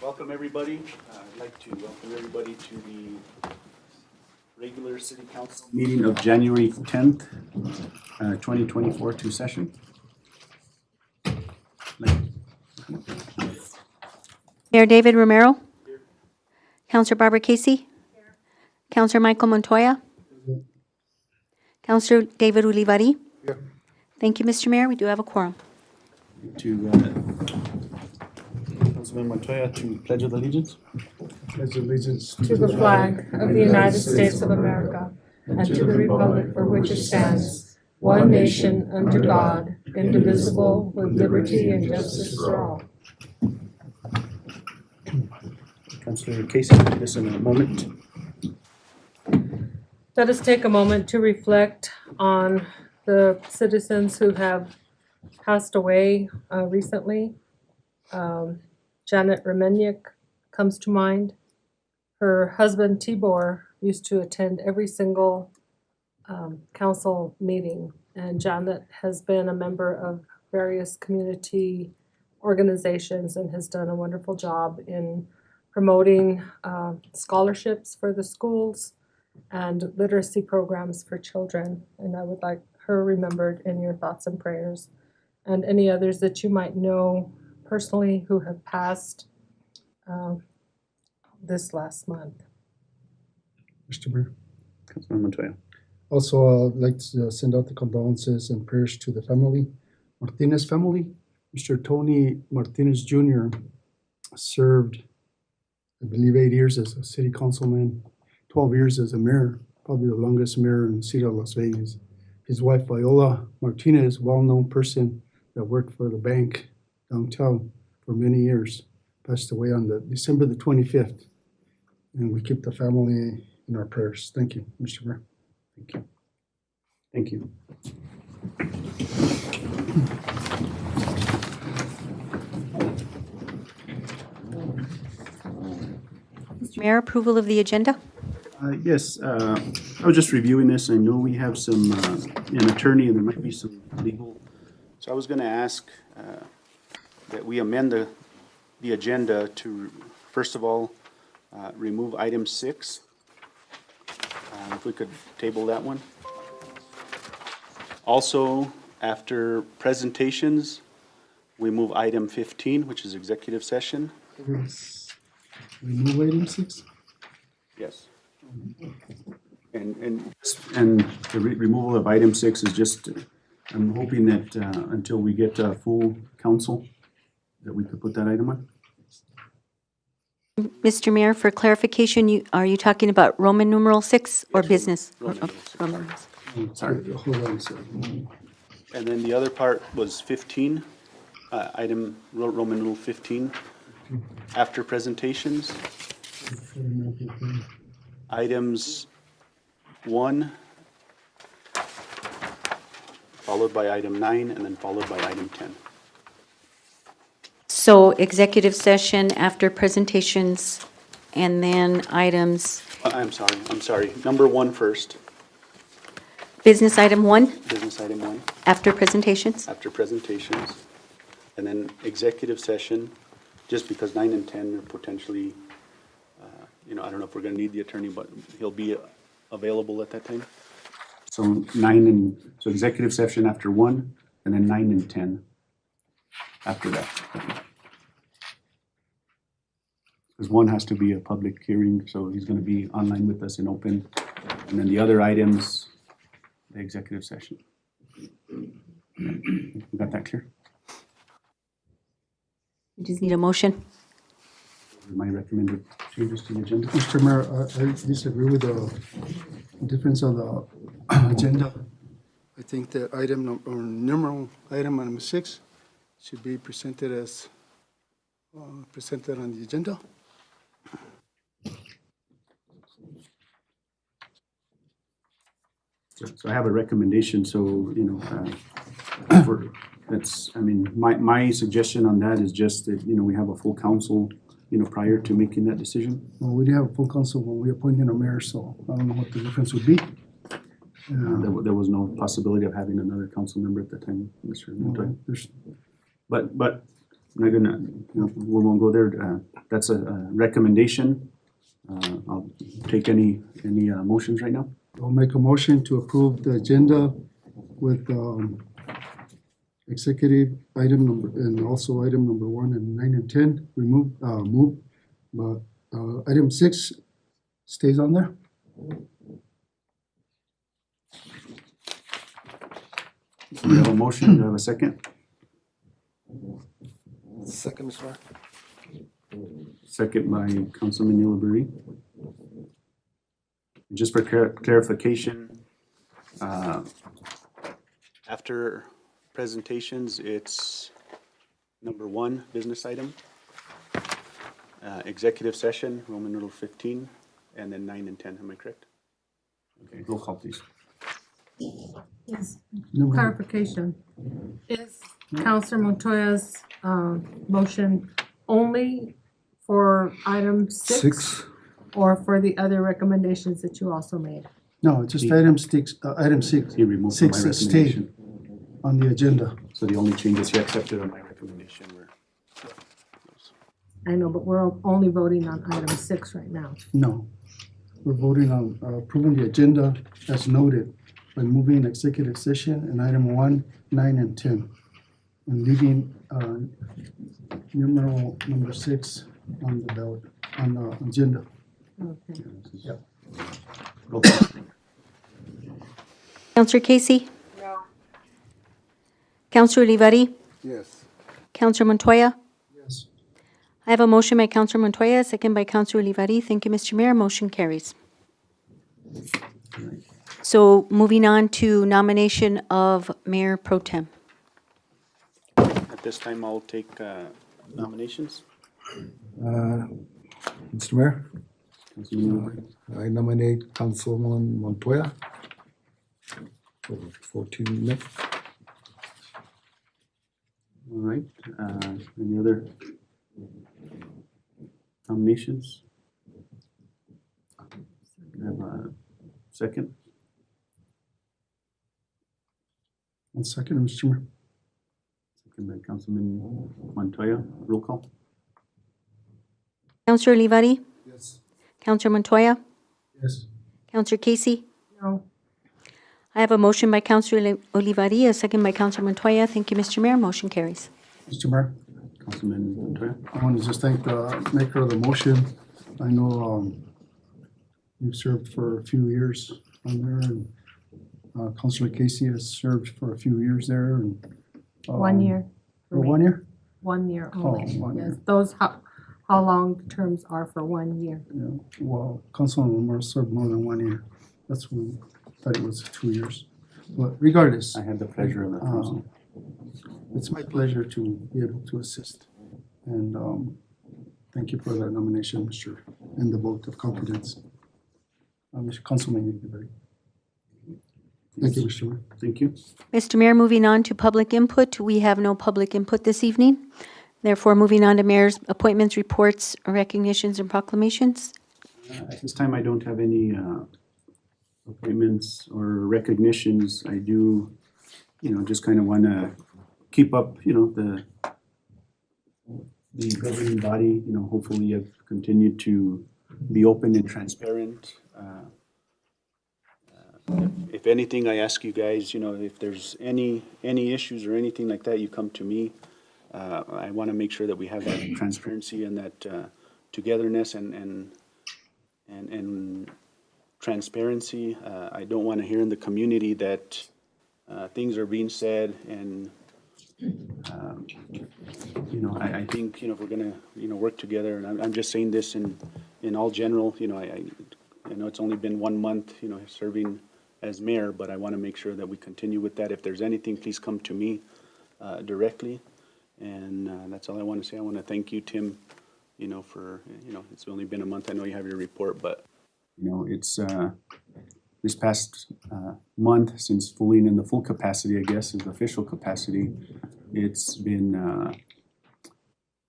Welcome, everybody. I'd like to welcome everybody to the regular City Council meeting of January 10th, 2024 to session. Mayor David Romero. Here. Councilor Barbara Casey. Here. Councilor Michael Montoya. Here. Councilor David Ulivari. Here. Thank you, Mr. Mayor. We do have a quorum. To Councilman Montoya to pledge of allegiance. Pledge allegiance to the flag of the United States of America and to the republic for which it stands, one nation under God, indivisible, with liberty and justice for all. Councilor Casey, this in a moment. Let us take a moment to reflect on the citizens who have passed away recently. Janet Remeniuk comes to mind. Her husband Tibor used to attend every single council meeting, and Janet has been a member of various community organizations and has done a wonderful job in promoting scholarships for the schools and literacy programs for children. And I would like her remembered in your thoughts and prayers, and any others that you might know personally who have passed this last month. Mr. Mayor. Councilman Montoya. Also, I'd like to send out the condolences and prayers to the Martinez family. Mr. Tony Martinez Jr. served, I believe, 8 years as a city councilman, 12 years as a mayor, probably the longest mayor in the city of Las Vegas. His wife, Viola Martinez, well-known person that worked for the bank downtown for many years, passed away on December the 25th. And we keep the family in our prayers. Thank you, Mr. Mayor. Thank you. Thank you. Mr. Mayor, approval of the agenda. Yes, I was just reviewing this. I know we have some, an attorney, and there might be some legal. So I was going to ask that we amend the agenda to, first of all, remove item 6. If we could table that one. Also, after presentations, we move item 15, which is executive session. Remove item 6? Yes. And the removal of item 6 is just, I'm hoping that until we get full council, that we could put that item on. Mr. Mayor, for clarification, are you talking about Roman numeral 6 or Yes, business? Roman numeral 6. Roman numeral 6. Sorry. Hold on a second. And then the other part was 15, item Roman rule 15, after presentations. Items 1, followed by item 9, and then followed by item 10. So executive session after presentations and then items, I'm sorry. Number 1 first, business item 1 business item 1, after presentations. after presentations, and then executive session, just because 9 and 10 are potentially, I don't know if we're going to need the attorney, but he'll be available at that time. So so executive session after 1, and then 9 and 10 after that. Because 1 has to be a public hearing, so he's going to be online with us in open. And then the other items, the executive session. We got that clear? You just need a motion. My recommended changes to the agenda. Mr. Mayor, I disagree with the difference of the agenda. I think that numeral item number 6 should be presented as presented on the agenda. So I have a recommendation, so, my suggestion on that is just that, we have a full council, prior to making that decision. Well, we didn't have a full council when we appointed a mayor, so I don't know what the difference would be. There was no possibility of having another council member at the time, Mr. Montoya. There's But not gonna, we won't go there. That's a recommendation. I'll take any motions right now. I'll make a motion to approve the agenda with executive item number, and also item number 1 and 9 and 10 moved, but item 6 stays on there. We have a motion, do I have a second? Second, Mr. Mayor. Second by Councilman Ulibarri. Just for clarification, after presentations, it's number 1, business item, executive session, Roman numeral 15, and then 9 and 10, am I correct? Okay, roll call, please. Yes. Number- Clarification. Is Counselor Montoya's motion only for item 6? Or for the other recommendations that you also made? No, just item 6, item 6. He removed from my 6 stayed recommendation. on the agenda. So the only changes he accepted on my recommendation were. I know, but we're only voting on item 6 right now. No, we're voting on approving the agenda as noted by moving executive session in item 1, 9, and 10, and leaving numeral number 6 on the ballot, on the agenda. Okay. Roll call. Counselor Casey? No. Counselor Olivari? Yes. Counselor Montoya? Yes. I have a motion by Counselor Montoya, second by Counselor Olivari. Thank you, Mr. Mayor. Motion carries. So moving on to nomination of Mayor Pro Tem. At this time, I'll take nominations. Mr. Mayor, Councilman Ulibarri. I nominate Councilman Montoya for 2 minutes. All right, any other nominations? Can I have a second? One second, Mr. Mayor. Second by Councilman Montoya. Roll call. Counselor Olivari? Yes. Counselor Montoya? Yes. Counselor Casey? No. I have a motion by Counselor Olivari, a second by Counselor Montoya. Thank you, Mr. Mayor. Motion carries. Mr. Mayor, Councilman Montoya. I want to just thank the maker of the motion. I know you've served for a few years on there, and Councilor Casey has served for a few years there. And 1 year. For 1 year? 1 year only. Oh, 1 year. Yes, those, how long terms are for 1 year? Yeah, well, Councilman Romero served more than 1 year. That's when I thought it was 2 years. But regardless, I had the pleasure of that. Council. it's my pleasure to be able to assist. And thank you for that nomination, Mr., and the vote of confidence. Mr. Councilman Ulibarri. Thank you, Mr. Mayor. Thank you. Mr. Mayor, moving on to public input. We have no public input this evening. Therefore, moving on to mayor's appointments, reports, recognitions, and proclamations. At this time, I don't have any appointments or recognitions. I do, just kind of want to keep up, the governing body, hopefully have continued to be open and transparent. If anything, I ask you guys, if there's any issues or anything like that, you come to me. I want to make sure that we have that transparency and that togetherness and transparency. I don't want to hear in the community that things are being said and I think if we're gonna work together, and I'm just saying this in all general. I know it's only been 1 month serving as mayor, but I want to make sure that we continue with that. If there's anything, please come to me directly. And that's all I want to say. I want to thank you, Tim, for, it's only been a month. I know you have your report, but, it's this past month since fully in the full capacity, I guess, is the official capacity. It's been a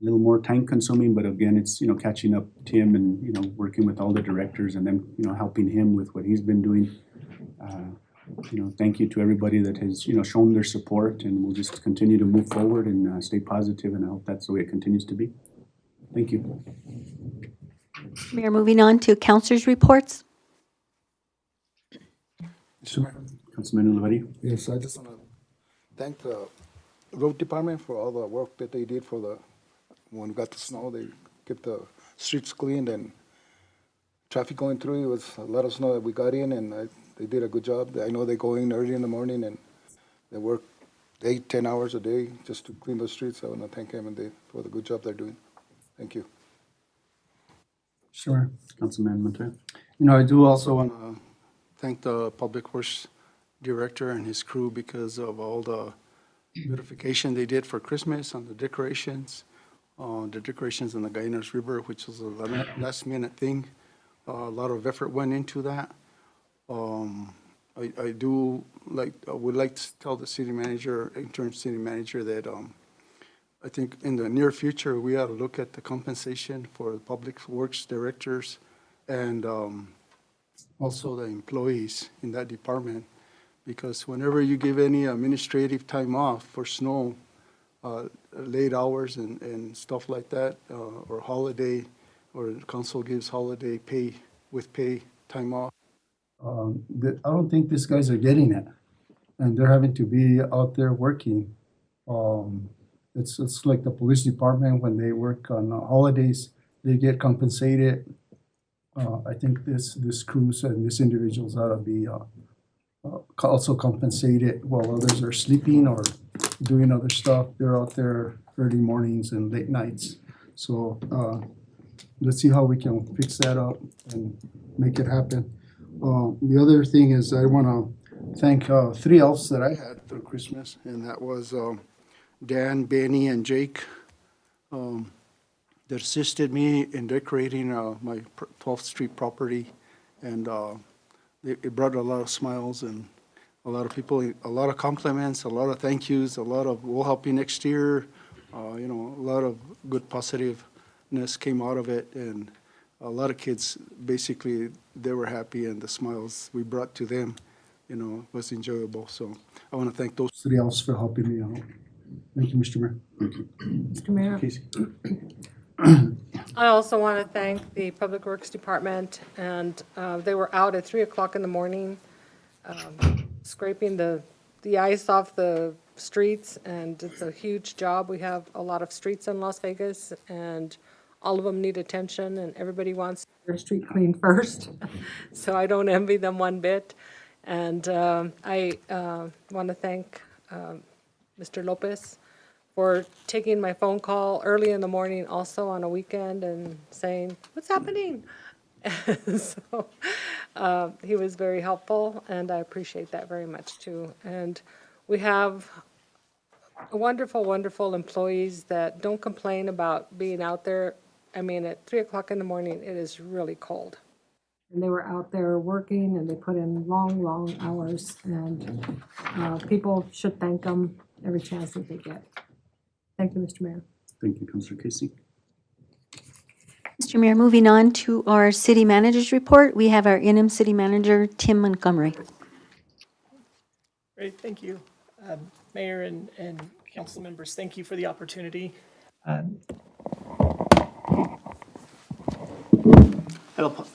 little more time consuming, but again, it's, catching up Tim and, working with all the directors and then, helping him with what he's been doing. thank you to everybody that has, shown their support, and we'll just continue to move forward and stay positive, and I hope that's the way it continues to be. Thank you. Mayor, moving on to councilors' reports. Mr. Mayor. Councilman Uluvari? Yes, I just want to thank the road department for all the work that they did when we got the snow. They kept the streets cleaned and traffic going through. It was let us know that we got in, and they did a good job. I know they go in early in the morning and they work 8-10 hours a day just to clean the streets. I want to thank them for the good job they're doing. Thank you. Sure. Councilman Montoya? I do also want Thank the Public Works Director and his crew because of all the beautification they did for Christmas on the decorations on the Gainas River, which was a last minute thing. A lot of effort went into that. I would like to tell the city manager, interim city manager, that I think in the near future, we ought to look at the compensation for the Public Works Directors and also the employees in that department, because whenever you give any administrative time off for snow, late hours and stuff like that, or holiday, or council gives holiday pay with pay time off. I don't think these guys are getting it, and they're having to be out there working. It's like the police department, when they work on holidays, they get compensated. I think this crews and these individuals ought to be also compensated while others are sleeping or doing other stuff. They're out there early mornings and late nights. So let's see how we can fix that up and make it happen. The other thing is I want to thank 3 elves that I had Through Christmas, and that was Dan, Benny, and Jake that assisted me in decorating my 12th Street property, and it brought a lot of smiles and a lot of people, a lot of compliments, a lot of thank yous, a lot of we'll help you next year, a lot of good positiveness came out of it, and a lot of kids, basically, they were happy, and the smiles we brought to them, was enjoyable. So I want to thank those 3 elves for helping me out. Thank you, Mr. Mayor. Mr. Mayor, Casey? I also want to thank the Public Works Department, and they were out at 3 o'clock in the morning, scraping the ice off the streets, and it's a huge job. We have a lot of streets in Las Vegas, and all of them need attention, and everybody wants their street cleaned first. So I don't envy them one bit. And I want to thank Mr. Lopez for taking my phone call early in the morning, also on a weekend, and saying, "What's happening?" So he was very helpful, and I appreciate that very much too. And we have wonderful, wonderful employees that don't complain about being out there. I mean, at 3 o'clock in the morning, it is really cold. And they were out there working, and they put in long, long hours, and people should thank them every chance that they get. Thank you, Mr. Mayor. Thank you, Councilor Casey. Mr. Mayor, moving on to our city manager's report, we have our interim city manager, Tim Montgomery. Great, thank you. Mayor and council members, thank you for the opportunity.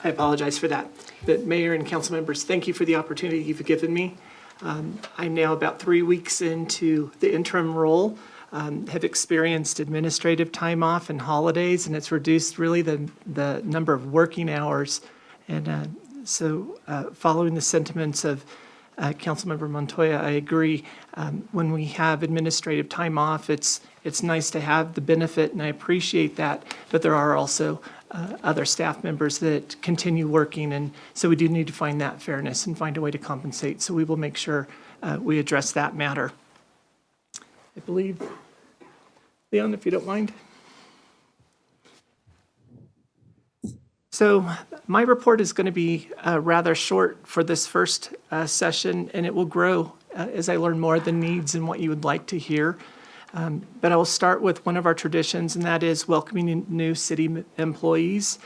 I apologize for that. But Mayor and council members, thank you for the opportunity you've given me. I'm now about 3 weeks into the interim role, have experienced administrative time off and holidays, and it's reduced really the number of working hours. And so following the sentiments of Councilmember Montoya, I agree. When we have administrative time off, it's nice to have the benefit, and I appreciate that, but there are also other staff members that continue working, and so we do need to find that fairness and find a way to compensate. So we will make sure we address that matter. I believe, Leon, if you don't mind. So my report is going to be rather short for this first session, and it will grow as I learn more of the needs and what you would like to hear. But I will start with one of our traditions, and that is welcoming new city employees.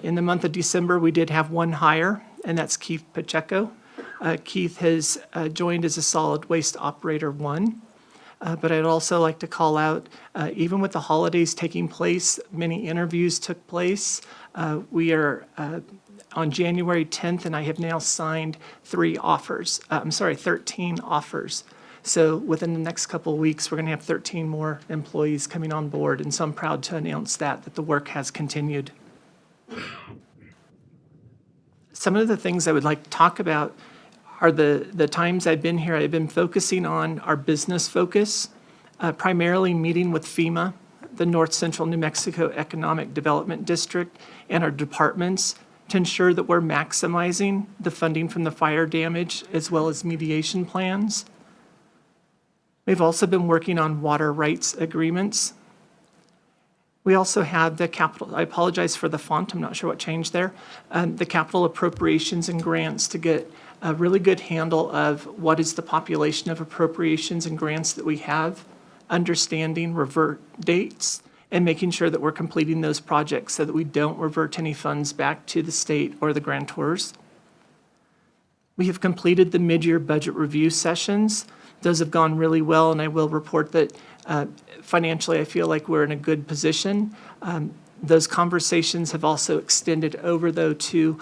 In the month of December, we did have one hire, and that's Keith Pacheco. Keith has joined as a solid waste operator 1. But I'd also like to call out, even with the holidays taking place, many interviews took place. We are on January 10th, and I have now signed 13 offers. So within the next couple of weeks, we're going to have 13 more employees coming on board, and so I'm proud to announce that the work has continued. Some of the things I would like to talk about are the times I've been here. I've been focusing on our business focus, primarily meeting with FEMA, the North Central New Mexico Economic Development District, and our departments to ensure that we're maximizing the funding from the fire damage as well as mediation plans. We've also been working on water rights agreements. We also have the capital, I apologize for the font, I'm not sure what changed there, the capital appropriations and grants to get a really good handle of what is the population of appropriations and grants that we have, understanding revert dates, and making sure that we're completing those projects so that we don't revert any funds back to the state or the grantors. We have completed the mid-year budget review sessions. Those have gone really well, and I will report that financially I feel like we're in a good position. Those conversations have also extended over, though, to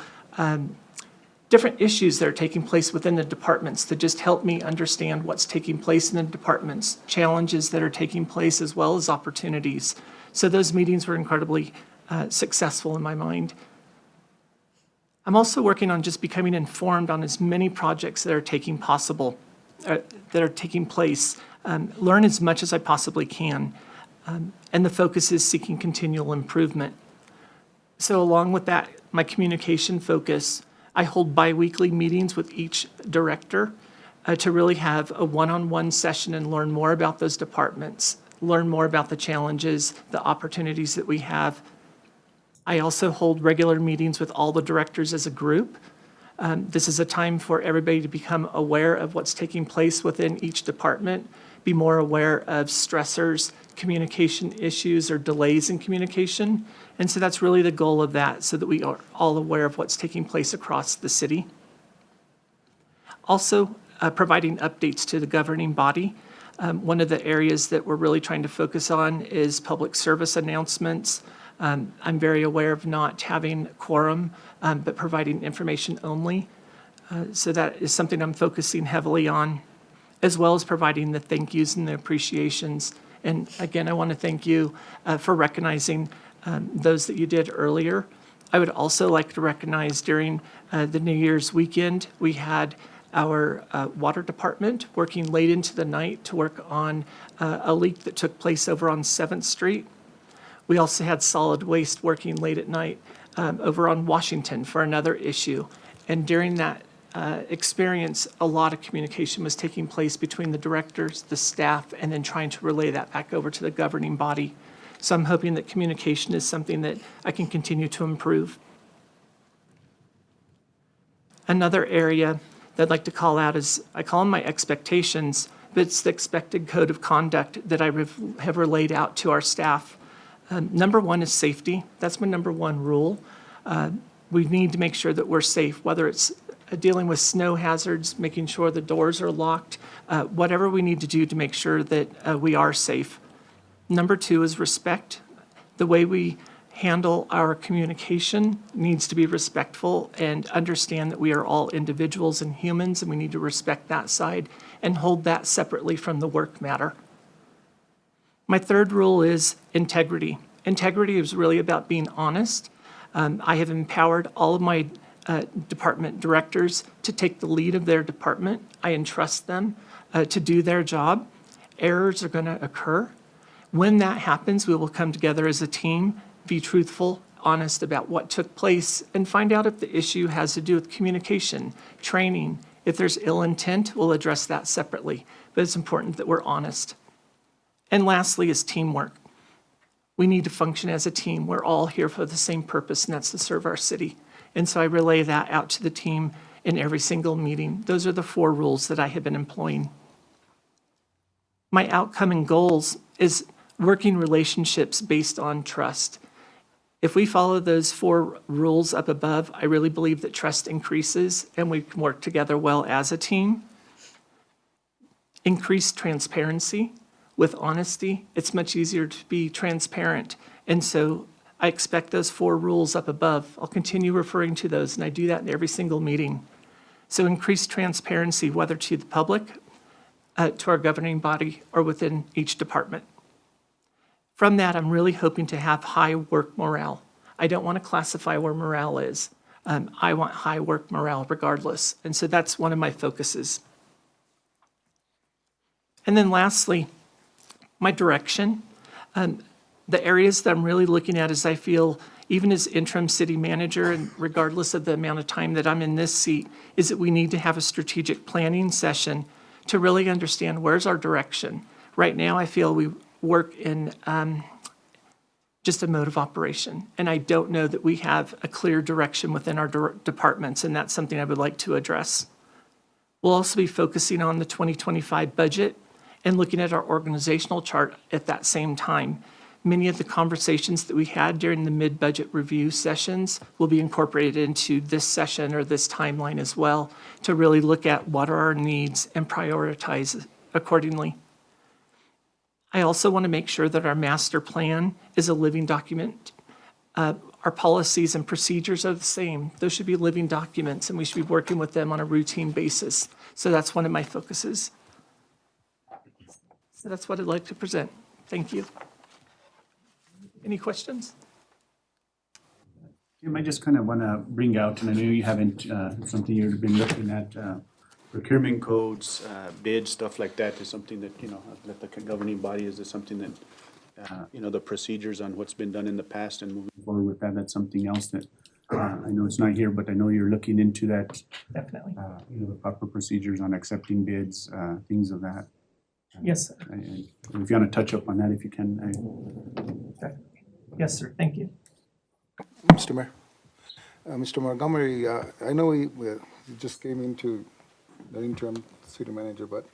different issues that are taking place within the departments to just help me understand what's taking place in the departments, challenges that are taking place, as well as opportunities. So those meetings were incredibly successful in my mind. I'm also working on just becoming informed on as many projects that are taking place. Learn as much as I possibly can. And the focus is seeking continual improvement. So along with that, my communication focus, I hold biweekly meetings with each director to really have a one-on-one session and learn more about those departments, learn more about the challenges, the opportunities that we have. I also hold regular meetings with all the directors as a group. This is a time for everybody to become aware of what's taking place within each department, be more aware of stressors, communication issues, or delays in communication. And so that's really the goal of that, so that we are all aware of what's taking place across the city. Also, providing updates to the governing body. One of the areas that we're really trying to focus on is public service announcements. I'm very aware of not having quorum, but providing information only. So that is something I'm focusing heavily on, as well as providing the thank yous and the appreciations. And again, I want to thank you for recognizing those that you did earlier. I would also like to recognize during the New Year's weekend, we had our water department working late into the night to work on a leak that took place over on 7th Street. We also had solid waste working late at night over on Washington for another issue. And during that experience, a lot of communication was taking place between the directors, the staff, and then trying to relay that back over to the governing body. So I'm hoping that communication is something that I can continue to improve. Another area that I'd like to call out is, I call them my expectations, but it's the expected code of conduct that I have relayed out to our staff. Number one is safety. That's my number one rule. We need to make sure that we're safe, whether it's dealing with snow hazards, making sure the doors are locked, whatever we need to do to make sure that we are safe. Number two is respect. The way we handle our communication needs to be respectful and understand that we are all individuals and humans, and we need to respect that side and hold that separately from the work matter. My third rule is integrity. Integrity is really about being honest. I have empowered all of my department directors to take the lead of their department. I entrust them to do their job. Errors are going to occur. When that happens, we will come together as a team, be truthful, honest about what took place, and find out if the issue has to do with communication, training. If there's ill intent, we'll address that separately. But it's important that we're honest. And lastly is teamwork. We need to function as a team. We're all here for the same purpose, and that's to serve our city. And so I relay that out to the team in every single meeting. Those are the 4 rules that I have been employing. My outcome and goals is working relationships based on trust. If we follow those 4 rules up above, I really believe that trust increases and we can work together well as a team. Increased transparency with honesty. It's much easier to be transparent. And so I expect those 4 rules up above. I'll continue referring to those, and I do that in every single meeting. So increased transparency, whether to the public, to our governing body, or within each department. From that, I'm really hoping to have high work morale. I don't want to classify where morale is. I want high work morale regardless. And so that's one of my focuses. And then lastly, my direction. The areas that I'm really looking at is I feel, even as interim city manager, and regardless of the amount of time that I'm in this seat, is that we need to have a strategic planning session to really understand where's our direction. Right now, I feel we work in just a mode of operation, and I don't know that we have a clear direction within our departments, and that's something I would like to address. We'll also be focusing on the 2025 budget and looking at our organizational chart at that same time. Many of the conversations that we had during the mid-budget review sessions will be incorporated into this session or this timeline as well, to really look at what are our needs and prioritize accordingly. I also want to make sure that our master plan is a living document. Our policies and procedures are the same. Those should be living documents, and we should be working with them on a routine basis. So that's one of my focuses. So that's what I'd like to present. Thank you. Any questions? Jim, I just kind of want to bring out, and I know you haven't, something you've been looking at, procurement codes, bids, stuff like that is something that, that the governing body, is something that, the procedures on what's been done in the past and moving forward with that, that's something else that, I know it's not here, but I know you're looking into that. Definitely. The proper procedures on accepting bids, things of that. Yes, sir. And if you want to touch up on that, if you can. Definitely. Yes, sir. Thank you. Mr. Mayor. Mr. Montgomery, I know we just came into the interim city manager, but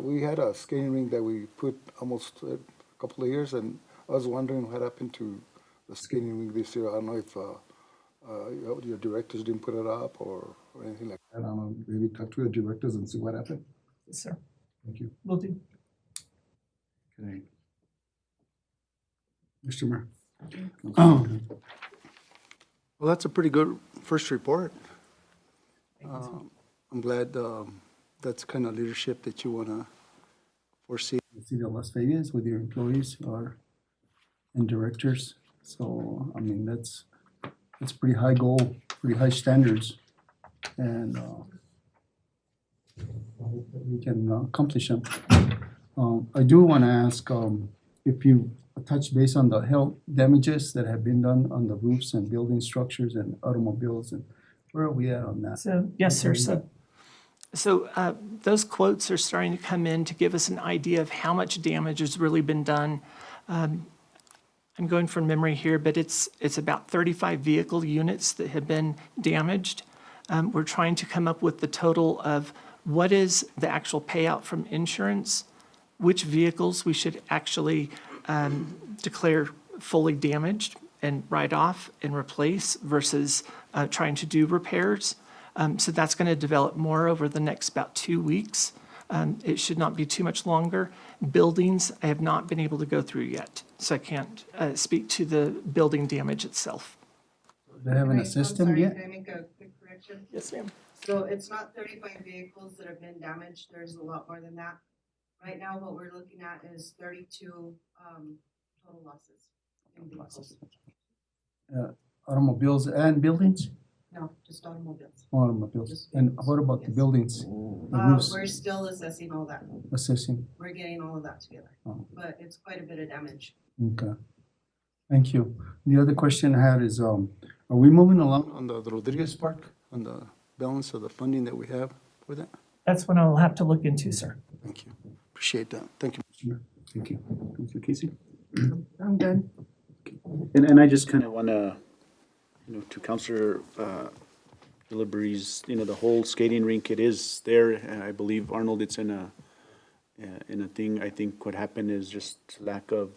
we had a skating rink that we put almost a couple of years, and I was wondering what happened to the skating rink this year. I don't know if your directors didn't put it up or anything like that. I don't know, maybe talk to the directors and see what happened. Yes, sir. Thank you. Will do. Okay. Mr. Mayor. Well, that's a pretty good first report. I'm glad that's kind of leadership that you want to foresee. The city of Las Vegas with your employees and directors. So, I mean, that's pretty high goal, pretty high standards. And I hope that we can accomplish them. I do want to ask if you touch base on the health damages that have been done on the roofs and building structures and automobiles, and where are we at on that? So, yes, sir. So those quotes are starting to come in to give us an idea of how much damage has really been done. I'm going from memory here, but it's about 35 vehicle units that have been damaged. We're trying to come up with the total of what is the actual payout from insurance, which vehicles we should actually declare fully damaged and write off and replace versus trying to do repairs. So that's going to develop more over the next about 2 weeks. It should not be too much longer. Buildings, I have not been able to go through yet, so I can't speak to the building damage itself. Do they have a system yet? Can I make a quick correction? Yes, ma'am. So it's not 35 vehicles that have been damaged, there's a lot more than that. Right now, what we're looking at is 32 total losses in vehicles. Automobiles and buildings? No, just automobiles. Automobiles. And what about the buildings? The roofs, We're still assessing all that. assessing? We're getting all of that together, Oh. but it's quite a bit of damage. Okay. Thank you. The other question I had is, are we moving along? On the Rodriguez Park, on the balance of the funding that we have for that? That's what I'll have to look into, sir. Thank you. Appreciate that. Thank you. Thank you. Mr. Casey? I'm good. And I just kind of want to, to Councilor Delivery's, the whole skating rink, it is there. And I believe, Arnold, it's in a thing. I think what happened is just lack of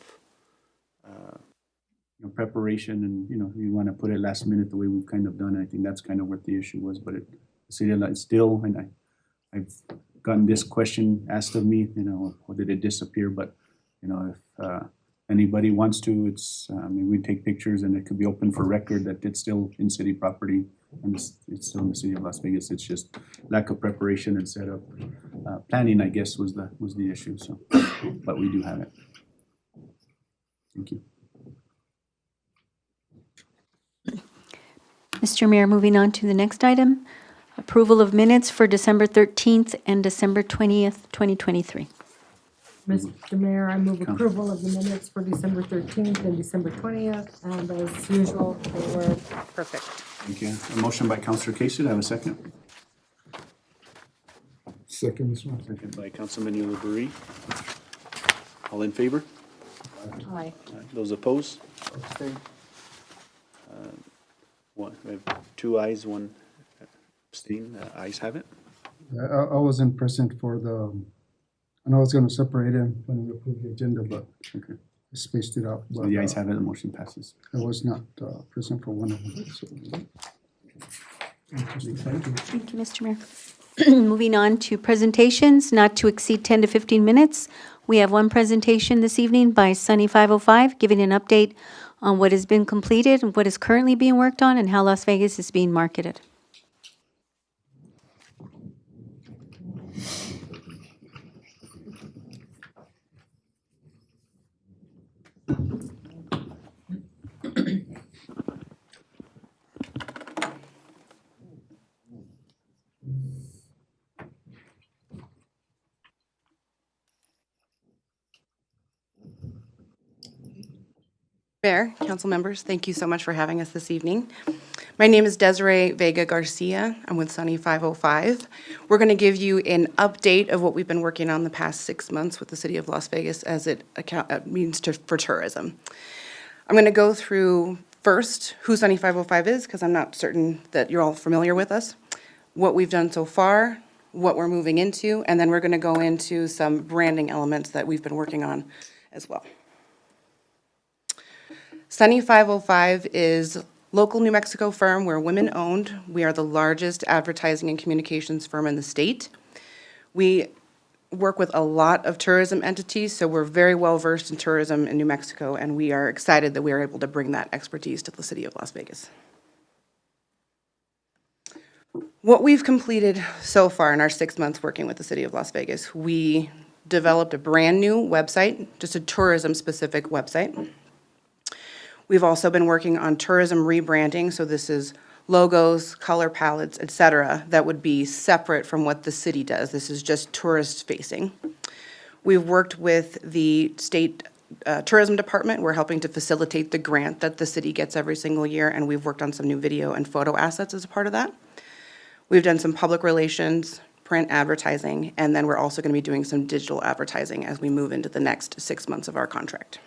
preparation and, you want to put it last minute the way we've kind of done it. I think that's kind of what the issue was, but the city of Los still, and I've gotten this question asked of me, or did it disappear? But, if anybody wants to, we take pictures and it could be open for record that it's still in city property and it's still in the city of Las Vegas. It's just lack of preparation and setup. Planning, I guess, was the issue, so, but we do have it. Thank you. Mr. Mayor, moving on to the next item, approval of minutes for December 13th and December 20th, 2023. Mr. Mayor, I move approval of the minutes for December 13th and December 20th, and as usual, they were perfect. Thank you. A motion by Councilor Casey. Do I have a second? Second, Mr. Mayor. Second by Councilman Uribe. All in favor? Aye. Those opposed? One, we have 2 ayes, 1 abstain. Ayes have it. Yeah, I wasn't present for I know I was gonna separate them when we approved the agenda, but Okay. I spaced it out. So But the ayes have it, the motion passes. I was not present for one of them, so. Thank you, Mr. Mayor. Moving on to presentations, not to exceed 10 to 15 minutes. We have one presentation this evening by Sunny 505, giving an update on what has been completed, what is currently being worked on, and how Las Vegas is being marketed. Mayor, council members, thank you so much for having us this evening. My name is Desiree Vega Garcia. I'm with Sunny 505. We're going to give you an update of what we've been working on the past 6 months with the city of Las Vegas as it means for tourism. I'm going to go through first who Sunny 505 is, because I'm not certain that you're all familiar with us, what we've done so far, what we're moving into, and then we're going to go into some branding elements that we've been working on as well. Sunny 505 is local New Mexico firm. We're women-owned. We are the largest advertising and communications firm in the state. We work with a lot of tourism entities, so we're very well-versed in tourism in New Mexico, and we are excited that we are able to bring that expertise to the city of Las Vegas. What we've completed so far in our 6 months working with the city of Las Vegas, we developed a brand-new website, just a tourism-specific website. We've also been working on tourism rebranding, so this is logos, color palettes, et cetera, that would be separate from what the city does. This is just tourist-facing. We've worked with the state tourism department. We're helping to facilitate the grant that the city gets every single year, and we've worked on some new video and photo assets as a part of that. We've done some public relations, print advertising, and then we're also going to be doing some digital advertising as we move into the next 6 months of our contract.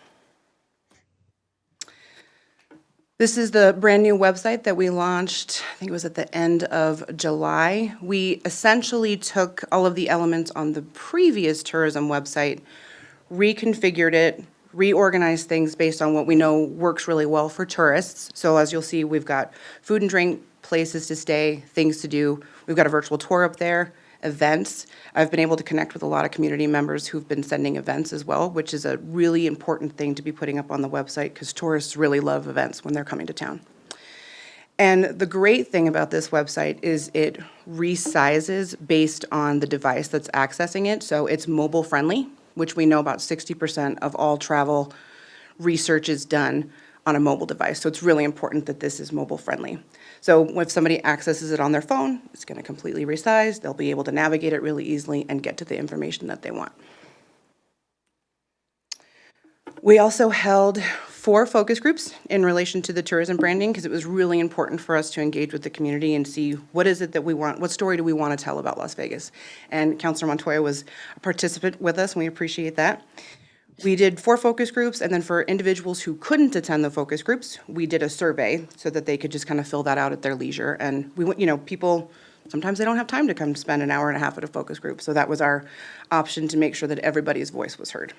This is the brand new website that we launched, I think it was at the end of July. We essentially took all of the elements on the previous tourism website, reconfigured it, reorganized things based on what we know works really well for tourists. So as you'll see, we've got food and drink, places to stay, things to do. We've got a virtual tour up there, events. I've been able to connect with a lot of community members who've been sending events as well, which is a really important thing to be putting up on the website because tourists really love events when they're coming to town. And the great thing about this website is it resizes based on the device that's accessing it. So it's mobile friendly, which we know about 60% of all travel research is done on a mobile device. So it's really important that this is mobile friendly. So if somebody accesses it on their phone, it's going to completely resize. They'll be able to navigate it really easily and get to the information that they want. We also held 4 focus groups in relation to the tourism branding because it was really important for us to engage with the community and see what is it that we want, what story do we want to tell about Las Vegas. And Councilor Montoya was a participant with us, and we appreciate that. We did 4 focus groups, and then for individuals who couldn't attend the focus groups, we did a survey so that they could just kind of fill that out at their leisure. And we, people, sometimes they don't have time to come spend an hour and a half at a focus group. So that was our option to make sure that everybody's voice was heard.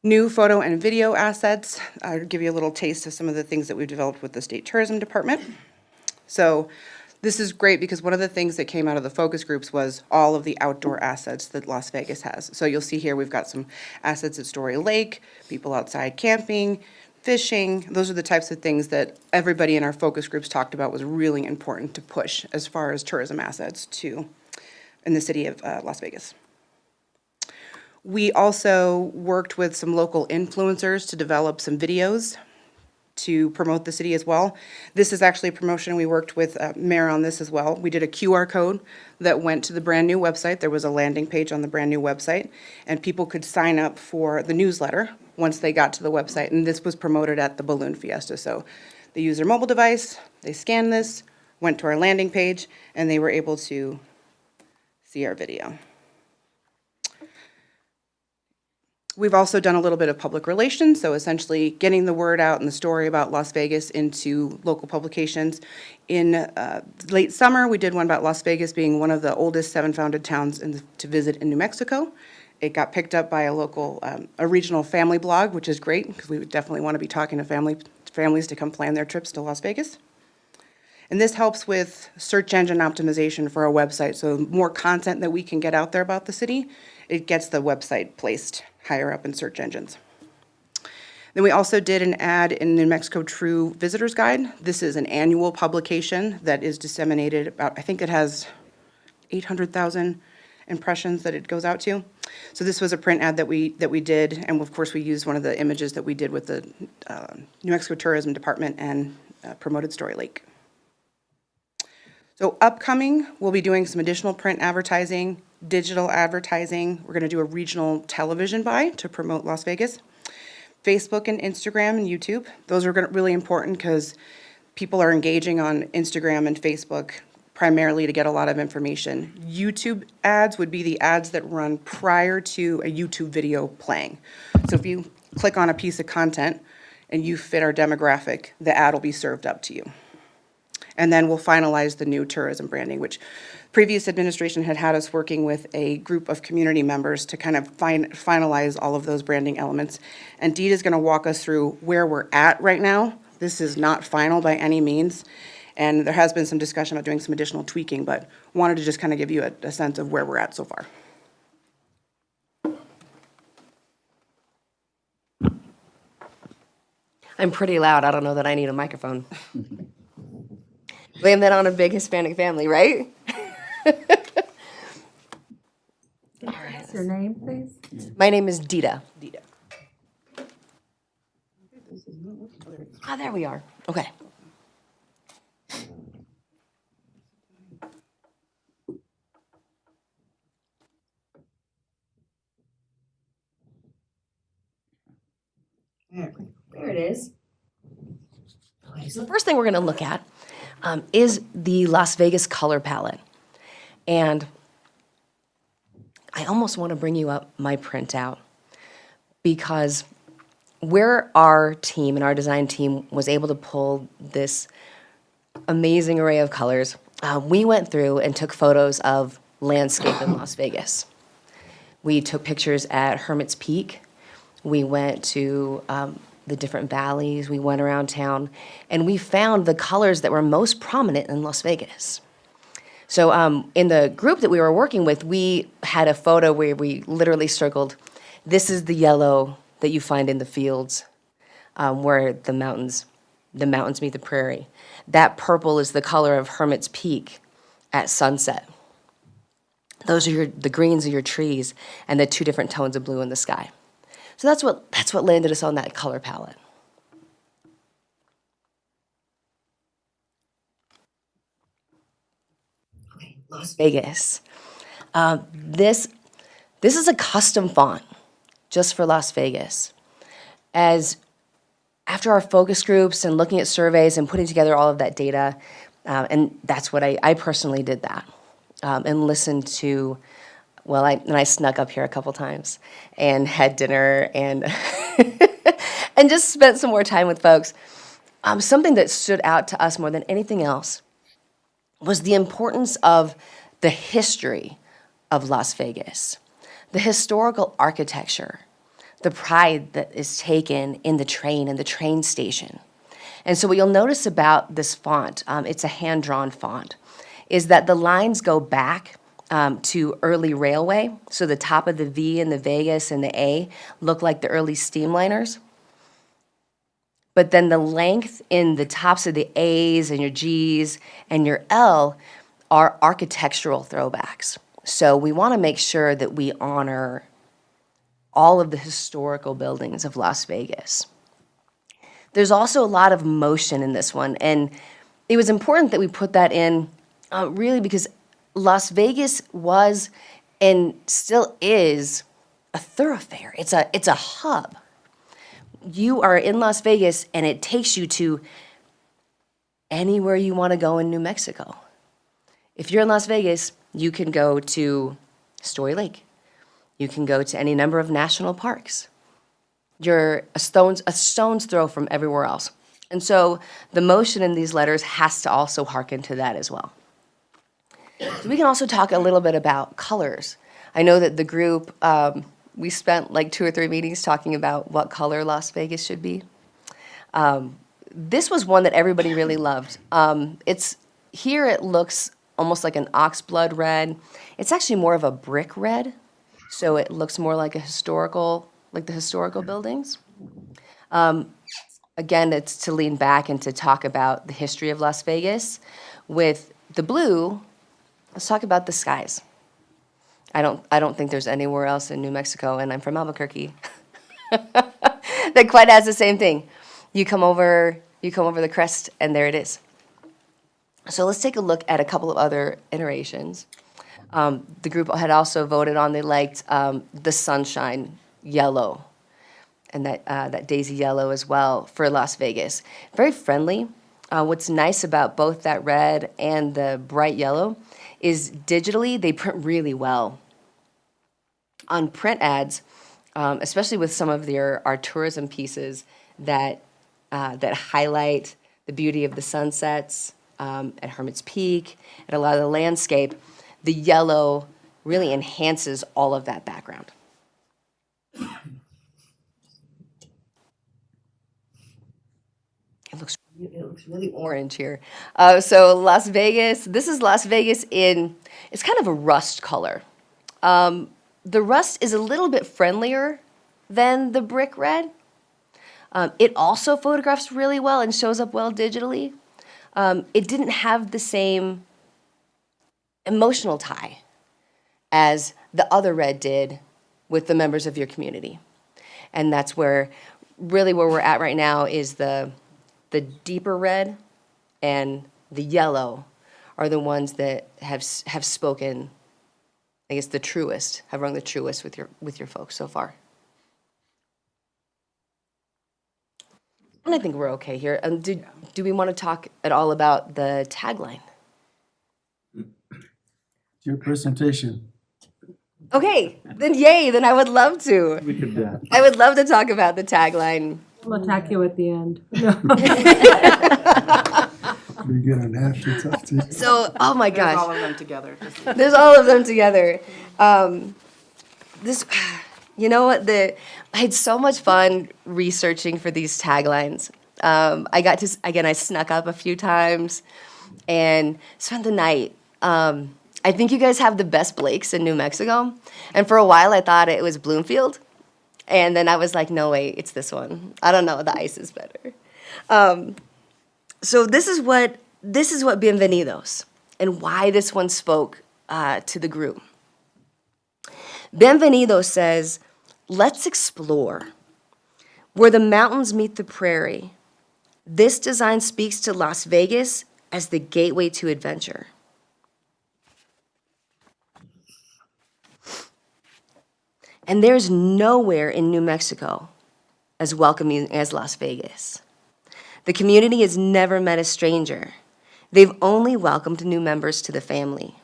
New photo and video assets. I'll give you a little taste of some of the things that we've developed with the State Tourism Department. So this is great because one of the things that came out of the focus groups was all of the outdoor assets that Las Vegas has. So you'll see here we've got some assets at Story Lake, people outside camping, fishing. Those are the types of things that everybody in our focus groups talked about was really important to push as far as tourism assets in the city of Las Vegas. We also worked with some local influencers to develop some videos to promote the city as well. This is actually a promotion. We worked with Mayor on this as well. We did a QR code that went to the brand new website. There was a landing page on the brand new website, and people could sign up for the newsletter once they got to the website. And this was promoted at the Balloon Fiesta. So they used their mobile device, they scanned this, went to our landing page, and they were able to see our video. We've also done a little bit of public relations, so essentially getting the word out and the story about Las Vegas into local publications. In late summer, we did one about Las Vegas being one of the oldest 7 founded towns to visit in New Mexico. It got picked up by a local, a regional family blog, which is great because we would definitely want to be talking to families to come plan their trips to Las Vegas. And this helps with search engine optimization for our website. So more content that we can get out there about the city, it gets the website placed higher up in search engines. Then we also did an ad in New Mexico True Visitor's Guide. This is an annual publication that is disseminated about, I think it has 800,000 impressions that it goes out to. So this was a print ad that we did, and of course we used one of the images that we did with the New Mexico Tourism Department and promoted Story Lake. So upcoming, we'll be doing some additional print advertising, digital advertising. We're gonna do a regional television buy to promote Las Vegas. Facebook and Instagram and YouTube. Those are really important because people are engaging on Instagram and Facebook primarily to get a lot of information. YouTube ads would be the ads that run prior to a YouTube video playing. So if you click on a piece of content and you fit our demographic, the ad will be served up to you. And then we'll finalize the new tourism branding, which previous administration had us working with a group of community members to kind of finalize all of those branding elements. And Deed is going to walk us through where we're at right now. This is not final by any means. And there has been some discussion about doing some additional tweaking, but wanted to just kind of give you a sense of where we're at so far. I'm pretty loud. I don't know that I need a microphone. Blame that on a big Hispanic family, right? What's your name, please? My name is Dita. Ah, there we are. Okay. There it is. Okay, so the first thing we're going to look at is the Las Vegas color palette. And I almost want to bring you up my printout because where our team and our design team was able to pull this amazing array of colors, we went through and took photos of landscape in Las Vegas. We took pictures at Hermit's Peak. We went to the different valleys. We went around town, and we found the colors that were most prominent in Las Vegas. So in the group that we were working with, we had a photo where we literally circled, this is the yellow that you find in the fields where the mountains meet the prairie. That purple is the color of Hermit's Peak at sunset. Those are the greens of your trees and the 2 different tones of blue in the sky. So that's what landed us on that color palette. Okay, Las Vegas. This is a custom font just for Las Vegas. As after our focus groups and looking at surveys and putting together all of that data, and that's what I personally did that, and listened to. Well, I snuck up here a couple times and had dinner and and just spent some more time with folks. Something that stood out to us more than anything else was the importance of the history of Las Vegas, the historical architecture, the pride that is taken in the train and the train station. And so what you'll notice about this font, it's a hand-drawn font, is that the lines go back to early railway. So the top of the V and the Vegas and the A look like the early steamliners. But then the length in the tops of the A's and your G's and your L are architectural throwbacks. So we want to make sure that we honor all of the historical buildings of Las Vegas. There's also a lot of motion in this one, and it was important that we put that in really because Las Vegas was and still is a thoroughfare. It's a hub. You are in Las Vegas, and it takes you to anywhere you want to go in New Mexico. If you're in Las Vegas, you can go to Story Lake. You can go to any number of national parks. You're a stone's throw from everywhere else. And so the motion in these letters has to also hearken to that as well. So we can also talk a little bit about colors. I know that the group, we spent like 2 or 3 meetings talking about what color Las Vegas should be. This was one that everybody really loved. Here it looks almost like an oxblood red. It's actually more of a brick red, so it looks more like the historical buildings. Again, it's to lean back and to talk about the history of Las Vegas. With the blue, let's talk about the skies. I don't think there's anywhere else in New Mexico, and I'm from Albuquerque, that quite has the same thing. You come over the crest, and there it is. So let's take a look at a couple of other iterations. The group had also voted on, they liked the sunshine yellow, and that daisy yellow as well for Las Vegas. Very friendly. What's nice about both that red and the bright yellow is digitally they print really well. On print ads, especially with some of our tourism pieces that highlight the beauty of the sunsets at Hermit's Peak, and a lot of the landscape, the yellow really enhances all of that background. It looks really orange here. So Las Vegas, this is Las Vegas it's kind of a rust color. The rust is a little bit friendlier than the brick red. It also photographs really well and shows up well digitally. It didn't have the same emotional tie as the other red did with the members of your community. And that's where we're at right now is the deeper red and the yellow are the ones that have spoken, I guess, have rung the truest with your folks so far. And I think we're okay here. Do we want to talk at all about the tagline? Your presentation. Okay, then yay, then I would love to. We could, I would love to talk about the tagline. I'll attack you at the end. We get an after talk to you. So, oh my gosh. There's all of them together. There's all of them together. You know what? I had so much fun researching for these taglines. I snuck up a few times and spent the night. I think you guys have the best Blakes in New Mexico. And for a while, I thought it was Bloomfield. And then I was like, no, wait, it's this one. I don't know, the ice is better. So this is what Bienvenidos and why this one spoke to the group. Bienvenidos says, let's explore. Where the mountains meet the prairie, this design speaks to Las Vegas as the gateway to adventure. And there's nowhere in New Mexico as welcoming as Las Vegas. The community has never met a stranger. They've only welcomed new members to the family.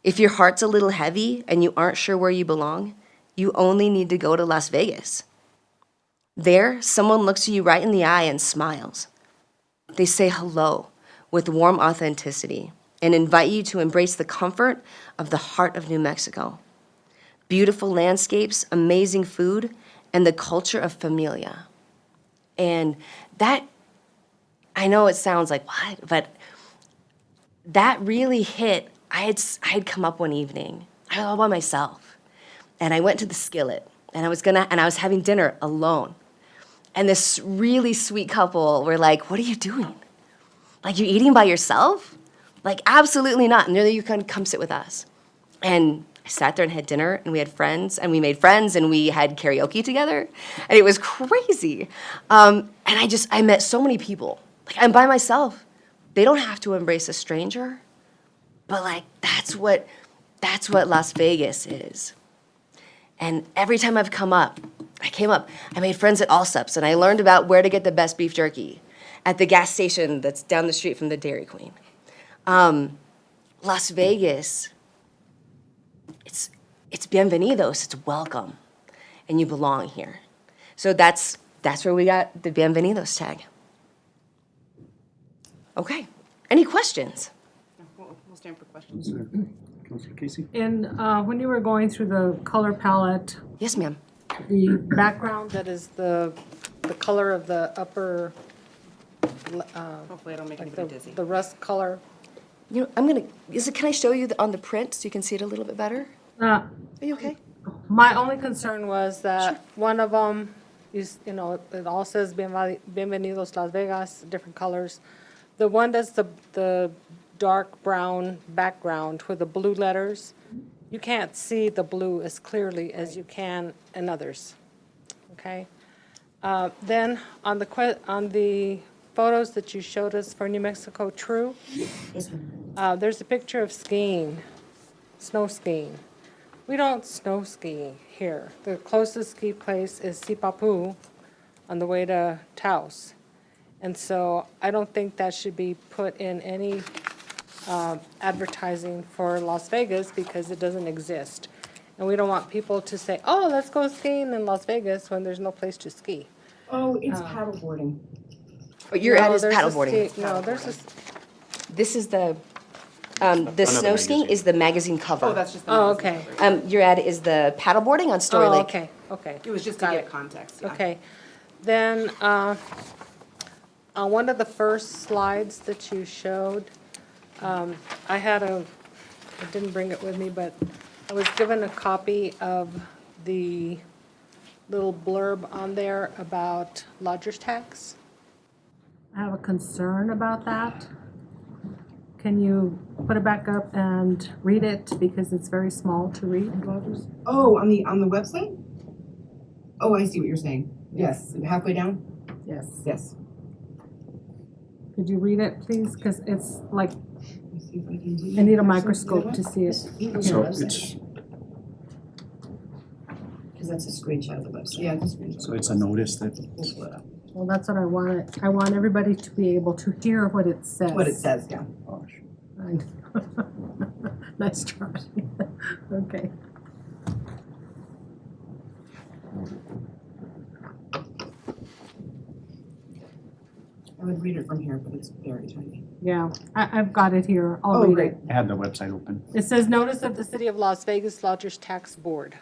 If your heart's a little heavy and you aren't sure where you belong, you only need to go to Las Vegas. There, someone looks you right in the eye and smiles. They say hello with warm authenticity and invite you to embrace the comfort of the heart of New Mexico. Beautiful landscapes, amazing food, and the culture of familia. And that, I know it sounds like, what? But that really hit. I had come up one evening, I was all by myself, and I went to the Skillet, and I was having dinner alone. And this really sweet couple were like, "What are you doing? Like, you're eating by yourself?" Like, absolutely not. And they're like, "You can come sit with us." And I sat there and had dinner, and we had friends, and we made friends, and we had karaoke together, and it was crazy. And I met so many people. Like, I'm by myself. They don't have to embrace a stranger, but like, that's what Las Vegas is. And every time I came up, I made friends at Allsups, and I learned about where to get the best beef jerky at the gas station that's down the street from the Dairy Queen. Las Vegas, it's bienvenidos, it's welcome, and you belong here. So that's where we got the bienvenidos tag. Okay, any questions? We'll stand for questions. Councilor Casey? And when you were going through the color palette, Yes, ma'am. the background that is the color of the upper, Hopefully I don't make like anybody dizzy. the rust color. You know, can I show you on the print so you can see it a little bit better? Are you okay? My only concern was that one of them is, you know, it all says Bienvenidos Las Vegas, different colors. The one that's the dark brown background with the blue letters, you can't see the blue as clearly as you can in others, okay? Then on the photos that you showed us for New Mexico True, there's a picture of skiing, snow skiing. We don't snow ski here. The closest ski place is Sipapu on the way to Taos. And so I don't think that should be put in any advertising for Las Vegas because it doesn't exist. And we don't want people to say, "Oh, let's go skiing in Las Vegas," when there's no place to ski. Oh, it's paddleboarding. But your ad No, is there's a paddleboarding. ski- No, there's a, This is the snow skiing is the magazine cover. Oh, that's just the oh, magazine okay. cover. Your ad is the paddleboarding on Story Oh, Lake. okay, okay. It was just to Got get it. context, yeah. Okay. Then, on one of the first slides that you showed, I didn't bring it with me, but I was given a copy of the little blurb on there about lodger's tax. I have a concern about that. Can you put it back up and read it, because it's very small to read, lodgers? Oh, on the website? Oh, I see what you're saying. Yes, halfway down? Yes. Yes. Could you read it, please? Because it's like, Let me see if I can do I need a that. microscope to see it. So it's, Because that's a screenshot of the website. Yeah, it's a screenshot. so it's a notice that, We'll pull it up. Well, that's what I wanted. I want everybody to be able to hear what it says. What it says, yeah. Nice try. Okay. I would read it from here, but it's very tiny. Yeah, I've got it here. I'll Oh, read great. it. I had the website open. It says, "Notice of the City of Las Vegas Lodgers Tax Board.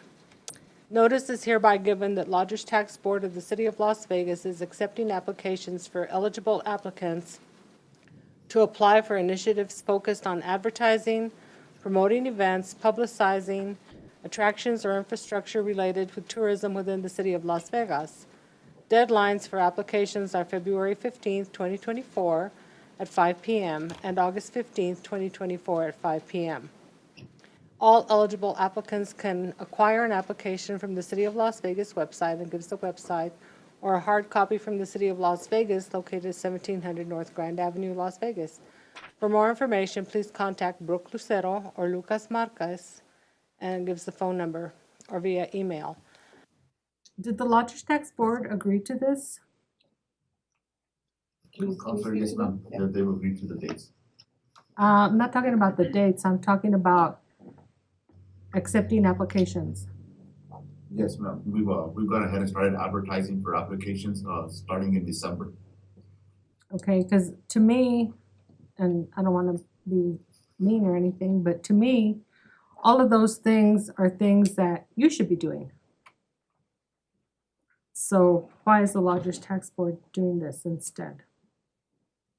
Notice is hereby given that Lodgers Tax Board of the City of Las Vegas is accepting applications for eligible applicants to apply for initiatives focused on advertising, promoting events, publicizing attractions or infrastructure related with tourism within the City of Las Vegas. Deadlines for applications are February 15th, 2024 at 5 p.m. and August 15th, 2024 at 5 p.m. All eligible applicants can acquire an application from the City of Las Vegas website," and gives the website, "or a hard copy from the City of Las Vegas located at 1700 North Grand Avenue, Las Vegas. For more information, please contact Brooke Lucero or Lucas Marquez," and gives the phone number, or via email. Did the Lodgers Tax Board agree to this? Counselor, yes, ma'am, they've agreed to the dates. I'm not talking about the dates, I'm talking about accepting applications. Yes, ma'am, we've gone ahead and started advertising for applications, starting in December. Okay, because to me, and I don't want to be mean or anything, but to me, all of those things are things that you should be doing. So why is the Lodgers Tax Board doing this instead?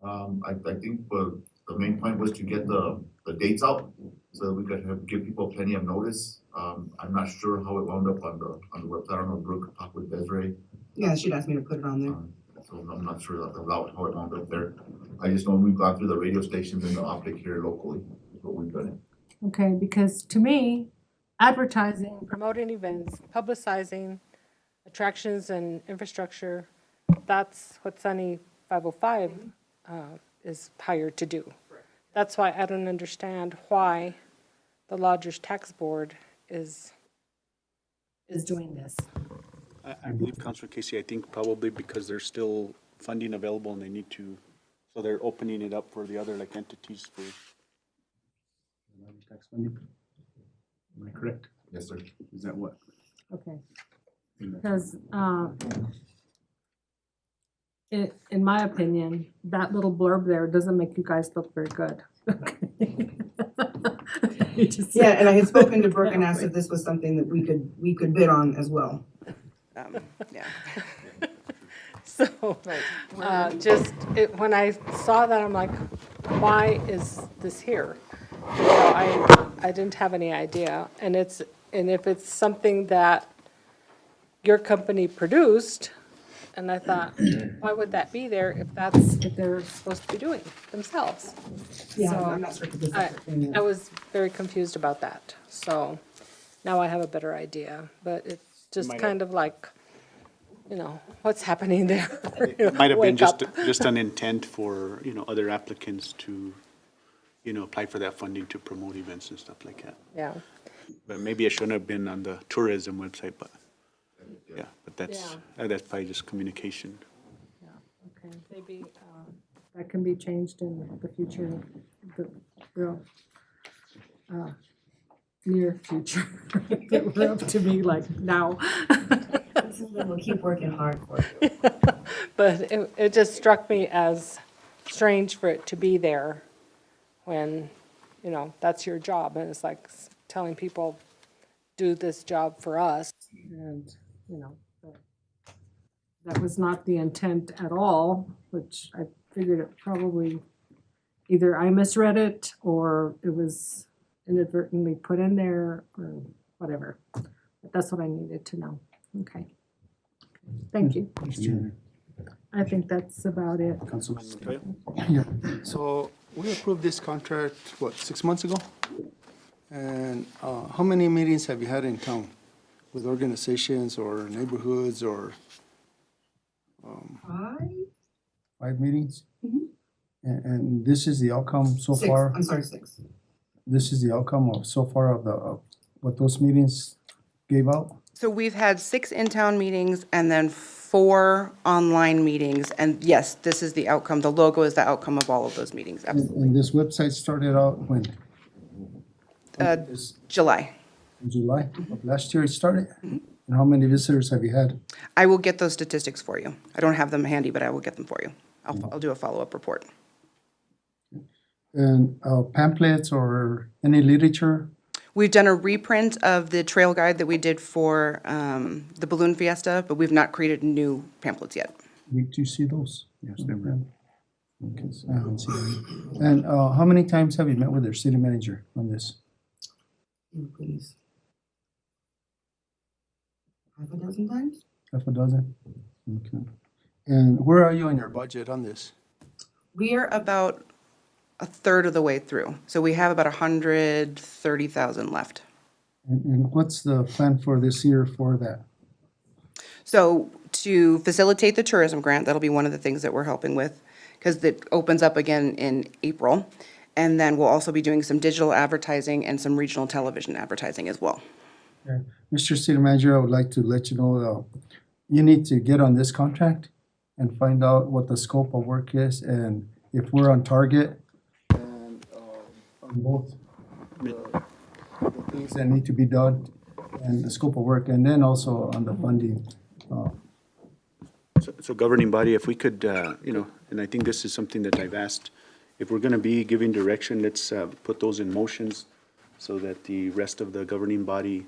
I think the main point was to get the dates out so that we could give people plenty of notice. I'm not sure how it wound up on the website. I don't know, Brooke could talk with Desiree. Yeah, she'd asked me to put it on there. So I'm not sure about how it wound up there. I just know we've gone through the radio stations and the optic here locally, is what we've done. Okay, because to me, advertising, promoting events, publicizing attractions and infrastructure, that's what Sunny 505 is hired to do. That's why I don't understand why the Lodgers Tax Board is doing this. I believe, Councilor Casey, I think probably because there's still funding available and they need to, so they're opening it up for the other like entities for tax funding. Am I correct? Yes, sir. Is that what? Okay. Because in my opinion, that little blurb there doesn't make you guys look very good. Yeah, and I had spoken to Brooke and asked if this was something that we could bid on as well. Yeah. So, when I saw that, I'm like, why is this here? You know, I didn't have any idea, and if it's something that your company produced, and I thought, why would that be there if that's what they're supposed to be doing themselves? Yeah, So, I'm not sure if it's a separate thing. I was very confused about that, so now I have a better idea, but it's just Might have- kind of like, you know, what's happening there? It might have been Wake up. just an intent for, other applicants to, apply for that funding to promote events and stuff like that. Yeah, But maybe it shouldn't have been on the tourism website, but, yeah, but that's probably just communication. okay, maybe that can be changed in the future, the real near future. If it were up to me, like now. We'll keep working hard for you. But it just struck me as strange for it to be there when, that's your job. And it's like telling people, do this job for us. And, that was not the intent at all, which I figured it probably, either I misread it or it was inadvertently put in there or whatever. But that's what I needed to know. Okay. Thank you. I think that's about it. Councilman Montoya? So we approved this contract, 6 months ago? And how many meetings have you had in town with organizations or neighborhoods or? 5 meetings? Mhm. And this is the outcome so Six, far? I'm sorry, 6. This is the outcome of so far of what those meetings gave out? So we've had 6 in-town meetings and then 4 online meetings. And yes, this is the outcome. The logo is the outcome of all of those meetings, absolutely. And this website started out when? July. In July of last year it started? And how many visitors have you had? I will get those statistics for you. I don't have them handy, but I will get them for you. I'll do a follow-up report. And pamphlets or any literature? We've done a reprint of the trail guide that we did for the Balloon Fiesta, but we've not created new pamphlets yet. Did you see those? Yes, they were. Okay, so I haven't seen them. And how many times have you met with their city manager on this? Oh, goodness. Half a dozen times? Half a dozen? Okay. And where are you on your Budget on this? We are about a third of the way through, so we have about 130,000 left. And what's the plan for this year for that? So to facilitate the tourism grant, that'll be one of the things that we're helping with, because it opens up again in April. And then we'll also be doing some digital advertising and some regional television advertising as well. Okay. Mr. City Manager, I would like to let you know, you need to get on this contract and find out what the scope of work is and if we're on target and on both the things that need to be done and the scope of work, and then also on the funding. So governing body, if we could, and I think this is something that I've asked, if we're gonna be giving direction, let's put those in motions so that the rest of the governing body,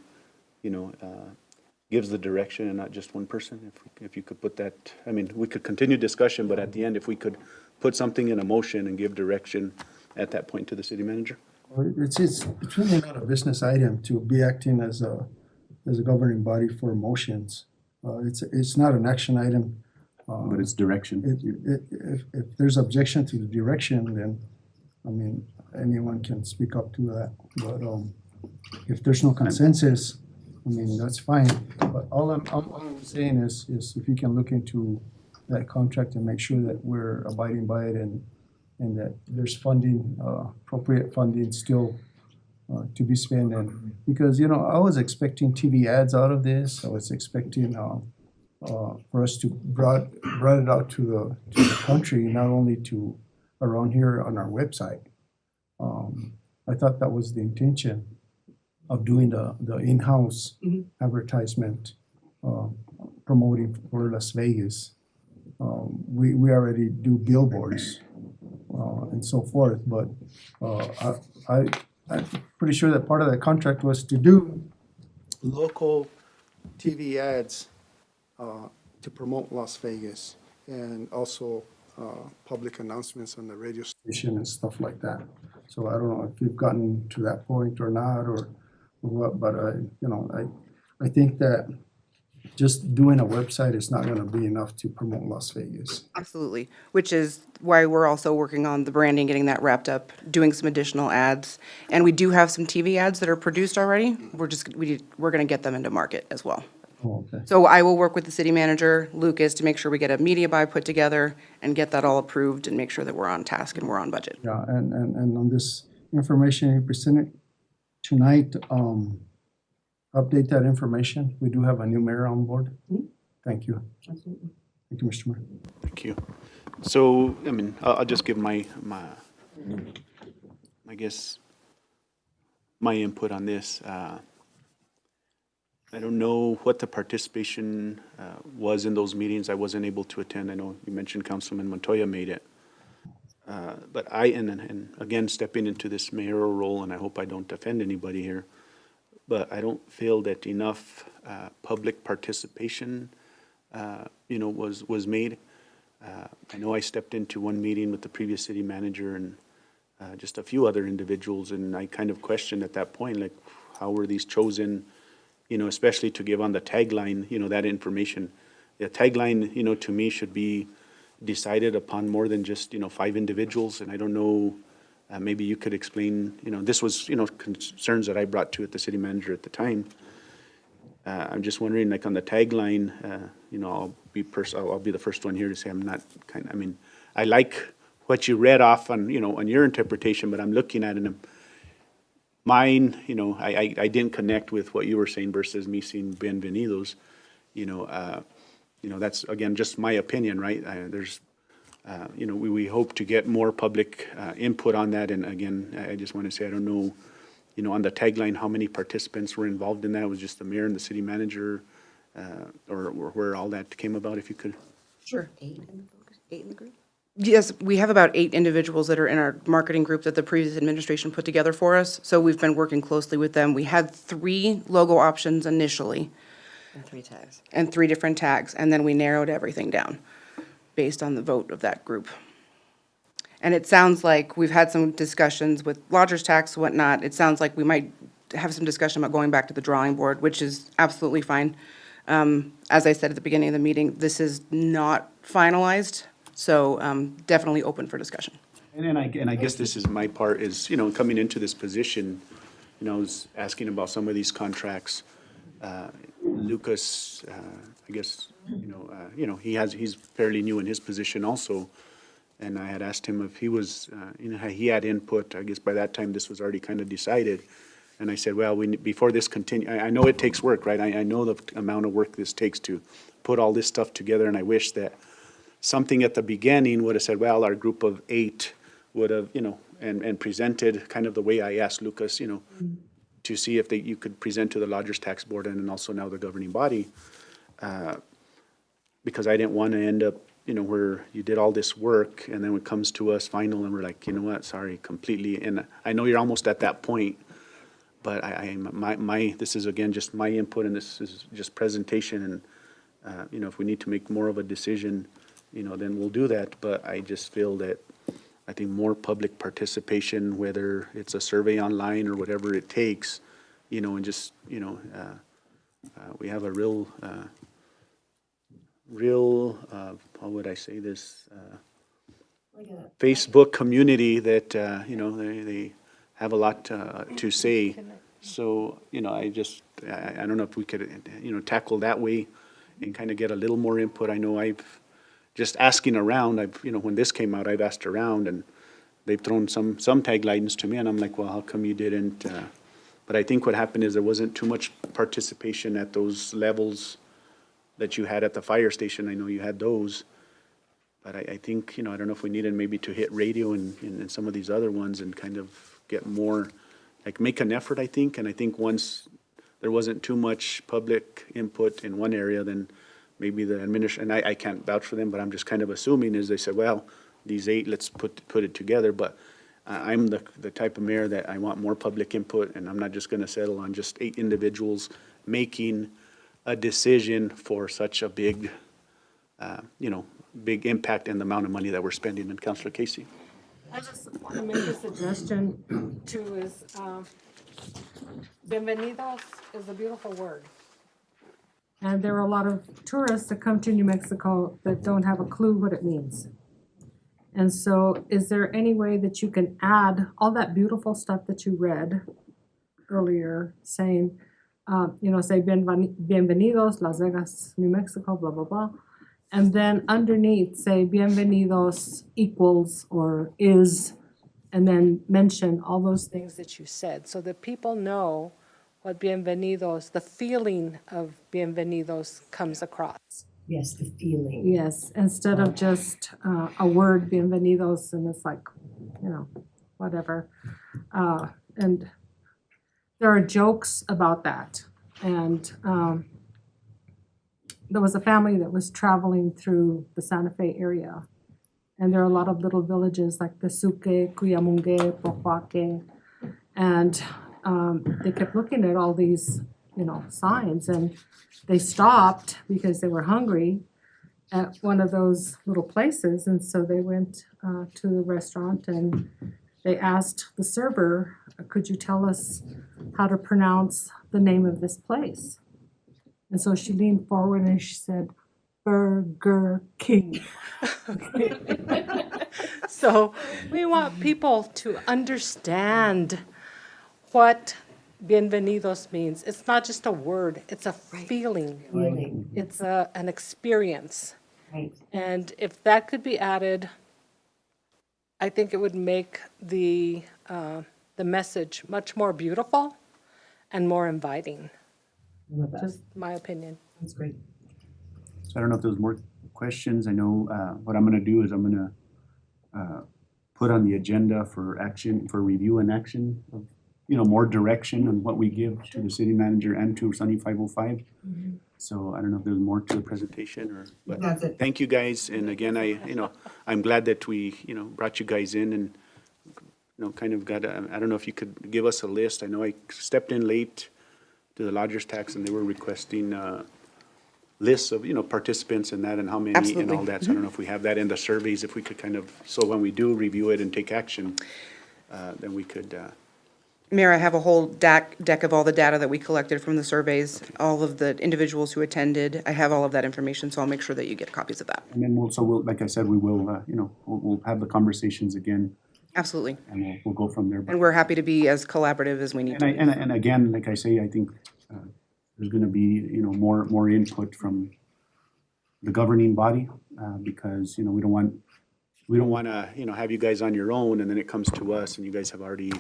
gives the direction and not just one person? If you could put that, I mean, we could continue discussion, but at the end, if we could put something in a motion and give direction at that point to the city manager? It's really not a business item to be acting as a governing body for motions. It's not an action item. But it's direction. If there's objection to the direction, then, I mean, anyone can speak up to that. But if there's no consensus, I mean, that's fine. But all I'm saying is if you can look into that contract and make sure that we're abiding by it and that there's funding, appropriate funding still to be spent. And because, you know, I was expecting TV ads out of this. I was expecting for us to brought it out to the country, not only to around here on our website. I thought that was the intention of doing the in-house advertisement, promoting for Las Vegas. We already do billboards and so forth, but I'm pretty sure that part of the contract was to do Local TV ads to promote Las Vegas, and also public announcements on the radio station. and stuff like that. So I don't know if you've gotten to that point or not, or what, but I think that just doing a website is not gonna be enough to promote Las Vegas. Absolutely, which is why we're also working on the branding, getting that wrapped up, doing some additional ads. And we do have some TV ads that are produced already. We're gonna get them into market as well. Oh, okay. So I will work with the city manager, Lucas, to make sure we get a media buy put together and get that all approved and make sure that we're on task and we're on budget. Yeah, and on this information you presented tonight, update that information. We do have a new mayor on board. Thank you. Absolutely. Thank you, Mr. Mayor. Thank you. So, I mean, I'll just give my I guess, my input on this. I don't know what the participation was in those meetings. I wasn't able to attend. I know you mentioned Councilman Montoya made it. But and again, stepping into this mayoral role, and I hope I don't offend anybody here, but I don't feel that enough public participation, was made. I know I stepped into one meeting with the previous city manager and just a few other individuals, and I kind of questioned at that point, like, how were these chosen, especially to give on the tagline, that information. The tagline, to me, should be decided upon more than just, 5 individuals, and I don't know, maybe you could explain, this was, concerns that I brought to it, the city manager at the time. I'm just wondering, like, on the tagline, I'll be the first one here to say I'm not I like what you read off on, on your interpretation, but I'm looking at it and mine, I didn't connect with what you were saying versus me seeing Bienvenidos. That's, again, just my opinion, right? We hope to get more public input on that. And again, I just want to say, I don't know, on the tagline, how many participants were involved in that? It was just the mayor and the city manager, or where all that came about, if you could? Sure. 8 in the group? Yes, we have about 8 individuals that are in our marketing group that the previous administration put together for us. So we've been working closely with them. We had 3 logo options initially. And 3 tags. And 3 different tags, and then we narrowed everything down based on the vote of that group. And it sounds like we've had some discussions with lodger's tax and whatnot. It sounds like we might have some discussion about going back to the drawing board, which is absolutely fine. As I said at the beginning of the meeting, this is not finalized, so definitely open for discussion. And I guess this is my part is, coming into this position, I was asking about some of these contracts. Lucas, I guess, he's fairly new in his position also. And I had asked him if he was, he had input. I guess by that time, this was already kind of decided. And I said, well, before this continue, I know it takes work, right? I know the amount of work this takes to put all this stuff together. And I wish that something at the beginning would have said, well, our group of 8 would have, and presented kind of the way I asked Lucas, to see if you could present to the Lodgers Tax Board and then also now the governing body. Because I didn't want to end up, where you did all this work and then when it comes to us final and we're like, you know what, sorry, completely. And I know you're almost at that point, But this is again, just my input, and this is just presentation, and, if we need to make more of a decision, then we'll do that. But I just feel that, I think more public participation, whether it's a survey online or whatever it takes, and just, we have a real, how would I say this? Facebook community that, they have a lot to say. So, I don't know if we could, tackle that way and kind of get a little more input. I know I've, just asking around, when this came out, I've asked around, and they've thrown some taglines to me, and I'm like, well, how come you didn't? But I think what happened is there wasn't too much participation at those levels that you had at the fire station. I know you had those. But I think, I don't know if we needed maybe to hit radio and some of these other ones and kind of get more, like, make an effort, I think. And I think once there wasn't too much public input in one area, then maybe the administration, and I can't vouch for them, but I'm just kind of assuming, is they said, well, these 8, let's put it together. But I'm the type of mayor that I want more public input, and I'm not just going to settle on just 8 individuals making a decision for such a big, big impact in the amount of money that we're spending. And Councilor Casey. I just want to make a suggestion too, is, bienvenidos is a beautiful word. And there are a lot of tourists that come to New Mexico that don't have a clue what it means. And so is there any way that you can add all that beautiful stuff that you read earlier, saying, say bienvenidos, Las Vegas, New Mexico, blah, blah, blah. And then underneath, say bienvenidos equals or is, and then mention all those things that you said, so that people know what bienvenidos, the feeling of bienvenidos comes across. Yes, the feeling. Yes, instead of just a word, bienvenidos, and it's like, whatever. And there are jokes about that. And there was a family that was traveling through the Santa Fe area. And there are a lot of little villages like Tesuque, Cuyamungue, Pojoaque. And they kept looking at all these, signs. And they stopped because they were hungry at one of those little places. And so they went to the restaurant and they asked the server, could you tell us how to pronounce the name of this place? And so she leaned forward and she said, Burger King. So we want people to understand what bienvenidos means. It's not just a word, it's a feeling. Feeling. It's an experience. Right. And if that could be added, I think it would make the message much more beautiful and more inviting. I love that. Just my opinion. That's great. So I don't know if there's more questions. I know what I'm going to do is I'm going to put on the agenda for action, for review and action of, more direction on what we give to the city manager and to Sunny 505. So I don't know if there's more to the presentation but That's it. thank you guys. And again, I'm glad that we, brought you guys in and, kind of got, I don't know if you could give us a list. I know I stepped in late to the lodger's tax and they were requesting lists of, participants and that and how many and all that. So I don't know if we have that in the surveys, if we could kind of, so when we do review it and take action, then we could. Mayor, I have a whole deck of all the data that we collected from the surveys, all of the individuals who attended. I have all of that information, so I'll make sure that you get copies of that. And then we'll, like I said, we will, we'll have the conversations again. Absolutely. And we'll go from there. And we're happy to be as collaborative as we need to be. And again, like I say, I think there's going to be, more input from the governing body because, we don't want to, have you guys on your own and then it comes to us and you guys have already,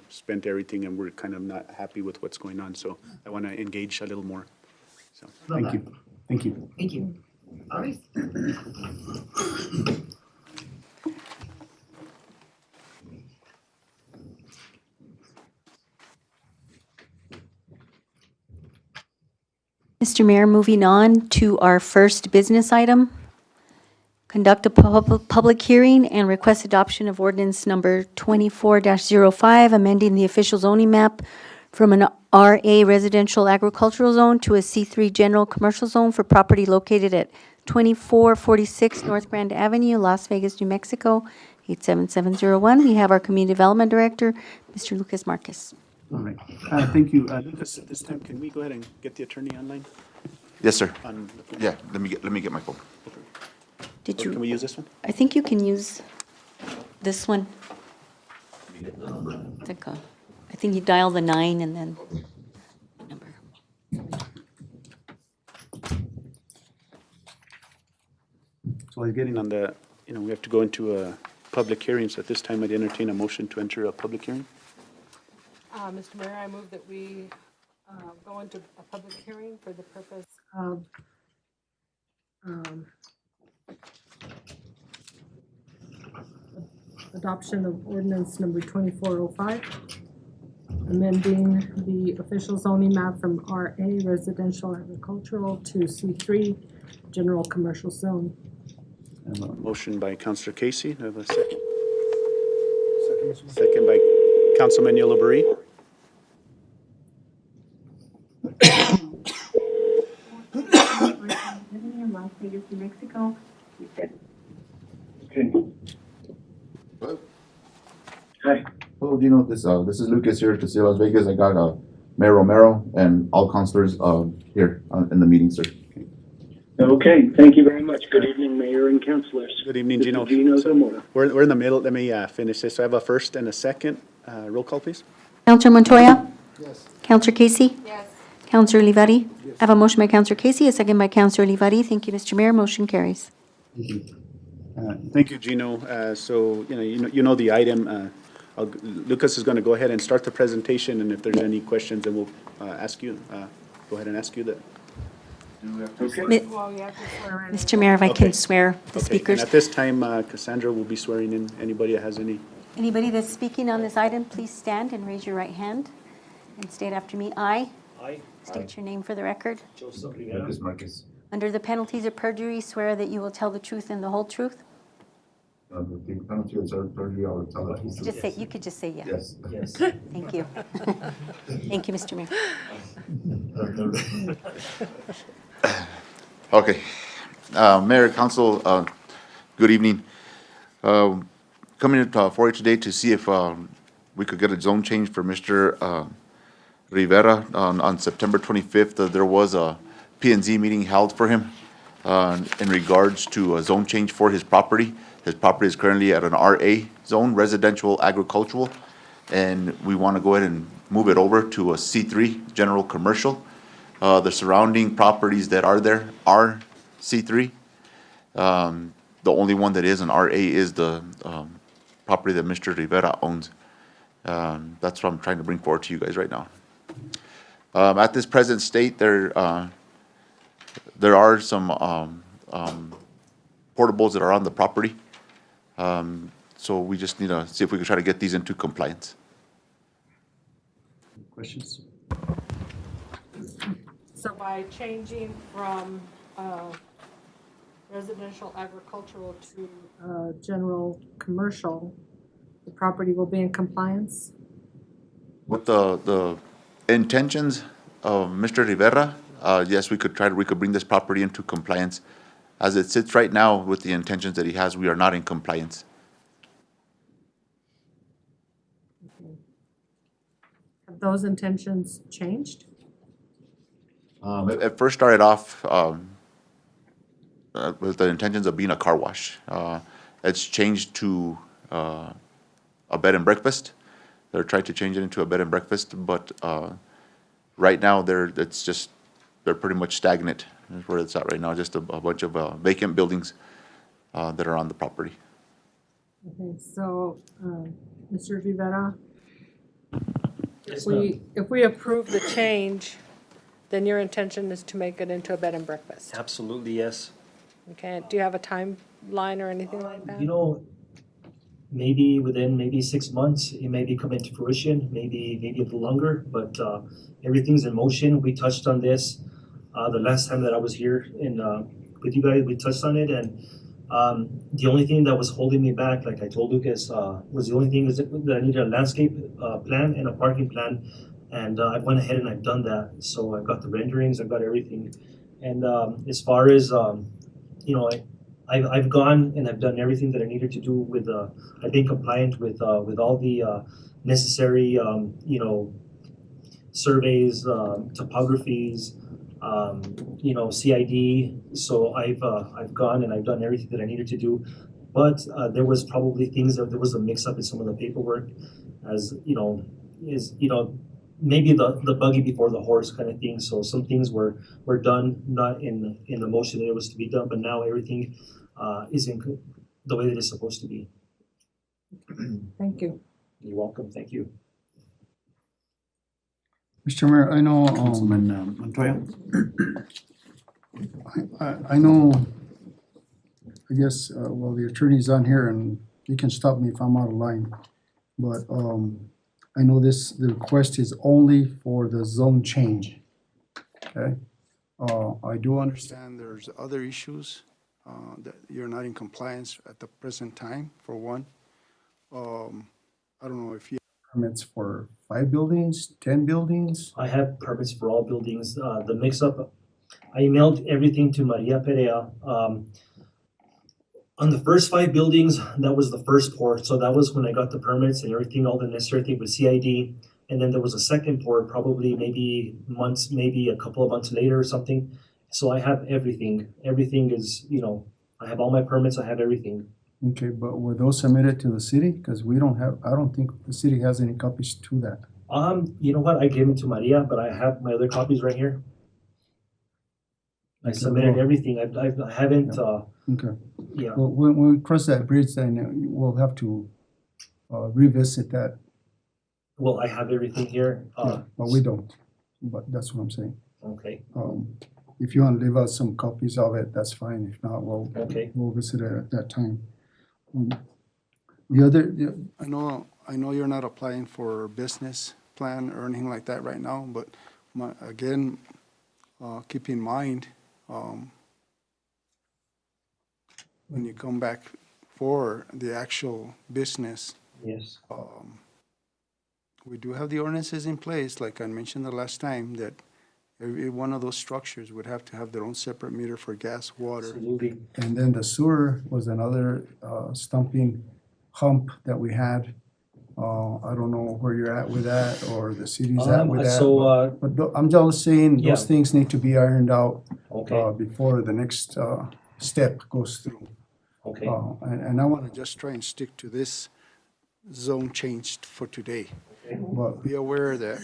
spent everything and we're kind of not happy with what's going on. So I want to engage a little more. So thank you. Thank you. Thank you. All right. Mr. Mayor, moving on to our first business item. Conduct a public hearing and request adoption of ordinance number 24-05, amending the official zoning map from an RA residential agricultural zone to a C3 general commercial zone for property located at 2446 North Grand Avenue, Las Vegas, New Mexico, 87701. We have our Community Development Director, Mr. Lucas Marquez. All right. Thank you. Lucas, at this time, can we go ahead and get the attorney online? Yes, sir. On the phone? Yeah, let me get my phone. Did Or can we you, use this one? I think you can use this one. I think you dial the 9 and then number. So while getting on the, we have to go into a public hearing, so at this time I'd entertain a motion to enter a public hearing. Mr. Mayor, I move that we go into a public hearing for the purpose of adoption of ordinance number 2405, amending the official zoning map from RA residential agricultural to C3 general commercial zone. I have a motion by Councillor Casey. Do I have a second? Second by Councilman Yellowberry. Las Vegas, New Mexico. Hello? Hi. Hello, Gino. This is Lucas here to see Las Vegas. I got Mayor Romero and all councilors here in the meeting, sir. Okay, thank you very much. Good evening, Mayor and councilors. Good evening, This Gino. is Gino So Zamora. we're in the middle. Let me finish this. So I have a first and a second. Roll call, please. Counselor Montoya? Yes. Counselor Casey? Yes. Counselor Olivari? I have a motion by Counselor Casey, a second by Counselor Olivari. Thank you, Mr. Mayor. Motion carries. Thank you, Gino. So, you know the item. Lucas is going to go ahead and start the presentation, and if there's any questions, then we'll ask you. Go ahead and ask you that. Mi- Well, you have to swear in. Mr. Mayor, if I Okay. can swear the Okay, speakers. and at this time, Cassandra will be swearing in anybody that has any. Anybody that's speaking on this item, please stand and raise your right hand and state after me. I state your name for the record. Lucas Marquez. Under the penalties of perjury, swear that you will tell the truth and the whole truth. The penalty of perjury, I will tell the truth. Just say, you could just say yes. Yes. Thank you. Thank you, Mr. Mayor. Okay. Mayor, Council, good evening. Coming for you today to see if we could get a zone change for Mr. Rivera. On September 25th, there was a P&Z meeting held for him in regards to a zone change for his property. His property is currently at an RA zone, residential agricultural, and we want to go ahead and move it over to a C3, general commercial. The surrounding properties that are there are C3. The only one that is an RA is the property that Mr. Rivera owns. That's what I'm trying to bring forward to you guys right now. At this present state, there are some portables that are on the property. So we just need to see if we can try to get these into compliance. Questions? So by changing from residential agricultural to general commercial, the property will be in compliance? With the intentions of Mr. Rivera, yes, we could bring this property into compliance. As it sits right now, with the intentions that he has, we are not in compliance. Have those intentions changed? It first started off with the intentions of being a car wash. It's changed to a bed and breakfast. They're trying to change it into a bed and breakfast, but right now they're pretty much stagnant. That's where it's at right now, just a bunch of vacant buildings that are on the property. Okay, so, Mr. Rivera, if we approve the change, then your intention is to make it into a bed and breakfast? Absolutely, yes. Okay, do you have a timeline or anything like that? You know, maybe within 6 months, it may be coming to fruition, maybe a little longer, but everything's in motion. We touched on this the last time that I was here with you guys. We touched on it, and the only thing that was holding me back, like I told Lucas, was the only thing is that I needed a landscape plan and a parking plan And I went ahead and I've done that. So I've got the renderings, I've got everything. And as far as, I've gone and I've done everything that I needed to do with, I've been compliant with all the necessary, surveys, topographies, CID. So I've gone and I've done everything that I needed to do. But there was probably there was a mix up in some of the paperwork, as maybe the buggy before the horse kind of thing. So some things were done not in the motion that it was to be done, but now everything is in the way that it's supposed to be. Thank you. You're welcome. Thank you. Mr. Mayor, I know, Councilman Montoya? I know, I guess, well, the attorney's on here and he can stop me if I'm out of line. But I know the request is only for the zone change, okay? I do understand There's other issues that you're not in compliance at the present time, for one. I don't know if you permits for 5 buildings, 10 buildings. I have permits for all buildings. The mix-up, I emailed everything to Maria Perea. On the first 5 buildings, that was the first pour. So that was when I got the permits and everything, all the necessary thing with CID. And then there was a second pour, probably maybe a couple of months later or something. So I have everything. Everything is, I have all my permits, I have everything. Okay, but were those submitted to the city? Because I don't think the city has any copies to that. You know what? I gave it to Maria, but I have my other copies right here. I submitted everything. I haven't, Okay. yeah. Well, when we cross that bridge, then we'll have to revisit that. Well, I have everything here. Yeah, but we don't. But that's what I'm saying. Okay. If you want to leave us some copies of it, that's fine. If not, we'll visit it at that time. I know you're not applying for business plan or anything like that right now, but again, keep in mind, when you come back for the actual business. Yes. We do have the ordinances in place, like I mentioned the last time, that every one of those structures would have to have their own separate meter for gas, water. Absolutely. And then the sewer was another stumping hump that we had. I don't know where you're at with that, or the city's at with that. But I'm just saying, those things need to be ironed out before the next step goes through. Okay. And I want to just try and stick to this zone changed for today. Okay. But be aware that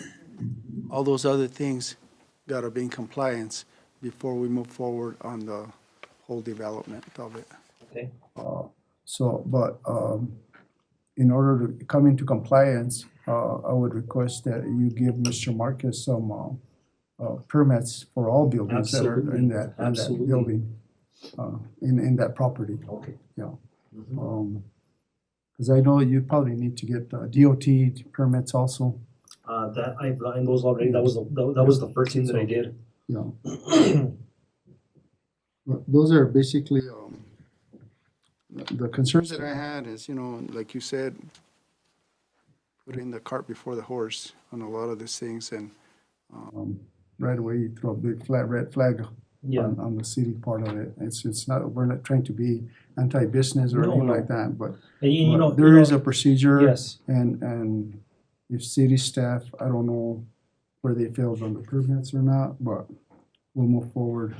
all those other things gotta be in compliance before we move forward on the whole development of it. Okay. In order to come into compliance, I would request that you give Mr. Marcus some permits for all buildings that are in that building, in that property. Okay. Yeah. Because I know you probably need to get DOT permits also. That I've gotten those already. That was the first thing that I did. Yeah. Those are basically the concerns that I had is, like you said, putting the cart before the horse on a lot of these things, and right away you throw a big red flag on the city part of it. It's not, we're not trying to be anti-business or anything like that, but there is a procedure. Yes. And if city staff, I don't know where they failed on the permits or not, but we'll move forward.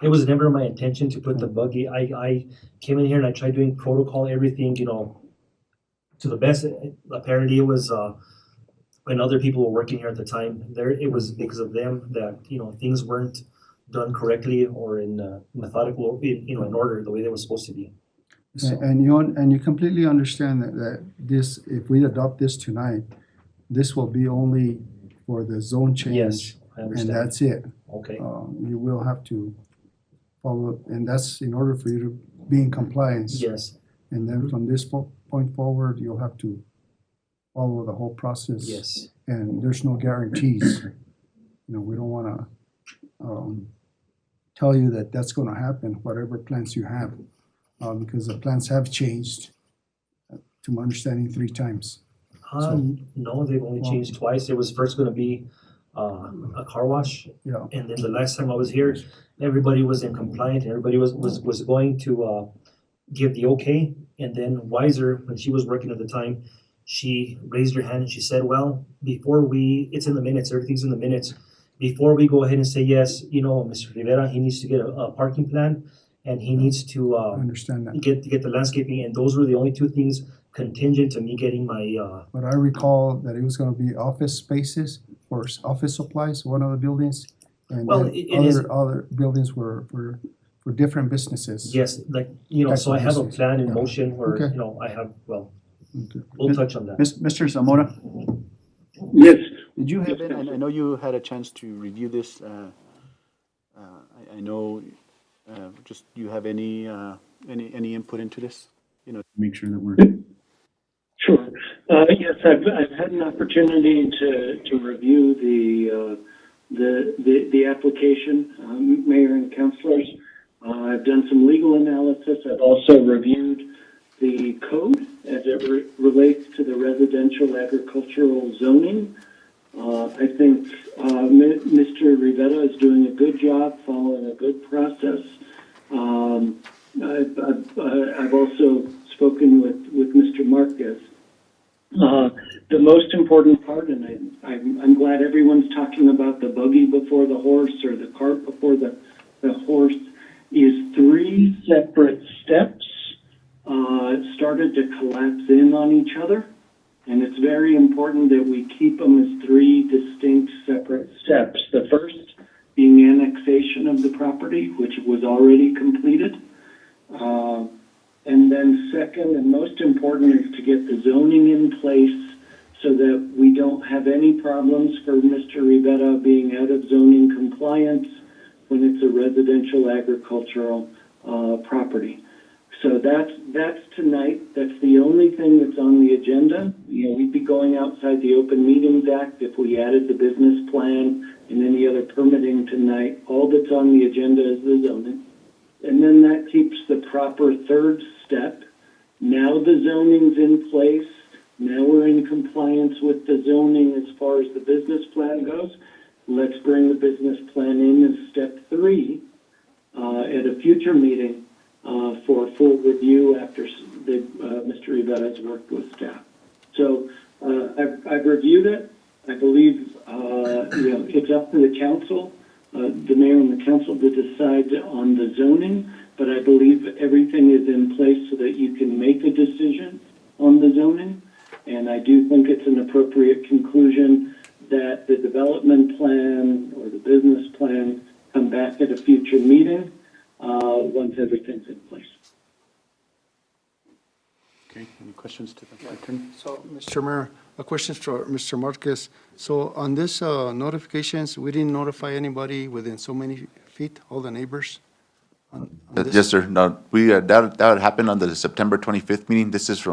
It was never my intention to put the buggy. I came in here and I tried doing protocol, everything, to the best. Apparently it was when other people were working here at the time. It was because of them that things weren't done correctly or in methodical, in order the way they were supposed to be. So. And you completely understand that this, if we adopt this tonight, this will be only for the zone change. Yes, I understand. And that's it. Okay. You will have to follow, and that's in order for you to be in compliance. Yes. And then from this point forward, you'll have to follow the whole process. Yes. And there's no guarantees. We don't want to tell you that that's going to happen, whatever plans you have, because the plans have changed, to my understanding, 3 times. No, they've only changed twice. It was first gonna be a car wash. Yeah. And then the last time I was here, everybody was in compliance, everybody was going to give the okay. And then Wiser, when she was working at the time, she raised her hand and she said, well, it's in the minutes, everything's in the minutes. Before we go ahead and say yes, Mr. Rivera, he needs to get a parking plan and he needs to I understand that. get the landscaping, and those were the only two things contingent to me getting my But I recall that it was gonna be office spaces or office supplies, one of the buildings. And Well, then it is- other buildings were for different businesses. yes, like, Type so of I have a business. plan in Yeah. motion where, Okay. I have, well, Okay. we'll touch on that. Mr. Zamora, Yes. did you have, Yes, and I know you had a chance to review this, I know, just, do you have any input into this? To make sure that we're. Sure. Yes, I've had an opportunity to review the application, Mayor and councilors. I've done some legal analysis. I've also reviewed the code as it relates to the residential agricultural zoning. I think Mr. Rivera is doing a good job, following a good process. I've also spoken with Mr. Marquez. The most important part, and I'm glad everyone's talking about the buggy before the horse or the cart before the horse, is 3 separate steps started to collapse in on each other. And it's very important that we keep them as 3 distinct separate steps. The first being annexation of the property, which was already completed. And then second and most important is to get the zoning in place so that we don't have any problems for Mr. Rivera being out of zoning compliance when it's a residential agricultural property. So that's tonight. That's the only thing that's on the agenda. We'd be going outside the Open Meetings Act if we added the business plan and any other permitting tonight. All that's on the agenda is the zoning. And then that keeps the proper third step. Now the zoning's in place. Now we're in compliance with the zoning as far as the business plan goes. Let's bring the business plan in as step 3 at a future meeting for full review after Mr. Rivera has worked with staff. So I've reviewed it. I believe it's up to the council, the mayor and the council, to decide on the zoning. But I believe everything is in place so that you can make a decision on the zoning. And I do think it's an appropriate conclusion that the development plan or the business plan come back at a future meeting once everything's in place. Okay, any questions to the attorney? So, Mr. Mayor, a question for Mr. Marquez. So on this notifications, we didn't notify anybody within so many feet, all the neighbors? on this? Yes, sir. No, that happened on the September 25th meeting. This is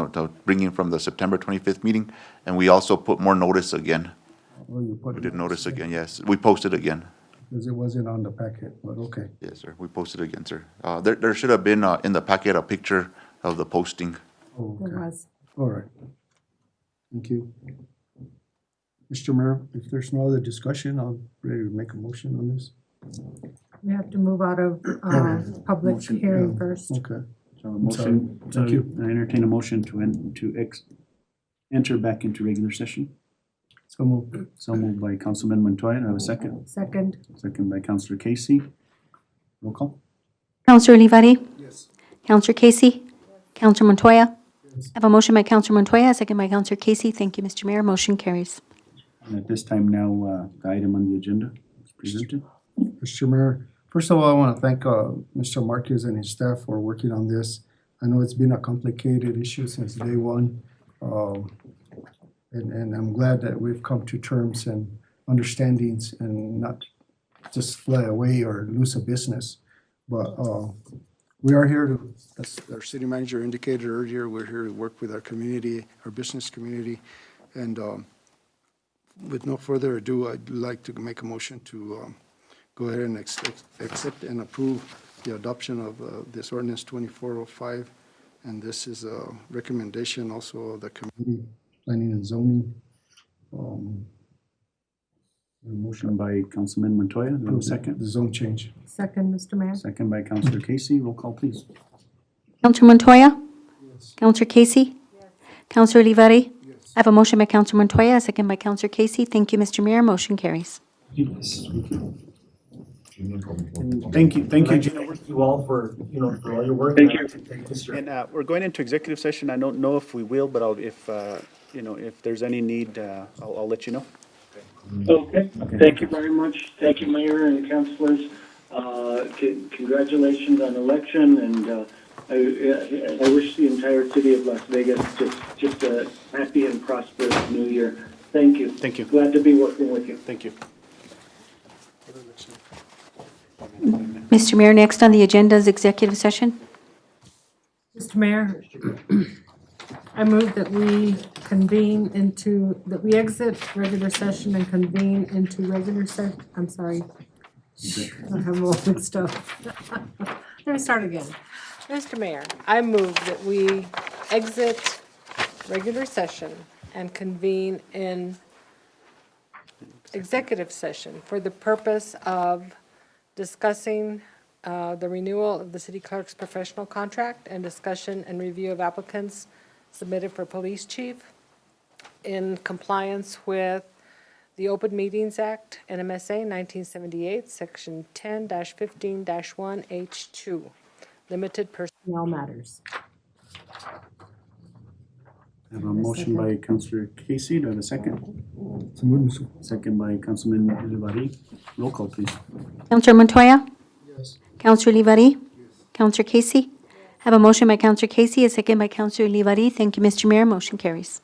bringing from the September 25th meeting. And we also put more notice again. Oh, you put We did notice again, yes. We posted again. because it wasn't on the packet, but okay. Yes, sir. We posted again, sir. There should have been in the packet a picture of the posting. Oh, There okay. was. All right. Thank you. Mr. Mayor, if there's no other discussion, I'll ready to make a motion on this. We have to move out of public Motion, hearing Yeah. first. Okay. So a motion, Thank you. I entertain a motion to enter back into regular session. So moved. So moved by Councilman Montoya. Do I have a second? Second. Second by Councilor Casey. Roll call. Counselor Olivari? Yes. Counselor Casey? Counselor Montoya? I have a motion by Counselor Montoya, a second by Counselor Casey. Thank you, Mr. Mayor. Motion carries. And at this time now, the item on the agenda is presented. Mr. Mayor, first of all, I want to thank Mr. Marquez and his staff for working on this. I know it's been a complicated issue since day one. And I'm glad that we've come to terms and understandings and not just fly away or lose a business. But we are here to, As our city manager indicated earlier, we're here to work with our community, our business community. And with no further ado, I'd like to make a motion to go ahead and accept and approve the adoption of this ordinance 2405. And this is a recommendation also of the committee. Planning and Zoning. A motion by Councilman Montoya, do I have a second? The zone change. Second, Mr. Mayor. Second by Councilor Casey, roll call please. Counselor Montoya? Counselor Casey? Counselor Olivari? I have a motion by Counselor Montoya, a second by Counselor Casey. Thank you, Mr. Mayor. Motion carries. Yes. Thank you, I'd like to Gina. thank you all for, for all your work. Thank and I'd you. like to thank Mr. And we're going into executive session. I don't know if we will, but if there's any need, I'll let you know. Okay, thank you very much. Thank you, Mayor and councilors. Congratulations on election, and I wish the entire city of Las Vegas just a happy and prosperous new year. Thank you. Thank you. Glad to be working with you. Thank you. Mr. Mayor, next on the agenda is executive session. Mr. Mayor, I move that we exit regular session and convene into regular session. I'm sorry. I have all mixed up. Let me start again. Mr. Mayor, I move that we exit regular session and convene in executive session for the purpose of discussing the renewal of the city clerk's professional contract and discussion and review of applicants submitted for police chief in compliance with the Open Meetings Act, NMSA 1978, Section 10-15-1H2, limited personnel matters. I have a motion by Councilor Casey, do I have a second? Second by Councilman Olivari, roll call please. Counselor Montoya? Yes. Counselor Olivari? Counselor Casey? I have a motion by Counselor Casey, a second by Counselor Olivari. Thank you, Mr. Mayor. Motion carries.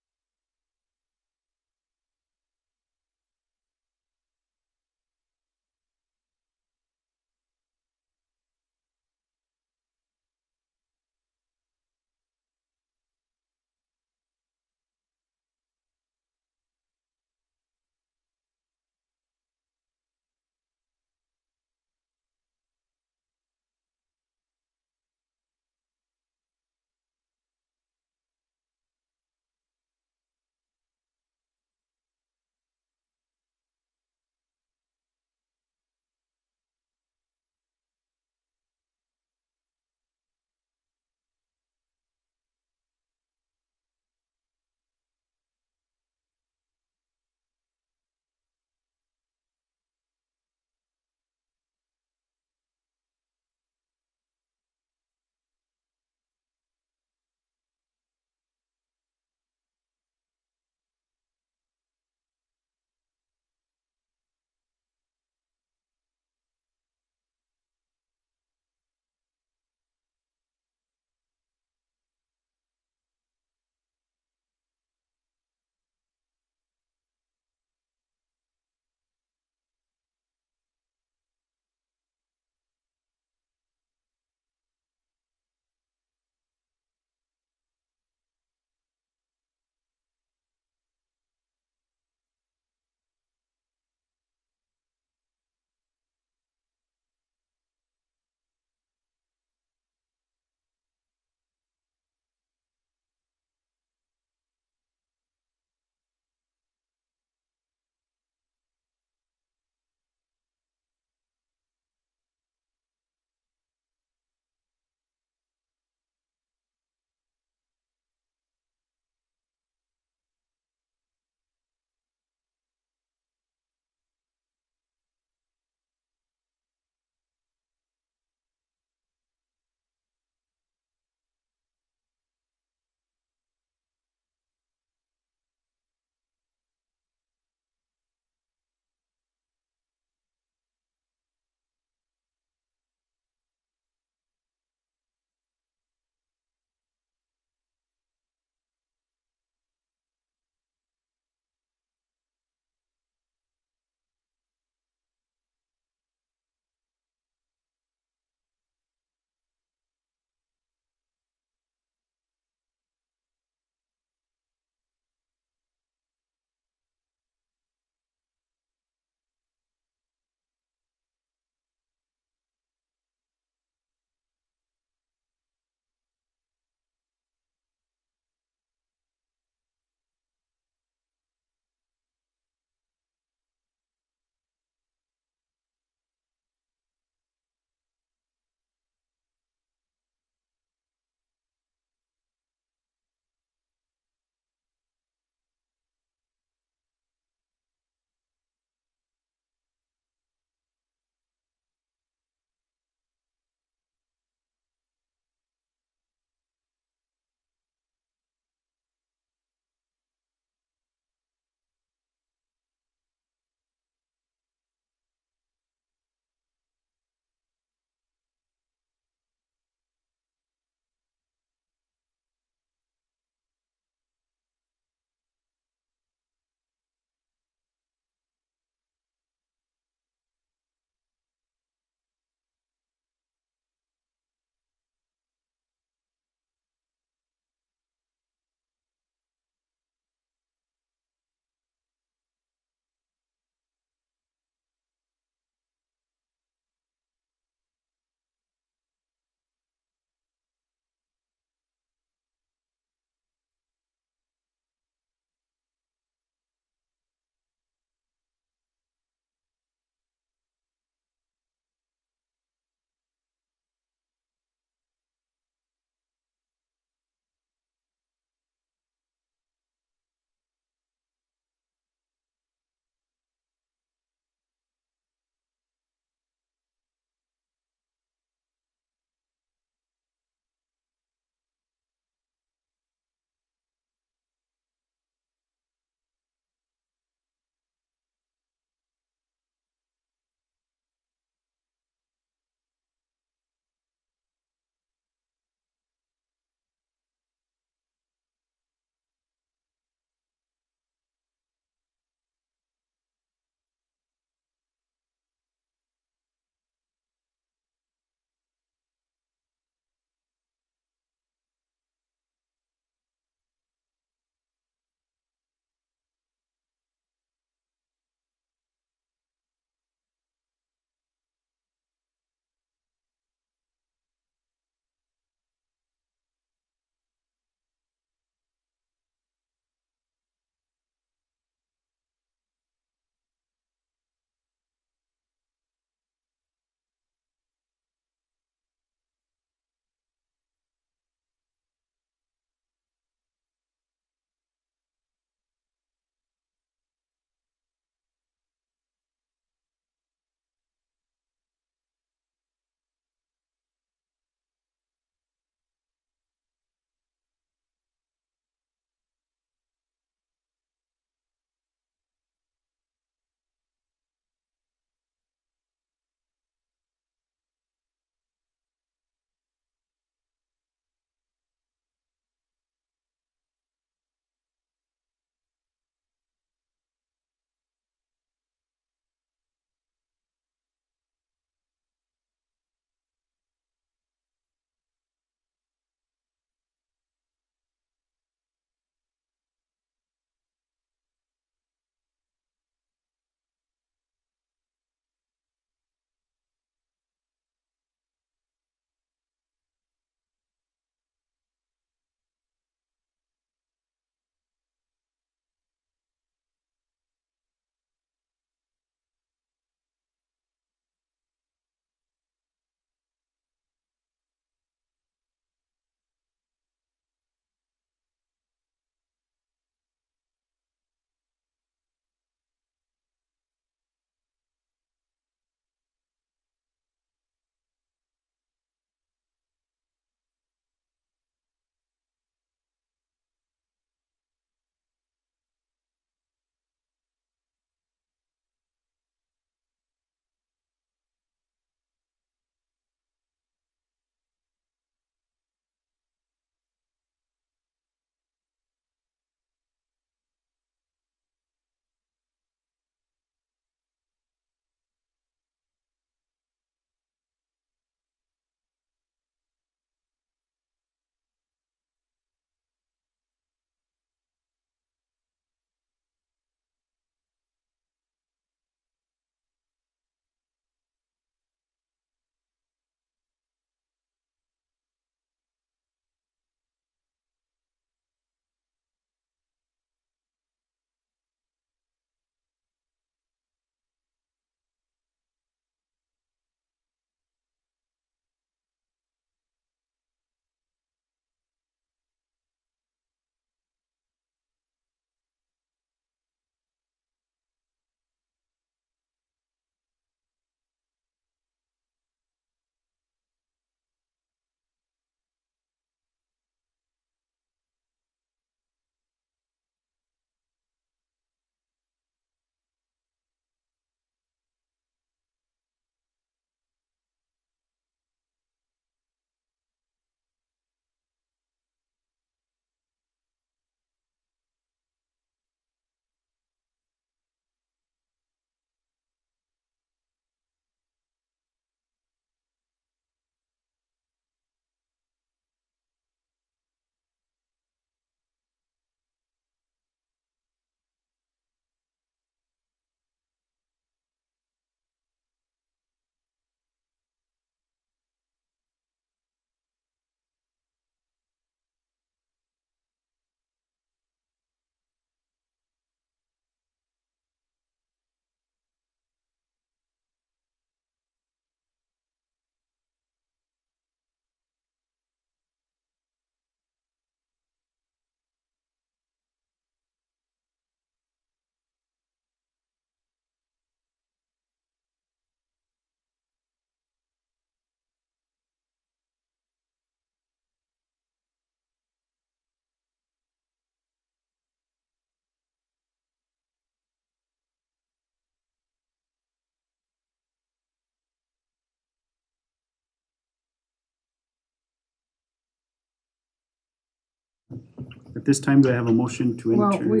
At this time, do I have a motion to Well, enter? we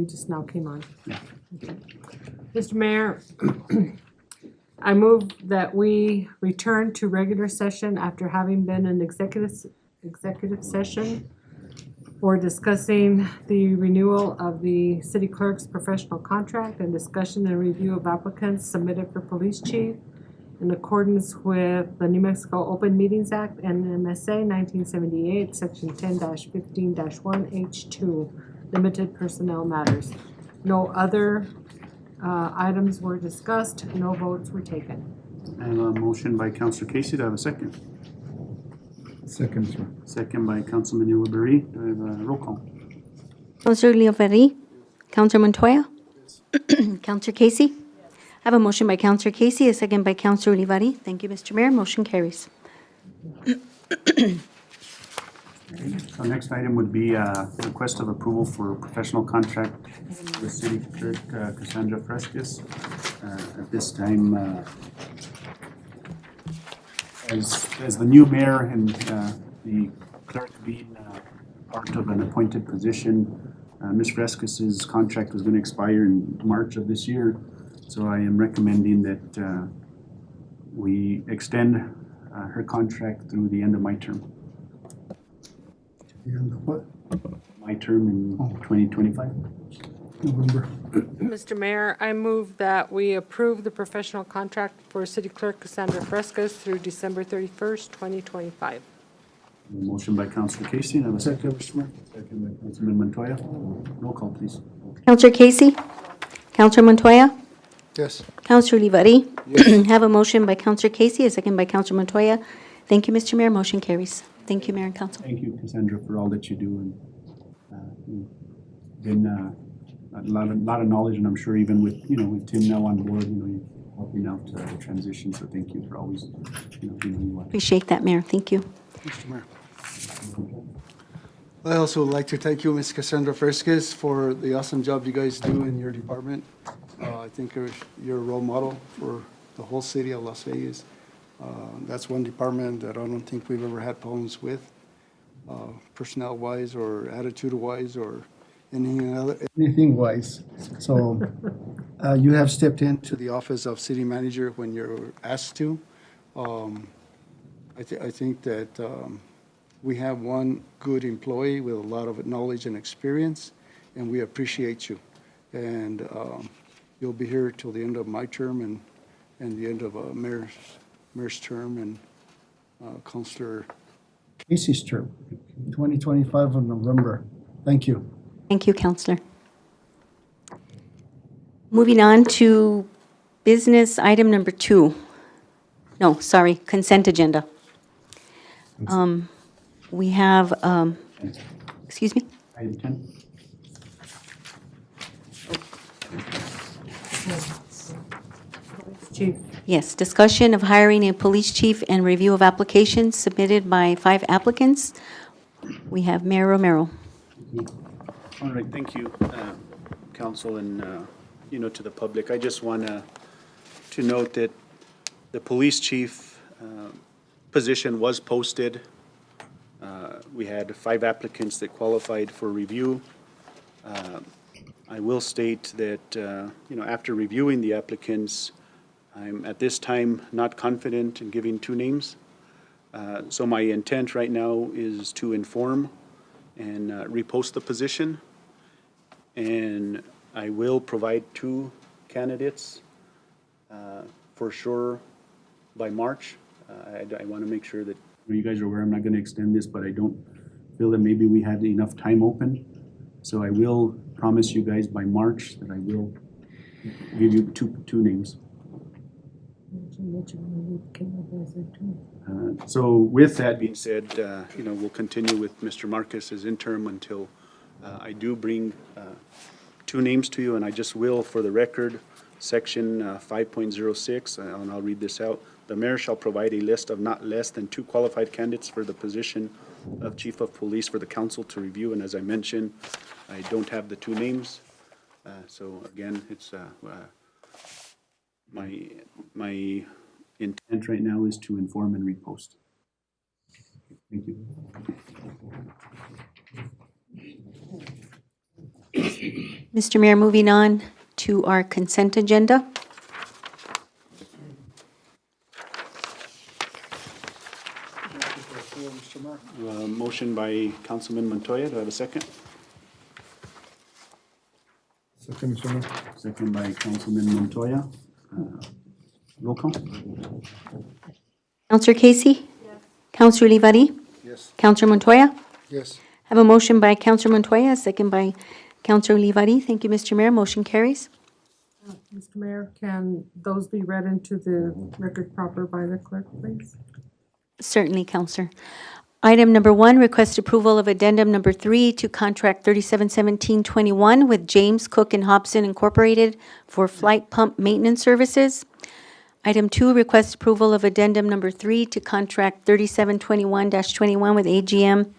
just now came on. Yeah. Okay. Mr. Mayor, I move that we return to regular session after having been in executive session for discussing the renewal of the city clerk's professional contract and discussion and review of applicants submitted for police chief in accordance with the New Mexico Open Meetings Act and NMSA 1978, Section 10-15-1 H2, limited personnel matters. No other items were discussed, no votes were taken. I have a motion by Counselor Casey. Do I have a second? Second, sir. Second by Councilman Ulibarri. Do I have a roll call? Counselor Leoferri? Counselor Montoya? Counselor Casey? I have a motion by Counselor Casey, a second by Counselor Olivari. Thank you, Mr. Mayor. Motion carries. So next item would be request of approval for professional contract with City Clerk Cassandra Frescas. At this time, as the new mayor and the clerk being part of an appointed position, Ms. Frescas's contract was going to expire in March of this year. So I am recommending that we extend her contract through the end of my term. The end of what? My term in 2025. November. Mr. Mayor, I move that we approve the professional contract for City Clerk Cassandra Frescas through December 31st, 2025. Motion by Councilor Casey, and I have a second, Mr. Mayor. Second by Councilman Montoya. Roll call, please. Counselor Casey? Counselor Montoya? Yes. Counselor Olivari? Yes. Have a motion by Counselor Casey, a second by Counselor Montoya. Thank you, Mr. Mayor. Motion carries. Thank you, Mayor and Council. Thank you, Cassandra, for all that you do, and you've been a lot of knowledge, and I'm sure even with with Tim now on board, you're helping out the transition. So thank you for always doing what you want. Appreciate that, Mayor. Thank you. Mr. Mayor. I also would like to thank you, Ms. Cassandra Fresquez, for the awesome job you guys do in your department. I think you're a role model for the whole city of Las Vegas. That's one department that I don't think we've ever had problems with, personnel-wise or attitude-wise or anything other. Anything wise. So you have stepped into To the office of city manager when you're asked to. I think that we have one good employee with a lot of knowledge and experience, and we appreciate you. And you'll be here till the end of my term and the end of mayor's term and Councilor. Casey's term, 2025 of November. Thank you. Thank you, Counselor. Moving on to business item number 2. No, sorry, consent agenda. We have, excuse me? Item 10. Chief. Yes, discussion of hiring a police chief and review of applications submitted by 5 applicants. We have Mayor Romero. All right, thank you, council, and to the public. I just want to note that the police chief position was posted. We had 5 applicants that qualified for review. I will state that, after reviewing the applicants, I'm at this time not confident in giving 2 names. So my intent right now is to inform and repost the position. And I will provide 2 candidates for sure by March. I want to make sure that you guys are aware I'm not going to extend this, but I don't feel that maybe we had enough time open. So I will promise you guys by March that I will give you two names. So with that being said, we'll continue with Mr. Marcus's interim until I do bring 2 names to you, and I just will, for the record, section 5.06, and I'll read this out. The mayor shall provide a list of not less than 2 qualified candidates for the position of chief of police for the council to review, and as I mentioned, I don't have the 2 names. So again, it's my intent right now is to inform and repost. Thank you. Mr. Mayor, moving on to our consent agenda. Motion by Councilman Montoya, do I have a second? Second, Mr. Mayor. Second by Councilman Montoya. Roll call? Counselor Casey? Yes. Counselor Olivari? Yes. Counselor Montoya? Yes. Have a motion by Counselor Montoya, a second by Counselor Olivari. Thank you, Mr. Mayor. Motion carries. Mr. Mayor, can those be read into the record proper by the clerk, please? Certainly, Counselor. Item number 1, request approval of addendum number 3 to contract 371721 with James Cook and Hobson Incorporated for flight pump maintenance services. Item 2, request approval of addendum number 3 to contract 3721-21 with AGM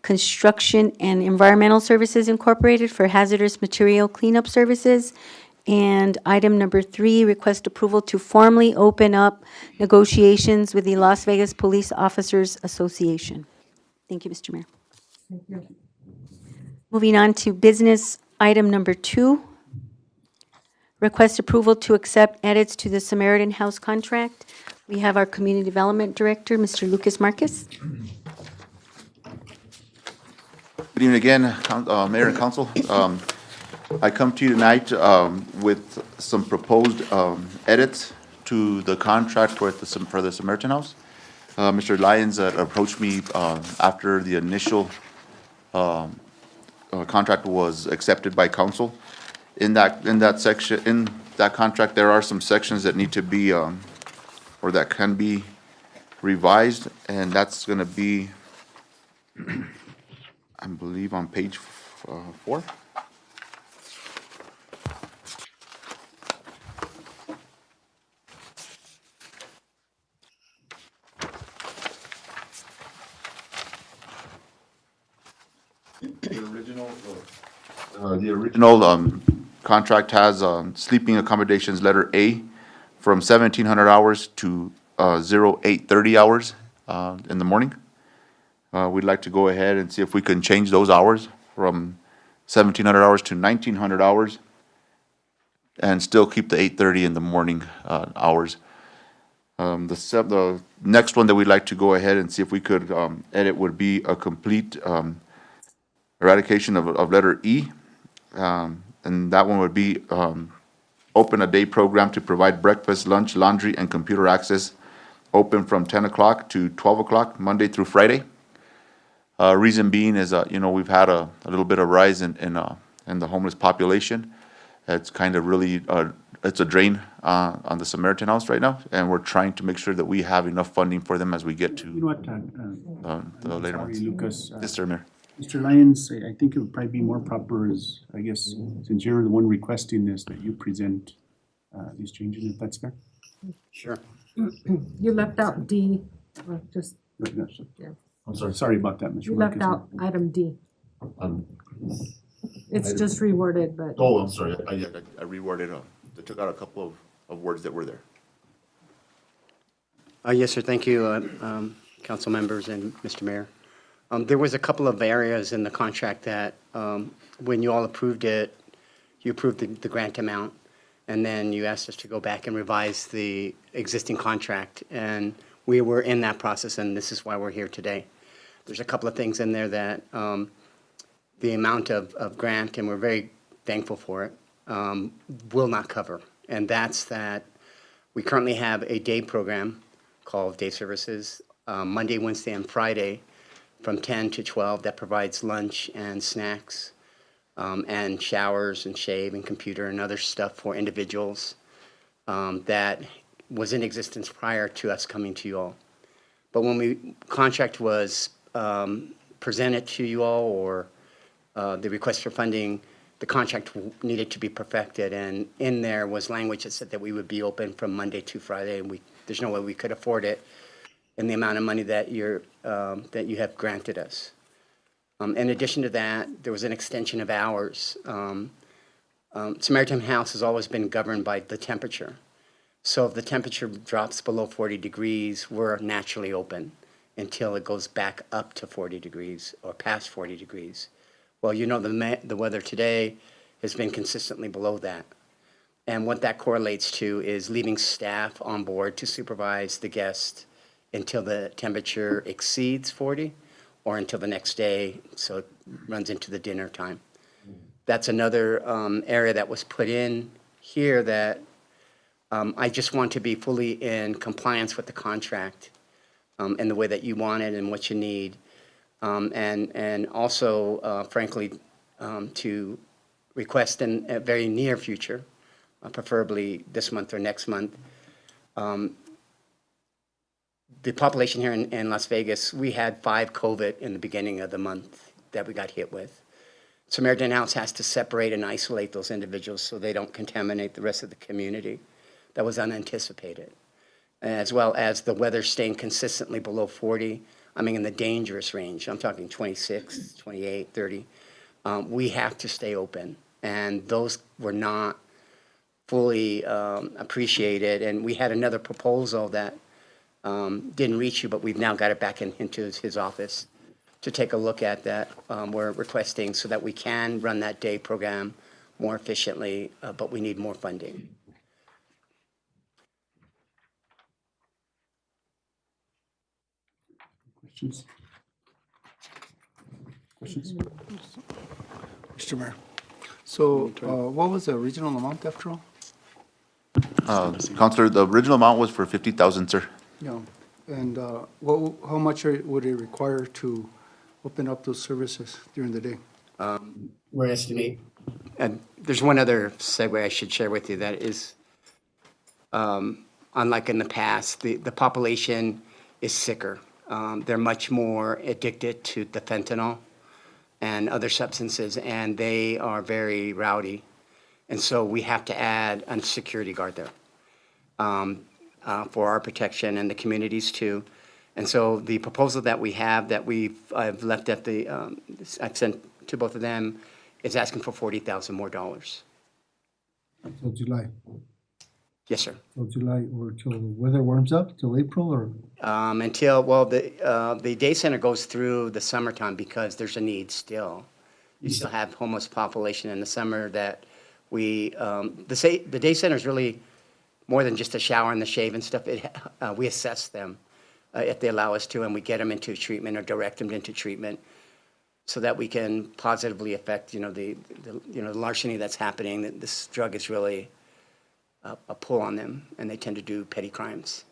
Construction and Environmental Services Incorporated for hazardous material cleanup services. And item number 3, request approval to formally open up negotiations with the Las Vegas Police Officers Association. Thank you, Mr. Mayor. Thank you. Moving on to business item number 2, request approval to accept edits to the Samaritan House contract. We have our Community Development Director, Mr. Lucas Marquez. Good evening again, Mayor and Council. I come to you tonight with some proposed edits to the contract for the Samaritan House. Mr. Lyons approached me after the initial contract was accepted by council. In that section, in that contract, there are some sections that need to be or that can be revised, and that's going to be, I believe, on page 4. The original contract has sleeping accommodations, letter A, from 1,700 hours to 0830 hours in the morning. We'd like to go ahead and see if we can change those hours from 1,700 hours to 1,900 hours and still keep the 8:30 in the morning hours. The next one that we'd like to go ahead and see if we could edit would be a complete eradication of letter E. And that one would be open a day program to provide breakfast, lunch, laundry, and computer access, open from 10 o'clock to 12 o'clock, Monday through Friday. Reason being is, we've had a little bit of rise in the homeless population. It's kind of really, it's a drain on the Samaritan House right now, and we're trying to make sure that we have enough funding for them as we get to You know what, the later months. Lucas, Yes, sir, Mayor. Mr. Lyons, I think it would probably be more proper is, I guess, since you're the one requesting this, that you present these changes, if that's fair. Sure. You left out D, or just, yeah. I'm sorry about that, Mr. You left Marquez. out item D. It's just reworded, but. Oh, I'm sorry, I reworded, I took out a couple of words that were there. Yes, sir. Thank you, council members and Mr. Mayor. There was a couple of areas in the contract that, when you all approved it, you approved the grant amount, and then you asked us to go back and revise the existing contract. And we were in that process, and this is why we're here today. There's a couple of things in there that the amount of grant, and we're very thankful for it, will not cover. And that's that we currently have a day program called Day Services, Monday, Wednesday, and Friday, from 10 to 12, that provides lunch and snacks, and showers and shave and computer and other stuff for individuals that was in existence prior to us coming to you all. But when the contract was presented to you all, or the request for funding, the contract needed to be perfected, and in there was language that said that we would be open from Monday to Friday, and there's no way we could afford it in the amount of money that you have granted us. In addition to that, there was an extension of hours. Samaritan House has always been governed by the temperature. So if the temperature drops below 40 degrees, we're naturally open until it goes back up to 40 degrees or past 40 degrees. Well, you know, the weather today has been consistently below that. And what that correlates to is leaving staff on board to supervise the guest until the temperature exceeds 40 or until the next day, so it runs into the dinner time. That's another area that was put in here that I just want to be fully in compliance with the contract and the way that you want it and what you need. And also, frankly, to request in a very near future, preferably this month or next month. The population here in Las Vegas, we had 5 COVID in the beginning of the month that we got hit with. Samaritan House has to separate and isolate those individuals so they don't contaminate the rest of the community. That was unanticipated. As well as the weather staying consistently below 40, I mean in the dangerous range, I'm talking 26, 28, 30. We have to stay open, and those were not fully appreciated. And we had another proposal that didn't reach you, but we've now got it back into his office to take a look at that. We're requesting so that we can run that day program more efficiently, but we need more funding. Questions? Questions? Mr. Mayor. So what was the original amount after all? Counselor, the original amount was for 50,000, sir. Yeah. And how much would it require to open up those services during the day? We're estimating. And there's one other segue I should share with you that is, unlike in the past, the population is sicker. They're much more addicted to the fentanyl and other substances, and they are very rowdy. And so we have to add a security guard there for our protection and the communities too. And so the proposal that we have that I've left at the, I've sent to both of them, is asking for $40,000 more. Till July. Yes, sir. Till July or till the weather warms up, till April or? Until, well, the day center goes through the summertime because there's a need still. You still have homeless population in the summer that we, the day center is really more than just a shower and the shave and stuff. We assess them if they allow us to, and we get them into treatment or direct them into treatment so that we can positively affect, the larceny that's happening. That this drug is really a pull on them, and they tend to do petty crimes.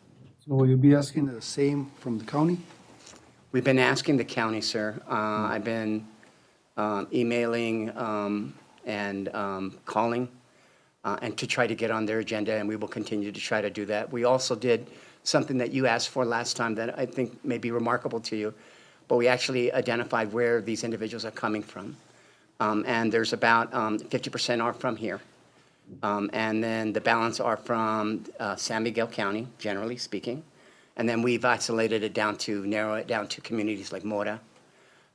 So will you be asking? The same from the county? We've been asking the county, sir. I've been emailing and calling and to try to get on their agenda, and we will continue to try to do that. We also did something that you asked for last time that I think may be remarkable to you, but we actually identified where these individuals are coming from. And there's about 50% are from here. And then the balance are from San Miguel County, generally speaking. And then we've isolated it down to, narrow it down to communities like Mora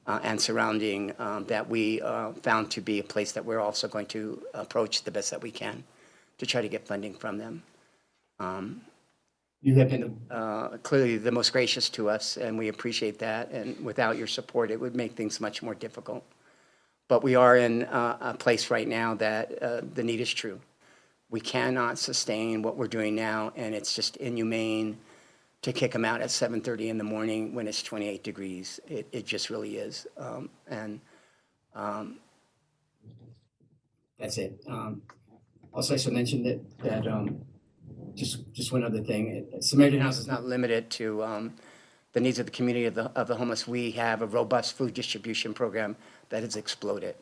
and surrounding that we found to be a place that we're also going to approach the best that we can to try to get funding from them. You have been clearly the most gracious to us, and we appreciate that. And without your support, it would make things much more difficult. But we are in a place right now that the need is true. We cannot sustain what we're doing now, and it's just inhumane to kick them out at 7:30 in the morning when it's 28 degrees. It just really is. That's it. Also, I should mention that just one other thing. Samaritan House is not limited to the needs of the community of the homeless. We have a robust food distribution program that has exploded.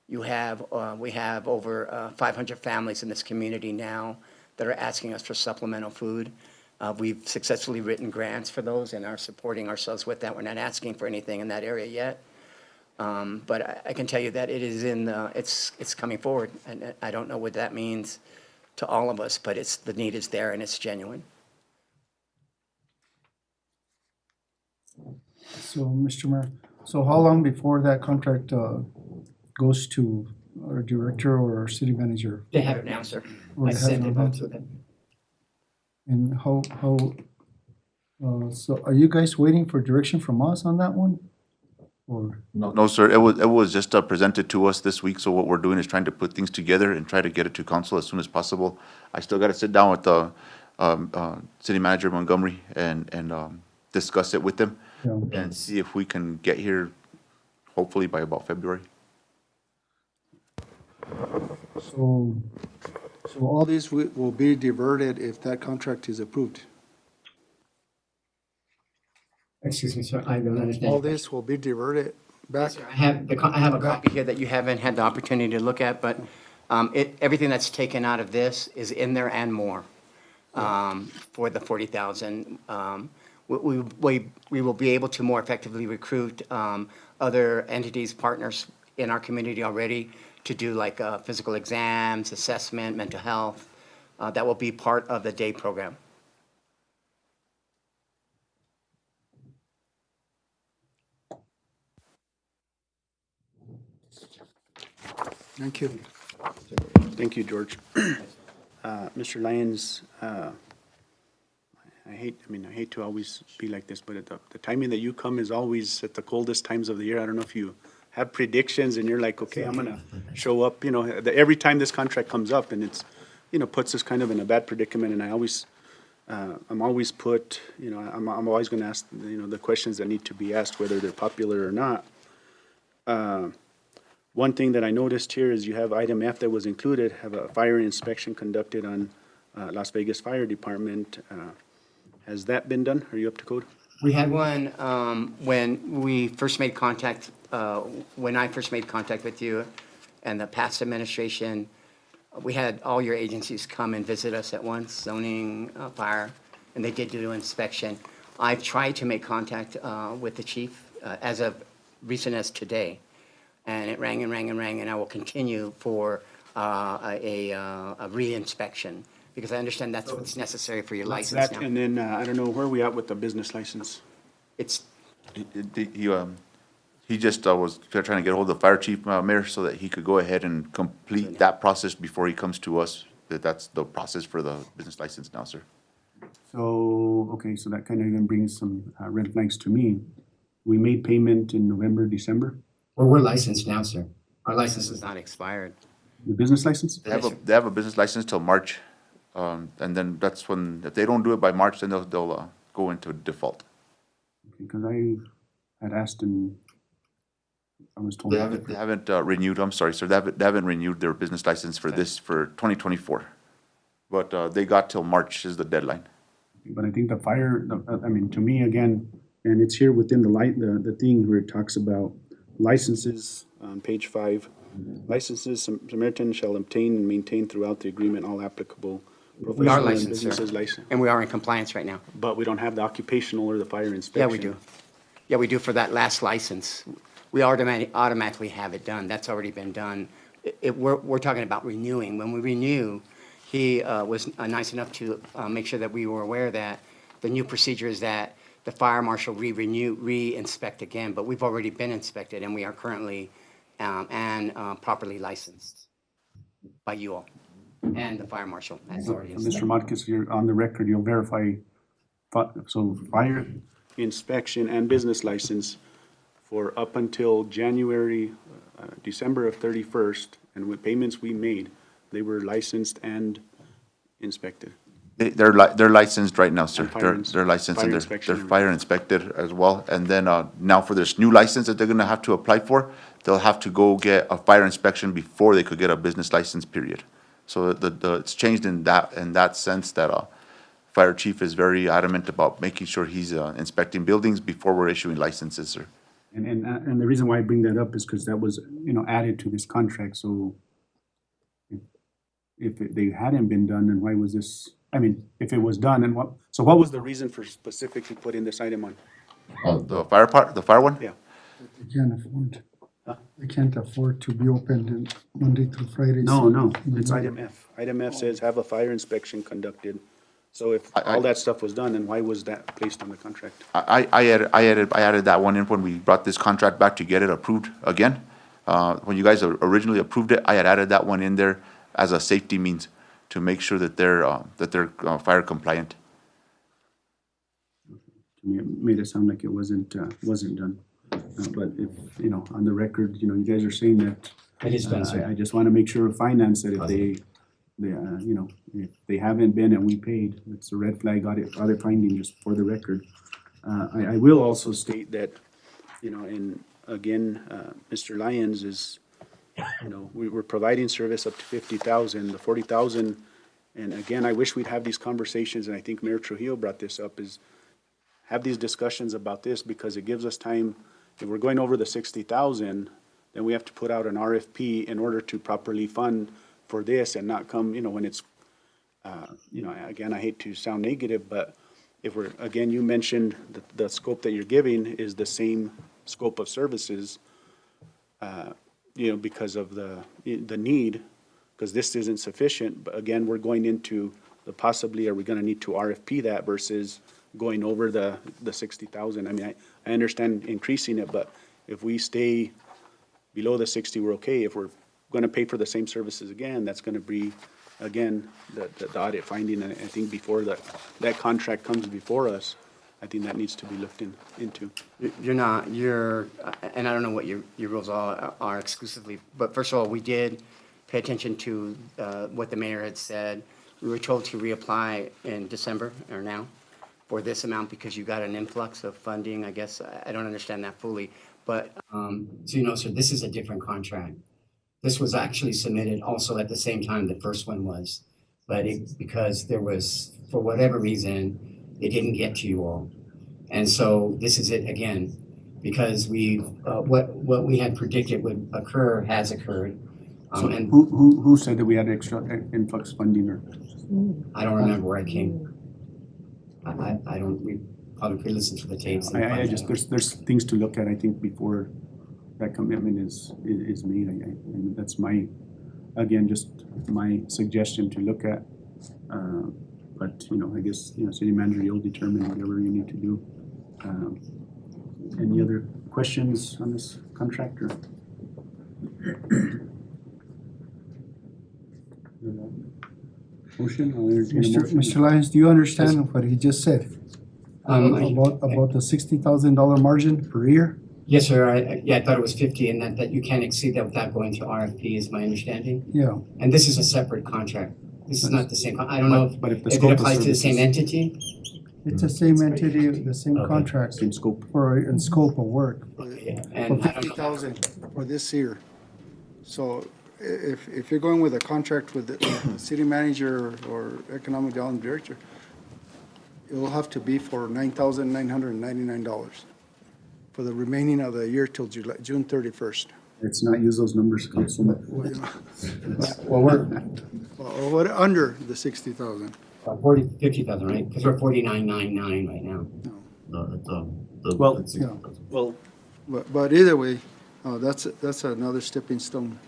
We have over 500 families in this community now that are asking us for supplemental food. We've successfully written grants for those and are supporting ourselves with that. We're not asking for anything in that area yet. But I can tell you that it is it's coming forward, and I don't know what that means to all of us, but the need is there and it's genuine. So, Mr. Mayor, so how long before that contract goes to our director or our city manager? They have it now, sir. Or I it has sent it it now? out to them. And so are you guys waiting for direction from us on that one? or? No, sir, it was just presented to us this week, so what we're doing is trying to put things together and try to get it to council as soon as possible. I still gotta sit down with the, city manager Montgomery and discuss it with them Yeah. and see if we can get here hopefully by about February. So, All these will be diverted if that contract is approved. Excuse me, sir, I don't understand. All this will be diverted back. I have a copy here that you haven't had the opportunity to look at, but everything that's taken out of this is in there and more for the 40,000. We will be able to more effectively recruit other entities, partners in our community already to do like physical exams, assessment, mental health. That will be part of the day program. Thank you. Thank you, George. Mr. Lyons, I hate to always be like this, but the timing that you come is always at the coldest times of the year. I don't know if you have predictions and you're like, okay, I'm gonna show up, every time this contract comes up and it's, puts us kind of in a bad predicament, and I'm always put, I'm always gonna ask, the questions that need to be asked, whether they're popular or not. One thing that I noticed here is you have item F that was included, have a fire inspection conducted on Las Vegas Fire Department. Has that been done? Are you up to code? We had one when we first made contact, when I first made contact with you and the past administration. We had all your agencies come and visit us at once, zoning, fire, and they did do an inspection. I've tried to make contact with the chief as of recent as today, and it rang and rang and rang, and I will continue for a re-inspection, because I understand that's what's necessary for your license now. And then, I don't know, where are we at with the business license? It's, He just was trying to get hold of the fire chief, Mayor, so that he could go ahead and complete that process before he comes to us. That's the process for the business license now, sir. So, okay, so that kind of even brings some red flags to me. We made payment in November, December, well, we're licensed now, sir. Our license is not expired. the business license? They have a business license till March, and then that's when, if they don't do it by March, then they'll go into default. Because I had asked and I was told. They haven't renewed, I'm sorry, sir, they haven't renewed their business license for this, for 2024. But they got till March is the deadline. But I think the fire, to me, again, and it's here within the thing where it talks about licenses on page 5. Licenses, Samaritan shall obtain and maintain throughout the agreement all applicable We are professional and licensed, businesses sir. license. And we are in compliance right now. But we don't have the occupational or the fire Yeah, inspection. we do. Yeah, we do for that last license. We automatically have it done. That's already been done. We're talking about renewing. When we renew, he was nice enough to make sure that we were aware that the new procedure is that the fire marshal re-inspect again, but we've already been inspected and we are currently and properly licensed by you all and the fire marshal has already Mr. inspected. Marquez, you're on the record, you'll verify, so fire inspection and business license for up until December of 31st, and with payments we made, they were licensed and inspected. They're licensed right now, sir. They're licensed and they're inspection. fire inspected as well. And then now for this new license that they're gonna have to apply for, they'll have to go get a fire inspection before they could get a business license, period. So it's changed in that sense that fire chief is very adamant about making sure he's inspecting buildings before we're issuing licenses, sir. And the reason why I bring that up is because that was, added to this contract, so if they hadn't been done, then why was this, if it was done, and what was the reason for specifically putting this item on? The fire part, the fire one? Yeah. They can't afford, they can't afford to be opened Monday through Friday. No, it's item F. Item F says have a fire inspection conducted. So if all that stuff was done, then why was that placed on the contract? I added that one in when we brought this contract back to get it approved again. When you guys originally approved it, I had added that one in there as a safety means to make sure that they're fire compliant. To me, it made it sound like it wasn't done. But if, on the record, you guys are saying that. It is done, sir. I just want to make sure of finance that if if they haven't been and we paid, it's a red flag audit finding, just for the record. I will also state that, and again, Mr. Lyons is, we were providing service up to 50,000, the 40,000. And again, I wish we'd have these conversations, and I think Mayor Trujillo brought this up, is have these discussions about this, because it gives us time. If we're going over the 60,000, then we have to put out an RFP in order to properly fund for this and not come, when it's, again, I hate to sound negative, but if we're, again, you mentioned the scope that you're giving is the same scope of services, because of the need, because this isn't sufficient. But again, we're going into the possibly, are we gonna need to RFP that versus going over the 60,000? I mean, I understand increasing it, but if we stay below the 60, we're okay. If we're gonna pay for the same services again, that's gonna be, again, the audit finding. And I think before that contract comes before us, I think that needs to be looked into. And I don't know what your rules are exclusively, but first of all, we did pay attention to what the mayor had said. We were told to reapply in December, or now, for this amount because you got an influx of funding, I guess. I don't understand that fully. But, so sir, this is a different contract. This was actually submitted also at the same time the first one was. But because there was, for whatever reason, it didn't get to you all. And so this is it again, because what we had predicted would occur has occurred. So who said that we had extra influx funding, or? I don't remember where I came. I don't, we probably could listen to the tapes. I just, there's things to look at, I think, before that commitment is made. And that's my, again, just my suggestion to look at. But, I guess, city manager, you'll determine whatever you need to do. Any other questions on this contract, or? Motion? I'll entertain a motion. Mr. Lyons, do you understand what he just said? About the $60,000 margin per year? Yes, sir. I thought it was 50, and that you can't exceed that without going to RFP is my understanding. Yeah. And this is a separate contract. This is not the same, I don't know if the it scope of applies to the same services- entity. It's the same entity, the same contract. Same scope. And scope of work. Yeah, and I don't know. 50,000 for this year. So if you're going with a contract with the city manager or economic development director, it will have to be for $9,999 for the remaining of the year till June 31st. Let's not use those numbers, Councilman. Well, we're Or what, under the 60,000. 50,000, right? Because we're 49,999 right now. No, Well, it's- yeah. Well, But either way, that's another stepping stone.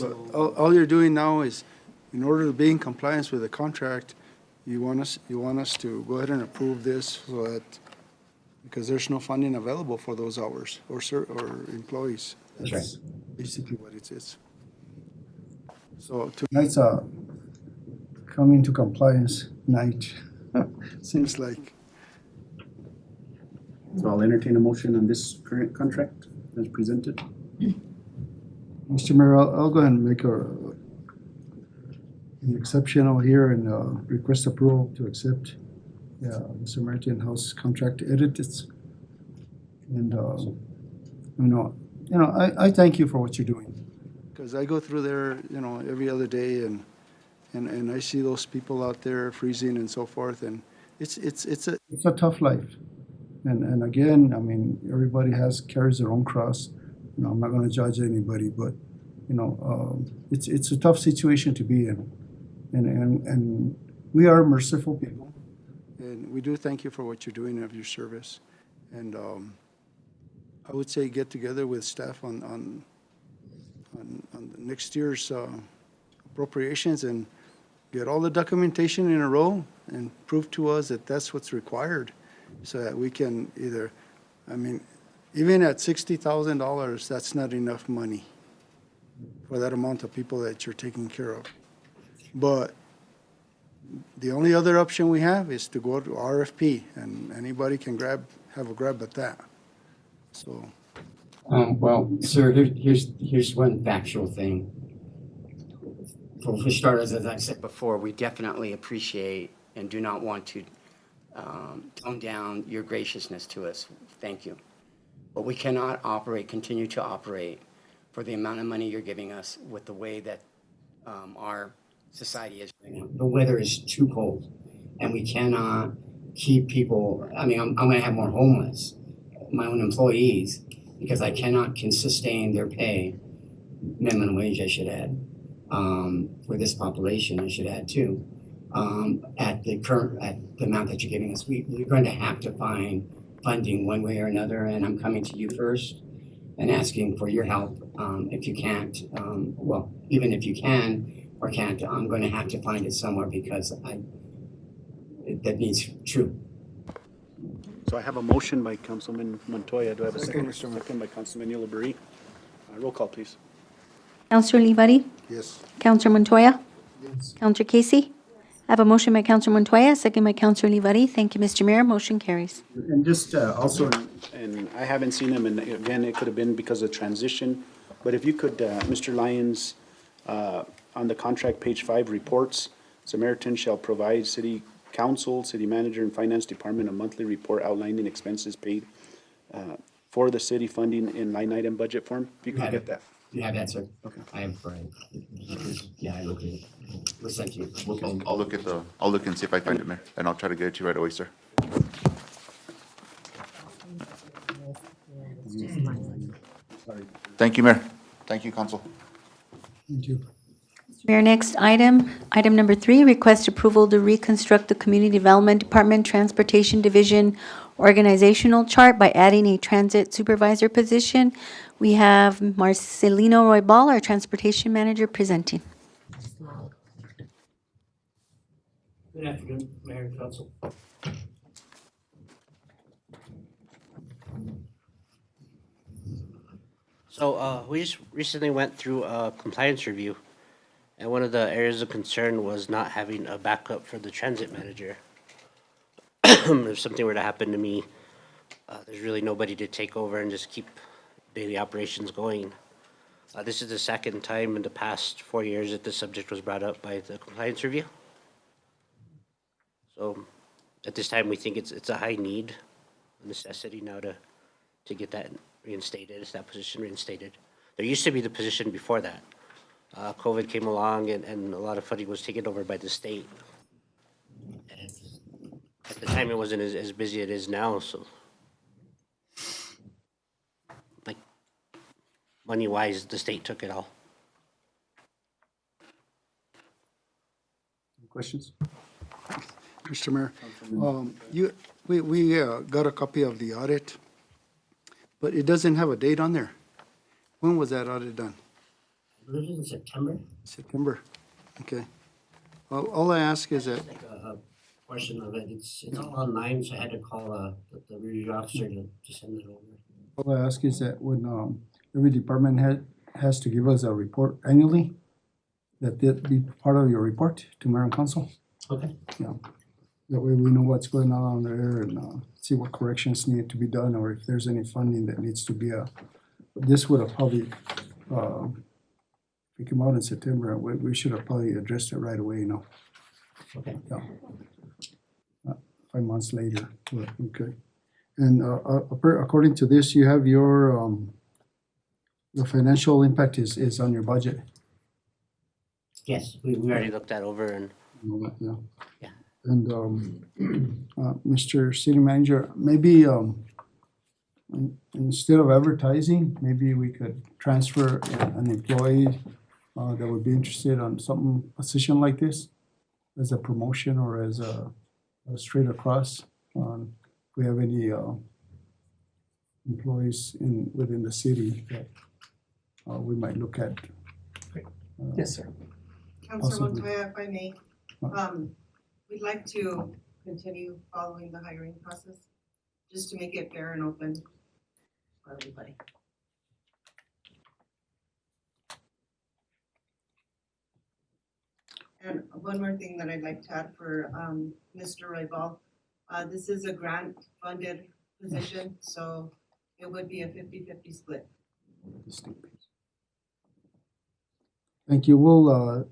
But all you're doing now is, in order to be in compliance with the contract, you want us to go ahead and approve this so that, because there's no funding available for those hours or employees. That's right. Basically what it is. So Tonight's coming to compliance night. seems like, so I'll entertain a motion on this current contract as presented. Mr. Mayor, I'll go ahead and make an exceptional here and request approval to accept the Samaritan House contract edits. And, I thank you for what you're doing. because I go through there, every other day and I see those people out there freezing and so forth, and it's a, It's a tough life. And again, I mean, everybody carries their own cross. I'm not gonna judge anybody, but, it's a tough situation to be in. And we are merciful people. and we do thank you for what you're doing of your service. And I would say get together with staff on next year's appropriations and get all the documentation in a row and prove to us that that's what's required, so that we can either, even at $60,000, that's not enough money for that amount of people that you're taking care of. But The only other option we have is to go to RFP, and anybody can have a grab at that. So, Well, sir, here's one factual thing. For starters, as I said before, we definitely appreciate and do not want to tone down your graciousness to us. Thank you. But we cannot continue to operate for the amount of money you're giving us with the way that our society is right now. The weather is too cold, and we cannot keep people, I mean, I'm gonna have more homeless, my own employees, because I cannot can sustain their pay, minimum wage I should add, for this population I should add too, at the amount that you're giving us. We're going to have to find funding one way or another, and I'm coming to you first and asking for your help. If you can't, well, even if you can or can't, I'm going to have to find it somewhere because that needs true. So I have a motion by Councilman Montoya. Do I have a second? Second by Councilman Ulibarri. Roll call, please. Counselor Olivari? yes. Counselor Montoya? Counselor Casey? I have a motion by Counselor Montoya, second by Counselor Olivari. Thank you, Mr. Mayor. Motion carries. And just also, and I haven't seen them, and again, it could have been because of transition, but if you could, Mr. Lyons, on the contract, page 5, reports, Samaritan shall provide city council, city manager, and finance department a monthly report outlining expenses paid for the city funding in line item budget form. If you could get that. You have that, sir? Okay. I have, right. Yeah, I look at it. We'll send to you. I'll look and see if I find it, Mayor, and I'll try to get it to you right away, sir. Thank you, Mayor. Thank you, Council. Thank you. Mayor, next item, item number 3, request approval to reconstruct the Community Development Department Transportation Division organizational chart by adding a transit supervisor position. We have Marcelino Roybal, our transportation manager, presenting. Good afternoon, Mayor and Council. So we just recently went through a compliance review, and one of the areas of concern was not having a backup for the transit manager. If something were to happen to me, there's really nobody to take over and just keep daily operations going. This is the second time in the past 4 years that this subject was brought up by the compliance review. So at this time, we think it's a high need, a necessity now to get that reinstated, that position reinstated. There used to be the position before that. COVID came along and a lot of funding was taken over by the state. And at the time, it wasn't as busy as it is now, so. Like, money-wise, the state took it all. Questions? Mr. Mayor, we got a copy of the audit, but it doesn't have a date on there. When was that audit done? I believe it was in September. September, okay. All I ask is that, Like a portion of it, it's all online, so I had to call the review officer to send it over. All I ask is that when every department head has to give us a report annually, that be part of your report to Mayor and Council. Okay. Yeah. That way we know what's going on there and see what corrections need to be done or if there's any funding that needs to be this would have probably, we came out in September, we should have probably addressed it right away, Okay. Yeah. 5 months later, okay. And according to this, you have your, the financial impact is on your budget. Yes, we already looked that over and. Yeah. Yeah. And Mr. City Manager, maybe instead of advertising, maybe we could transfer an employee that would be interested on some position like this as a promotion or as a straight across. If we have any employees within the city that we might look at. Yes, sir. Councilor Possibly. Montoya, if I may, we'd like to continue following the hiring process, just to make it fair and open for everybody. And one more thing that I'd like to add for Mr. Roybal. This is a grant-funded position, so it would be a 50-50 split. Thank you. We'll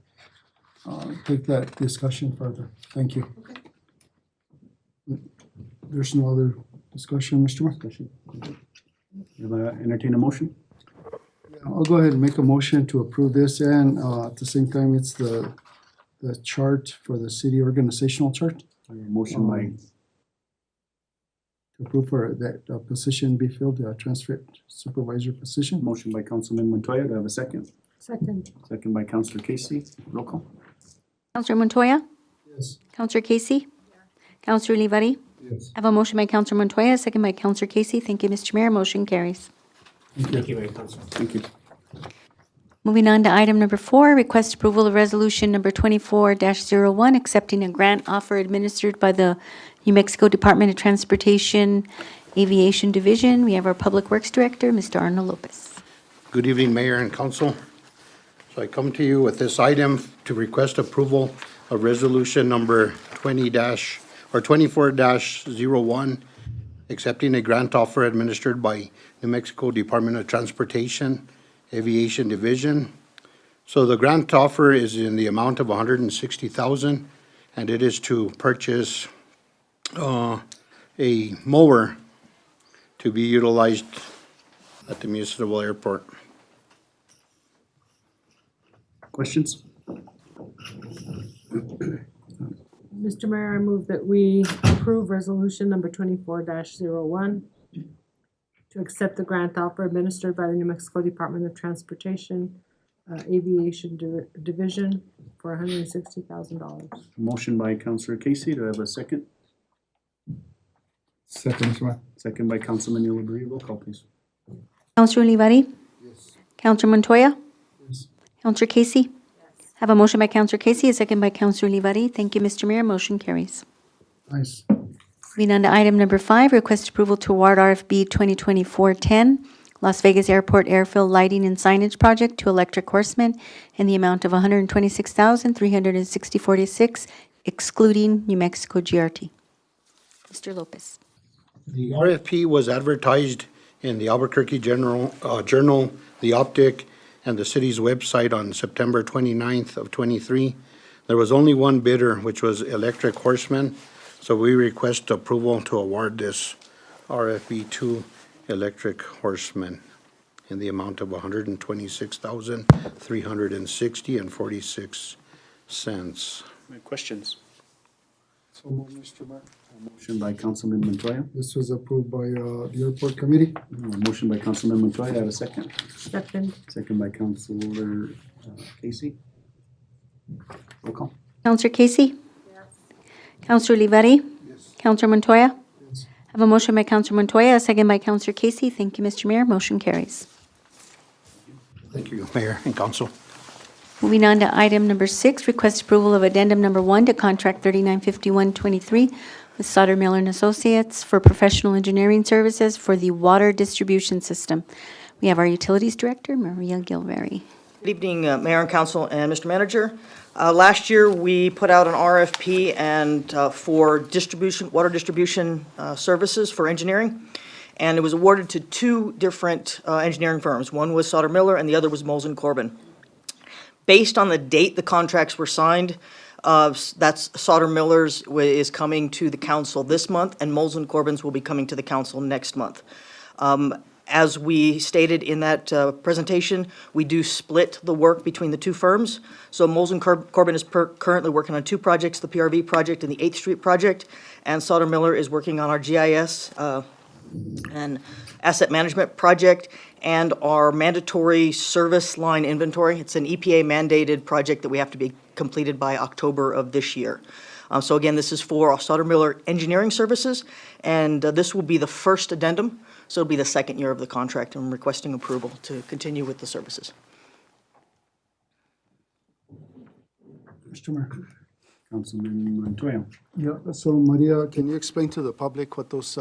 take that discussion further. Thank you. There's no other discussion, Mr. Mayor. You'll entertain a motion? I'll go ahead and make a motion to approve this, and at the same time, it's the chart for the city organizational chart. Motion by, To approve for that position be filled, the transfer supervisor position. motion by Councilman Montoya. Do I have a second? Second. Second by Councilor Casey. Roll call. Counselor Montoya? Yes. Counselor Casey? Counselor Olivari? Yes. I have a motion by Counselor Montoya, second by Counselor Casey. Thank you, Mr. Mayor. Motion carries. Thank you, Mayor and Council. Thank you. Moving on to item number 4, request approval of resolution number 24-01, accepting a grant offer administered by the New Mexico Department of Transportation Aviation Division. We have our Public Works Director, Mr. Arnold Lopez. Good evening, Mayor and Council. So I come to you with this item to request approval of resolution number 24-01, accepting a grant offer administered by New Mexico Department of Transportation Aviation Division. So the grant offer is in the amount of $160,000, and it is to purchase a mower to be utilized at the municipal airport. Questions? Mr. Mayor, I move that we approve resolution number 24-01 to accept the grant offer administered by the New Mexico Department of Transportation Aviation Division for $160,000. Motion by Councilor Casey. Do I have a second? Second, Mr. Mayor. Second by Councilman Olivari. Roll call, please. Counselor Olivari? Yes. Counselor Montoya? Yes. Counselor Casey? I have a motion by Counselor Casey, a second by Counselor Olivari. Thank you, Mr. Mayor. Motion carries. Nice. Moving on to item number 5, request approval to award RFB 2024-10, Las Vegas Airport Airfield Lighting and Signage Project to Electric Horsemen in the amount of $126,360.46, excluding New Mexico GRT. Mr. Lopez. The RFP was advertised in the Albuquerque Journal, the Optic, and the city's website on September 29th of '23. There was only one bidder, which was Electric Horsemen, so we request approval to award this RFP to Electric Horsemen in the amount of $126,360.46. Any questions? So moved, Mr. Mayor. Motion by Councilman Montoya. This was approved by the airport committee. Motion by Councilman Montoya. I have a second. Second. Second by Councilor Casey. Roll call. Counselor Casey? Yes. Counselor Olivari? Yes. Counselor Montoya? Yes. I have a motion by Counselor Montoya, a second by Counselor Casey. Thank you, Mr. Mayor. Motion carries. Thank you, Mayor and Council. Moving on to item number 6, request approval of addendum number 1 to contract 395123 with Sauter Miller and Associates for professional engineering services for the water distribution system. We have our Utilities Director, Maria Gilberry. Good evening, Mayor and Council and Mr. Manager. Last year, we put out an RFP and for water distribution services for engineering, and it was awarded to 2 different engineering firms. One was Sauter Miller and the other was Moles & Corbin. Based on the date the contracts were signed, that's Sauter Miller's is coming to the council this month, and Moles & Corbin's will be coming to the council next month. As we stated in that presentation, we do split the work between the 2 firms. So Moles & Corbin is currently working on 2 projects, the PRV project and the 8th Street project, and Sauter Miller is working on our GIS and asset management project and our mandatory service line inventory. It's an EPA mandated project that we have to be completed by October of this year. So again, this is for Sauter Miller Engineering Services, and this will be the first addendum. So it'll be the 2nd year of the contract. I'm requesting approval to continue with the services. Mr. Mayor. Councilman Montoya. Yeah, so Maria, Can you explain to the public what those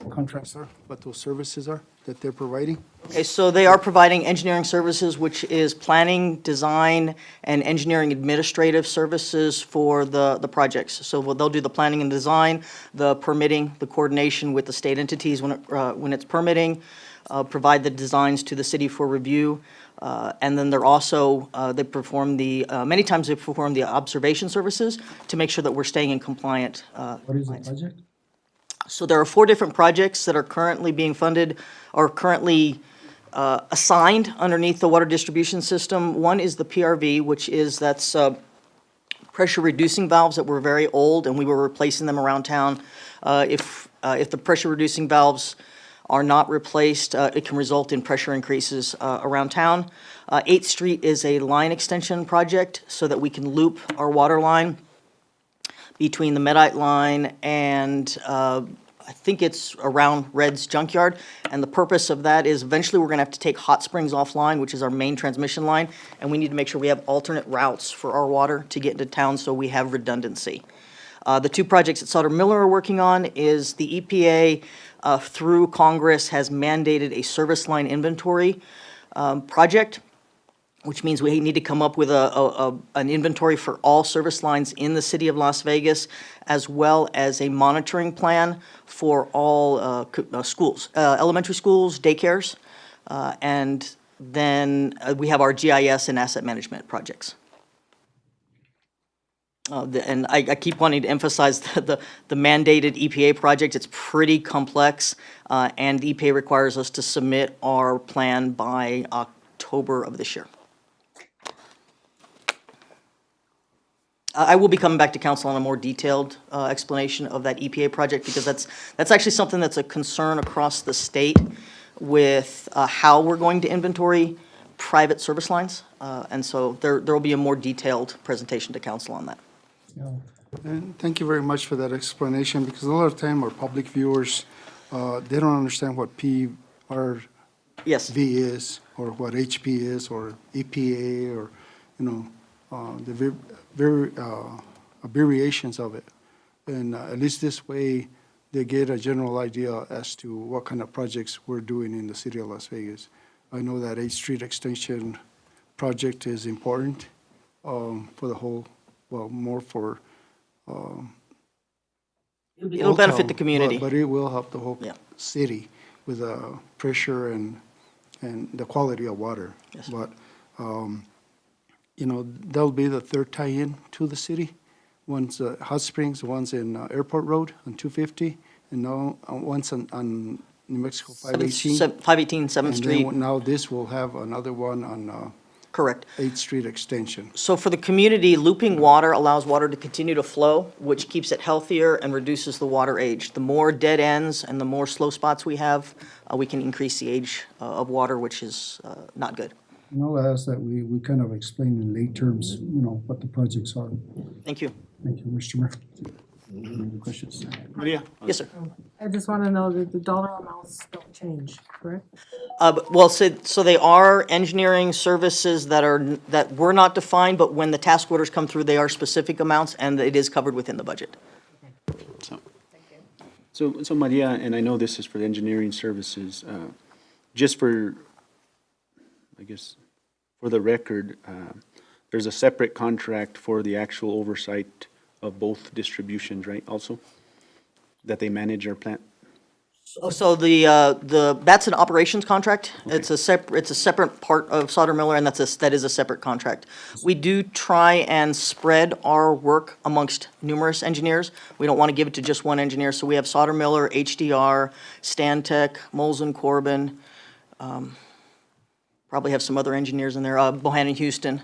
contracts are, what those services are that they're providing? Okay, so they are providing engineering services, which is planning, design, and engineering administrative services for the projects. So they'll do the planning and design, the permitting, the coordination with the state entities when it's permitting, provide the designs to the city for review, and then they're also, many times they perform the observation services to make sure that we're staying in compliant. what is the project? So there are 4 different projects that are currently being funded or currently assigned underneath the water distribution system. One is the PRV, that's pressure reducing valves that were very old, and we were replacing them around town. If the pressure reducing valves are not replaced, it can result in pressure increases around town. 8th Street is a line extension project so that we can loop our water line between the Medite line and I think it's around Red's Junkyard. And the purpose of that is eventually we're going to have to take Hot Springs offline, which is our main transmission line, and we need to make sure we have alternate routes for our water to get into town so we have redundancy. The 2 projects that Sutter Miller are working on is the EPA through Congress has mandated a service line inventory project, which means we need to come up with an inventory for all service lines in the city of Las Vegas, as well as a monitoring plan for all schools, elementary schools, daycares, and then we have our GIS and asset management projects. And I keep wanting to emphasize the mandated EPA project. It's pretty complex, and the EPA requires us to submit our plan by October of this year. I will be coming back to council on a more detailed explanation of that EPA project, because that's actually something that's a concern across the state with how we're going to inventory private service lines. And so there will be a more detailed presentation to council on that. And thank you very much for that explanation, because a lot of time our public viewers, they don't understand what PRV is, or what HP is, or EPA, or, the very abbreviations of it. And at least this way, they get a general idea as to what kind of projects we're doing in the city of Las Vegas. I know that 8th Street Extension project is important for the whole, more for It'll benefit the community. But it will help the whole city with pressure and the quality of water. Yes. But that'll be the 3rd tie-in to the city. One's Hot Springs, one's in Airport Road on 250, and now one's on New Mexico 518. 518 7th Street. And then now this will have another one on Correct. 8th Street Extension. So for the community, looping water allows water to continue to flow, which keeps it healthier and reduces the water age. The more dead ends and the more slow spots we have, we can increase the age of water, which is not good. I'll ask that we kind of explain in lay terms, what the projects are. Thank you. Thank you, Mr. Mayor. Any questions? Maria? Yes, sir. I just want to know that the dollar amounts don't change, correct? So they are engineering services that were not defined, but when the task orders come through, they are specific amounts, and it is covered within the budget. So Maria, and I know this is for the engineering services, just for, I guess, for the record, there's a separate contract for the actual oversight of both distributions, right, also? That they manage our plant? So that's an operations contract. Okay. It's a separate part of Sutter Miller, and that is a separate contract. We do try and spread our work amongst numerous engineers. We don't want to give it to just one engineer, so we have Sutter Miller, HDR, Stantec, Molson Corbin, probably have some other engineers in there, Bohannon Houston.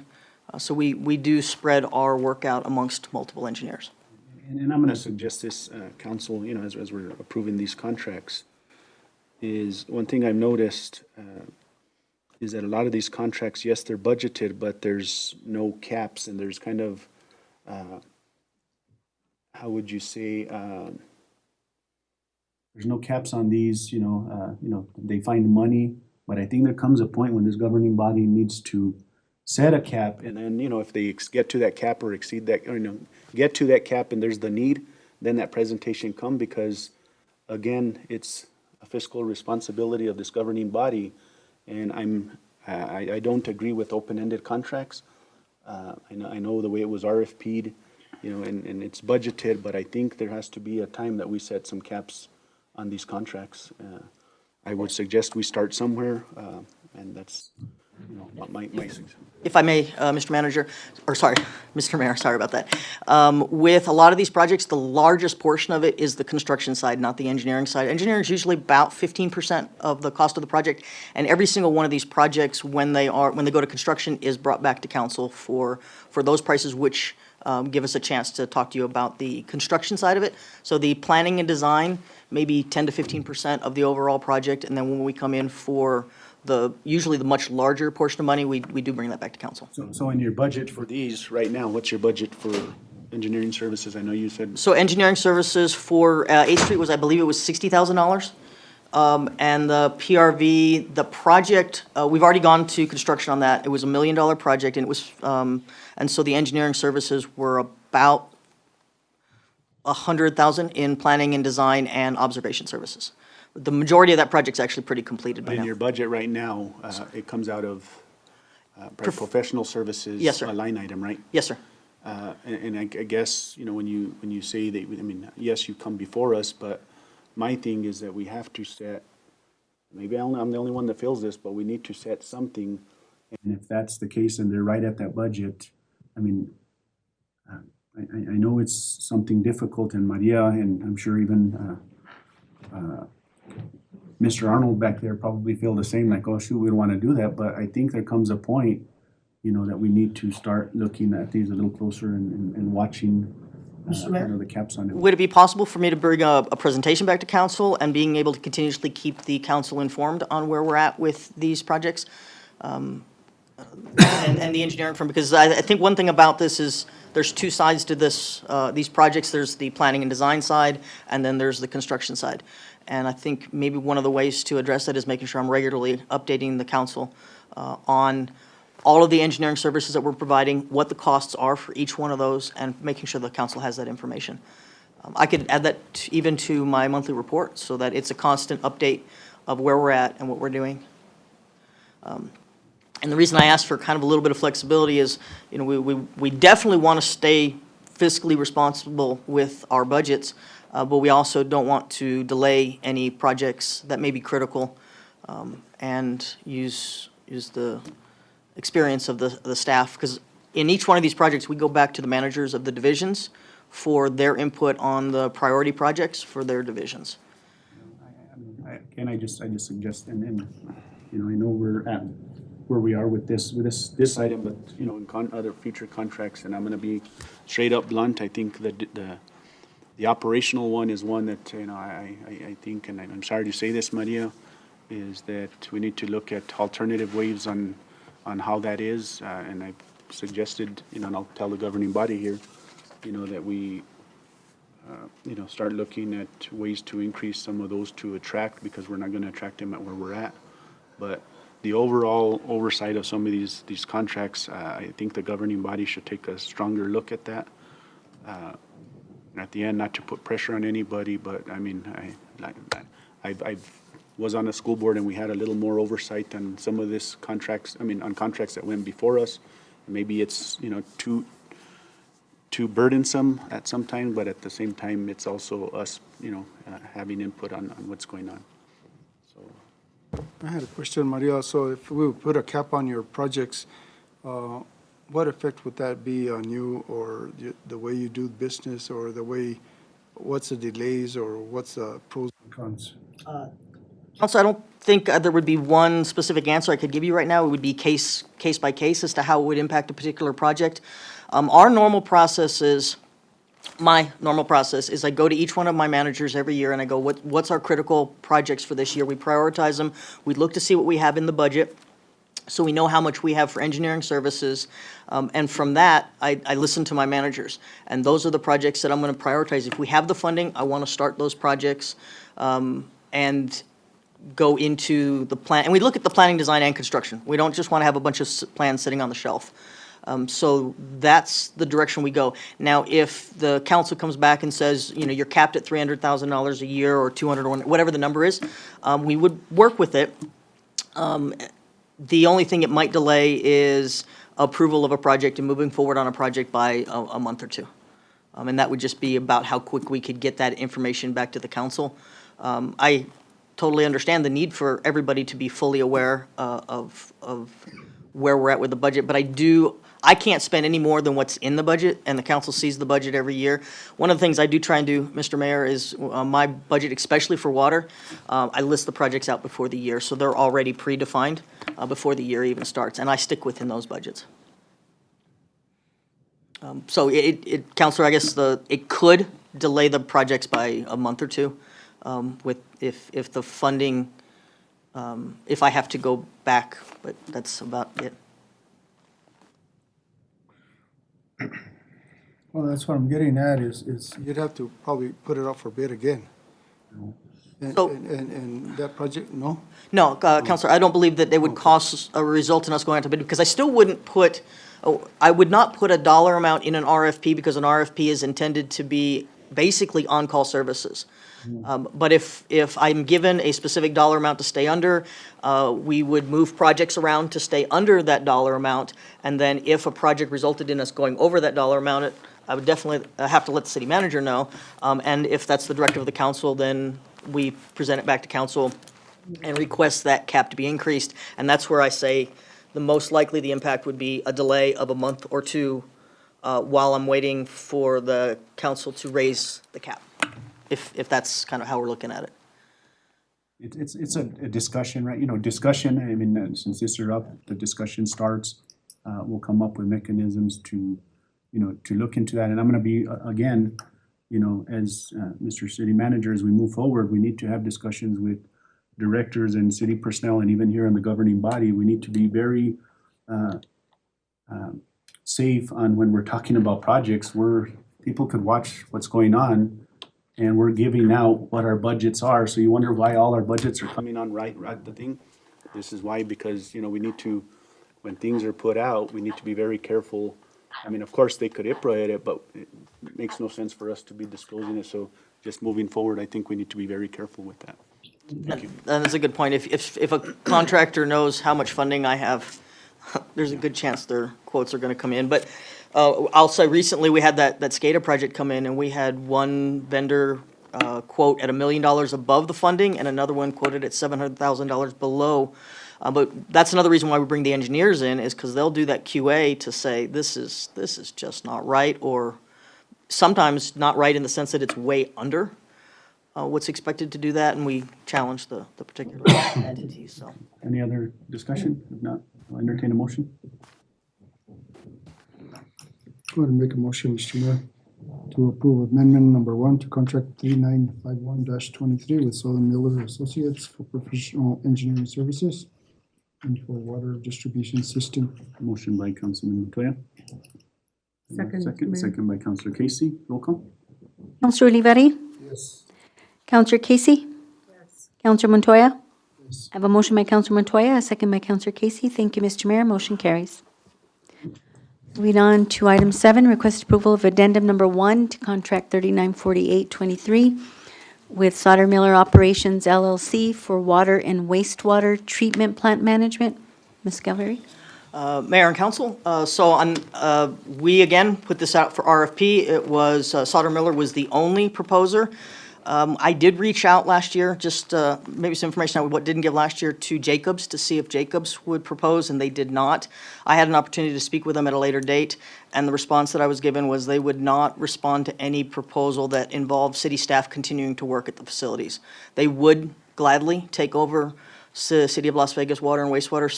So we do spread our work out amongst multiple engineers. And I'm going to suggest this, council, as we're approving these contracts, is one thing I've noticed is that a lot of these contracts, yes, they're budgeted, but there's no caps, and there's kind of, how would you say, there's no caps on these, they find money, but I think there comes a point when this governing body needs to set a cap, and then, if they get to that cap or exceed that, or, get to that cap and there's the need, then that presentation come, because again, it's a fiscal responsibility of this governing body, and I don't agree with open-ended contracts. I know the way it was RFP'd, and it's budgeted, but I think there has to be a time that we set some caps on these contracts. I would suggest we start somewhere, and that's, my suggestion. If I may, Mr. Manager, or sorry, Mr. Mayor, sorry about that. With a lot of these projects, the largest portion of it is the construction side, not the engineering side. Engineering is usually about 15% of the cost of the project, and every single one of these projects, when they go to construction, is brought back to council for those prices, which give us a chance to talk to you about the construction side of it. So the planning and design, maybe 10 to 15% of the overall project, and then when we come in for usually the much larger portion of money, we do bring that back to council. So in your budget for these right now, what's your budget for engineering services? I know you said. So engineering services for 8th Street was, I believe it was $60,000. And the PRV, the project, we've already gone to construction on that. It was $1 million project, and it was, and so the engineering services were about $100,000 in planning and design and observation services. The majority of that project's actually pretty completed by In now. your budget right now, it comes out of professional services. Yes, sir. A line item, right? Yes, sir. And I guess, when you say that, yes, you come before us, but my thing is that we have to set, maybe I'm the only one that feels this, but we need to set something. And if that's the case and they're right at that budget, I know it's something difficult, and Maria, and I'm sure even Mr. Arnold back there probably feel the same, like, oh, shoot, we don't want to do that. But I think there comes a point, that we need to start looking at these a little closer and watching Mr. Mayor? the caps on it. Would it be possible for me to bring a presentation back to council and being able to continuously keep the council informed on where we're at with these projects? And the engineering firm, because I think one thing about this is there's two sides to this, these projects. There's the planning and design side, and then there's the construction side. And I think maybe one of the ways to address that is making sure I'm regularly updating the council on all of the engineering services that we're providing, what the costs are for each one of those, and making sure the council has that information. I could add that even to my monthly report so that it's a constant update of where we're at and what we're doing. And the reason I asked for kind of a little bit of flexibility is, we definitely want to stay fiscally responsible with our budgets, but we also don't want to delay any projects that may be critical, and use the experience of the staff. Because in each one of these projects, we go back to the managers of the divisions for their input on the priority projects for their divisions. I just suggest, and I know we're at where we are with this item, but in other future contracts, and I'm going to be straight up blunt. I think that the operational one is one that I think, and I'm sorry to say this, Maria, is that we need to look at alternative ways on how that is, and I've suggested, and I'll tell the governing body here, that we start looking at ways to increase some of those to attract, because we're not going to attract them at where we're at. But the overall oversight of some of these contracts, I think the governing body should take a stronger look at that. At the end, not to put pressure on anybody, but I was on a school board and we had a little more oversight on some of this contracts, on contracts that went before us. Maybe it's, too burdensome at some time, but at the same time, it's also us, having input on what's going on. So. I had a question, Maria. So if we would put a cap on your projects, what effect would that be on you, or the way you do business, or what's the delays, or what's the pros and cons? Council, I don't think there would be one specific answer I could give you right now. It would be case by case as to how it would impact a particular project. My normal process is I go to each one of my managers every year and I go, what's our critical projects for this year? We prioritize them. We look to see what we have in the budget, so we know how much we have for engineering services. And from that, I listen to my managers. And those are the projects that I'm going to prioritize. If we have the funding, I want to start those projects and go into the plan. And we look at the planning, design, and construction. We don't just want to have a bunch of plans sitting on the shelf. So that's the direction we go. Now, if the council comes back and says, you're capped at $300,000 a year or 200, or whatever the number is, we would work with it. The only thing it might delay is approval of a project and moving forward on a project by a month or two. And that would just be about how quick we could get that information back to the council. I totally understand the need for everybody to be fully aware of where we're at with the budget, but I can't spend any more than what's in the budget, and the council sees the budget every year. One of the things I do try and do, Mr. Mayor, is my budget, especially for water, I list the projects out before the year, so they're already predefined before the year even starts, and I stick within those budgets. So Counselor, I guess it could delay the projects by a month or two if the funding, if I have to go back, but that's about it. Well, that's what I'm getting at is You'd have to probably put it up for bid again. And that project, no? No, Counselor, I don't believe that it would cost a result in us going out to bid, because I still wouldn't put, I would not put a dollar amount in an RFP, because an RFP is intended to be basically on-call services. But if I'm given a specific dollar amount to stay under, we would move projects around to stay under that dollar amount, and then if a project resulted in us going over that dollar amount, I would definitely have to let the city manager know, and if that's the directive of the council, then we present it back to council and request that cap to be increased, and that's where I say the most likely the impact would be a delay of a month or two while I'm waiting for the council to raise the cap, if that's kind of how we're looking at it. It's a discussion, right? Discussion, I mean, since this is up, the discussion starts. We'll come up with mechanisms to look into that. And I'm gonna be, again, as Mr. City Manager, as we move forward, we need to have discussions with directors and city personnel, and even here in the governing body, we need to be very safe on when we're talking about projects where people could watch what's going on, and we're giving out what our budgets are. So you wonder why all our budgets are coming on right the thing. This is why, because we need to, when things are put out, we need to be very careful. I mean, of course, they could IPRA it, but it makes no sense for us to be disclosing it. So just moving forward, I think we need to be very careful with that. Thank you. That's a good point. If a contractor knows how much funding I have, there's a good chance their quotes are going to come in. But I'll say recently we had that SCADA project come in, and we had one vendor quote at $1 million above the funding, and another one quoted at $700,000 below. But that's another reason why we bring the engineers in, is because they'll do that QA to say this is just not right, or sometimes not right in the sense that it's way under what's expected to do that, and we challenge the particular entity. So. Any other discussion? If not, I'll entertain a motion. Go ahead and make a motion, Mr. Mayor, to approve amendment number 1 to contract 3951-23 with Southern Miller Associates for professional engineering services and for water distribution system. Motion by Councilman Montoya. Second. Second by Councilor Casey. Roll call. Counselor Olivari? Yes. Counselor Casey? Yes. Counselor Montoya? Yes. I have a motion by Counselor Montoya, a second by Counselor Casey. Thank you, Mr. Mayor. Motion carries. Moving on to item 7, request approval of addendum number 1 to contract 3948-23 with Sauter Miller Operations LLC for water and wastewater treatment plant management. Ms. Gallery? Mayor and Council, we again put this out for RFP. It was, Sauter Miller was the only proposer. I did reach out last year, just maybe some information on what didn't give last year, to Jacobs to see if Jacobs would propose, and they did not. I had an opportunity to speak with them at a later date, and the response that I was given was they would not respond to any proposal that involved city staff continuing to work at the facilities. They would gladly take over City of Las Vegas water and wastewater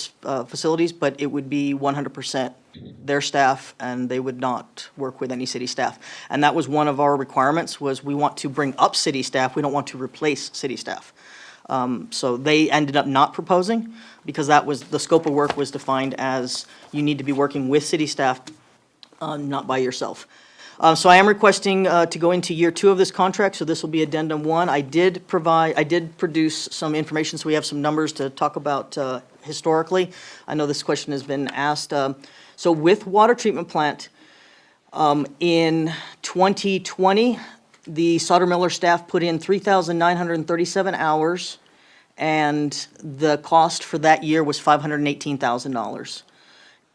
facilities, but it would be 100% their staff, and they would not work with any city staff. And that was one of our requirements, was we want to bring up city staff, we don't want to replace city staff. So they ended up not proposing, because that was, the scope of work was defined as you need to be working with city staff, not by yourself. So I am requesting to go into year 2 of this contract, so this will be addendum 1. I did produce some information, so we have some numbers to talk about historically. I know this question has been asked. So with water treatment plant, in 2020, the Sauter-Miller staff put in 3,937 hours, and the cost for that year was $518,000.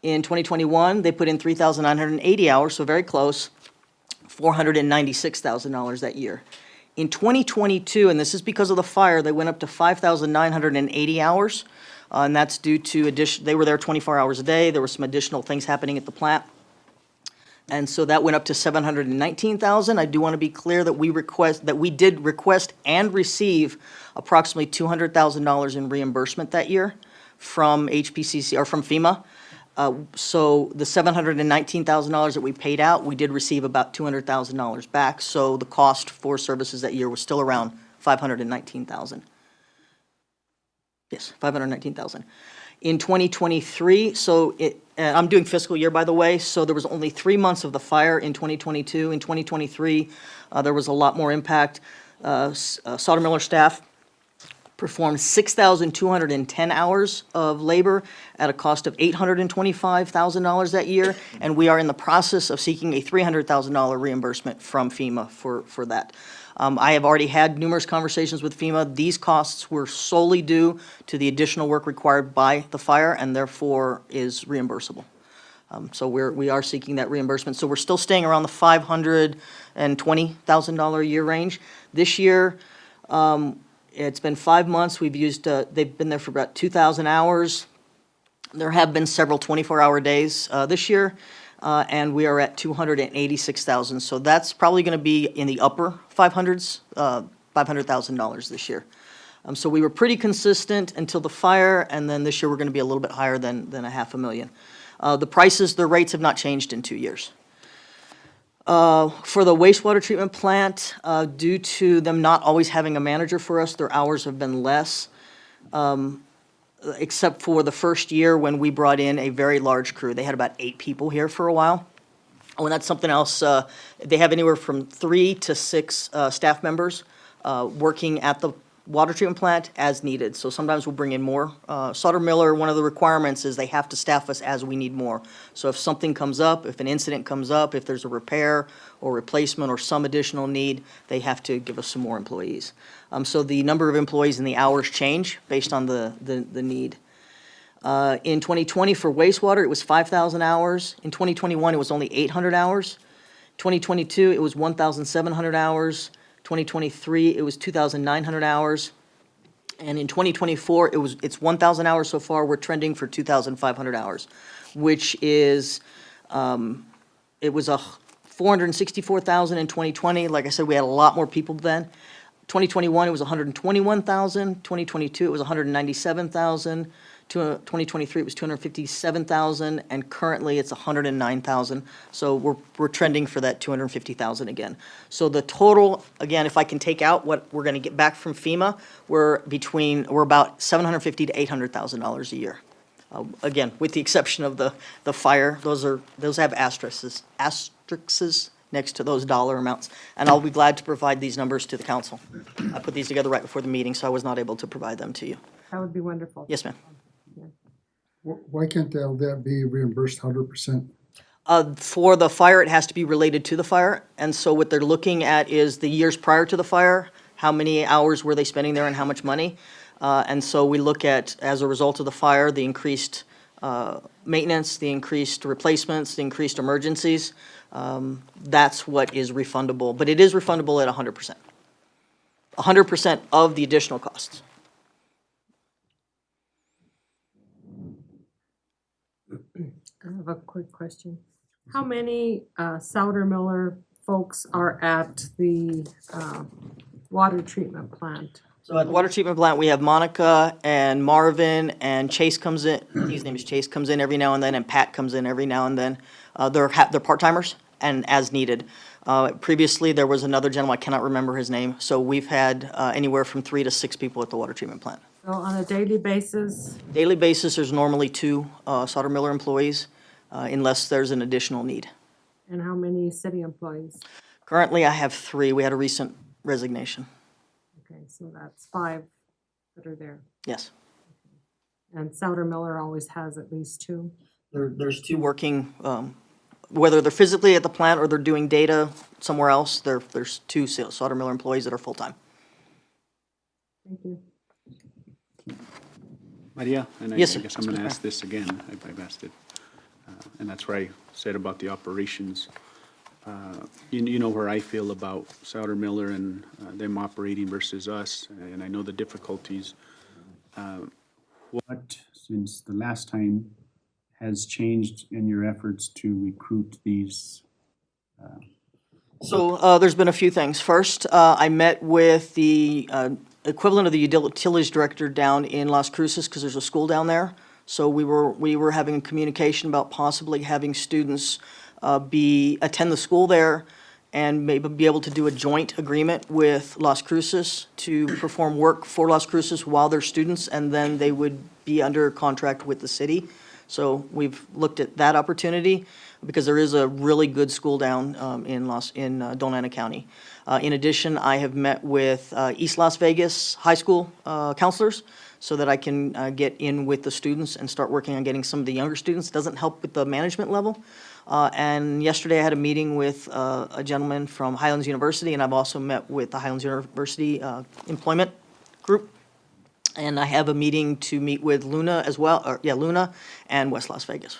In 2021, they put in 3,980 hours, so very close, $496,000 that year. In 2022, and this is because of the fire, they went up to 5,980 hours, and that's due to they were there 24 hours a day. There were some additional things happening at the plant. And so that went up to 719,000. I do want to be clear that we did request and receive approximately $200,000 in reimbursement that year from HPCC or from FEMA. So the $719,000 that we paid out, we did receive about $200,000 back. So the cost for services that year was still around $519,000. Yes, $519,000. In 2023, I'm doing fiscal year, by the way, so there was only 3 months of the fire in 2022. In 2023, there was a lot more impact. Sauter-Miller staff performed 6,210 hours of labor at a cost of $825,000 that year, and we are in the process of seeking a $300,000 reimbursement from FEMA for that. I have already had numerous conversations with FEMA. These costs were solely due to the additional work required by the fire and therefore is reimbursable. So we are seeking that reimbursement. So we're still staying around the $520,000 a year range. This year, it's been 5 months. They've been there for about 2,000 hours. There have been several 24-hour days this year. And we are at 286,000. So that's probably going to be in the upper 500s, $500,000 this year. So we were pretty consistent until the fire, and then this year we're going to be a little bit higher than $500,000. The rates have not changed in 2 years. For the wastewater treatment plant, due to them not always having a manager for us, their hours have been less. Except for the first year when we brought in a very large crew. They had about 8 people here for a while. Oh, and that's something else. They have anywhere from 3 to 6 staff members working at the water treatment plant as needed. So sometimes we'll bring in more. Sauter-Miller, one of the requirements is they have to staff us as we need more. So if something comes up, if an incident comes up, if there's a repair or replacement or some additional need, they have to give us some more employees. So the number of employees and the hours change based on the need. In 2020 for wastewater, it was 5,000 hours. In 2021, it was only 800 hours. 2022, it was 1,700 hours. 2023, it was 2,900 hours. And in 2024, it's 1,000 hours so far. We're trending for 2,500 hours, which is, it was 464,000 in 2020. Like I said, we had a lot more people then. 2021, it was 121,000. 2022, it was 197,000. 2023, it was 257,000, and currently it's 109,000. So we're trending for that 250,000 again. So the total, again, if I can take out what we're going to get back from FEMA, we're about $750,000 to $800,000 a year. Again, with the exception of the fire, those have asterisks next to those dollar amounts, and I'll be glad to provide these numbers to the council. I put these together right before the meeting, so I was not able to provide them to you. That would be wonderful. Yes, ma'am. Why can't that be reimbursed 100%? For the fire, it has to be related to the fire, and so what they're looking at is the years prior to the fire, how many hours were they spending there and how much money, and so we look at, as a result of the fire, the increased maintenance, the increased replacements, the increased emergencies. That's what is refundable, but it is refundable at 100%. 100% of the additional costs. I have a quick question. How many Sauter-Miller folks are at the water treatment plant? So at the water treatment plant, we have Monica and Marvin, and Chase comes in. His name is Chase, comes in every now and then, and Pat comes in every now and then. They're part-timers and as needed. Previously, there was another gentleman, I cannot remember his name. So we've had anywhere from 3 to 6 people at the water treatment plant. So on a daily basis? Daily basis, there's normally 2 Sauter-Miller employees, unless there's an additional need. And how many city employees? Currently, I have 3. We had a recent resignation. Okay, so that's 5 that are there. Yes. And Sauter-Miller always has at least 2? There's two working, whether they're physically at the plant or they're doing data somewhere else, there's two Sauter Miller employees that are full-time. Thank you. Maria, and I Yes, sir. guess I'm going to ask this again. I've asked it, and that's where I said about the operations. You know where I feel about Sauter Miller and them operating versus us, and I know the difficulties. What, since the last time, has changed in your efforts to recruit these? So there's been a few things. First, I met with the equivalent of the utilities director down in Las Cruces because there's a school down there. So we were having communication about possibly having students attend the school there and maybe be able to do a joint agreement with Las Cruces to perform work for Las Cruces while they're students, and then they would be under contract with the city. So we've looked at that opportunity because there is a really good school down in Don Ana County. In addition, I have met with East Las Vegas High School counselors so that I can get in with the students and start working on getting some of the younger students. Doesn't help with the management level. And yesterday I had a meeting with a gentleman from Highlands University, and I've also met with the Highlands University employment group. And I have a meeting to meet with Luna as well, Luna and West Las Vegas.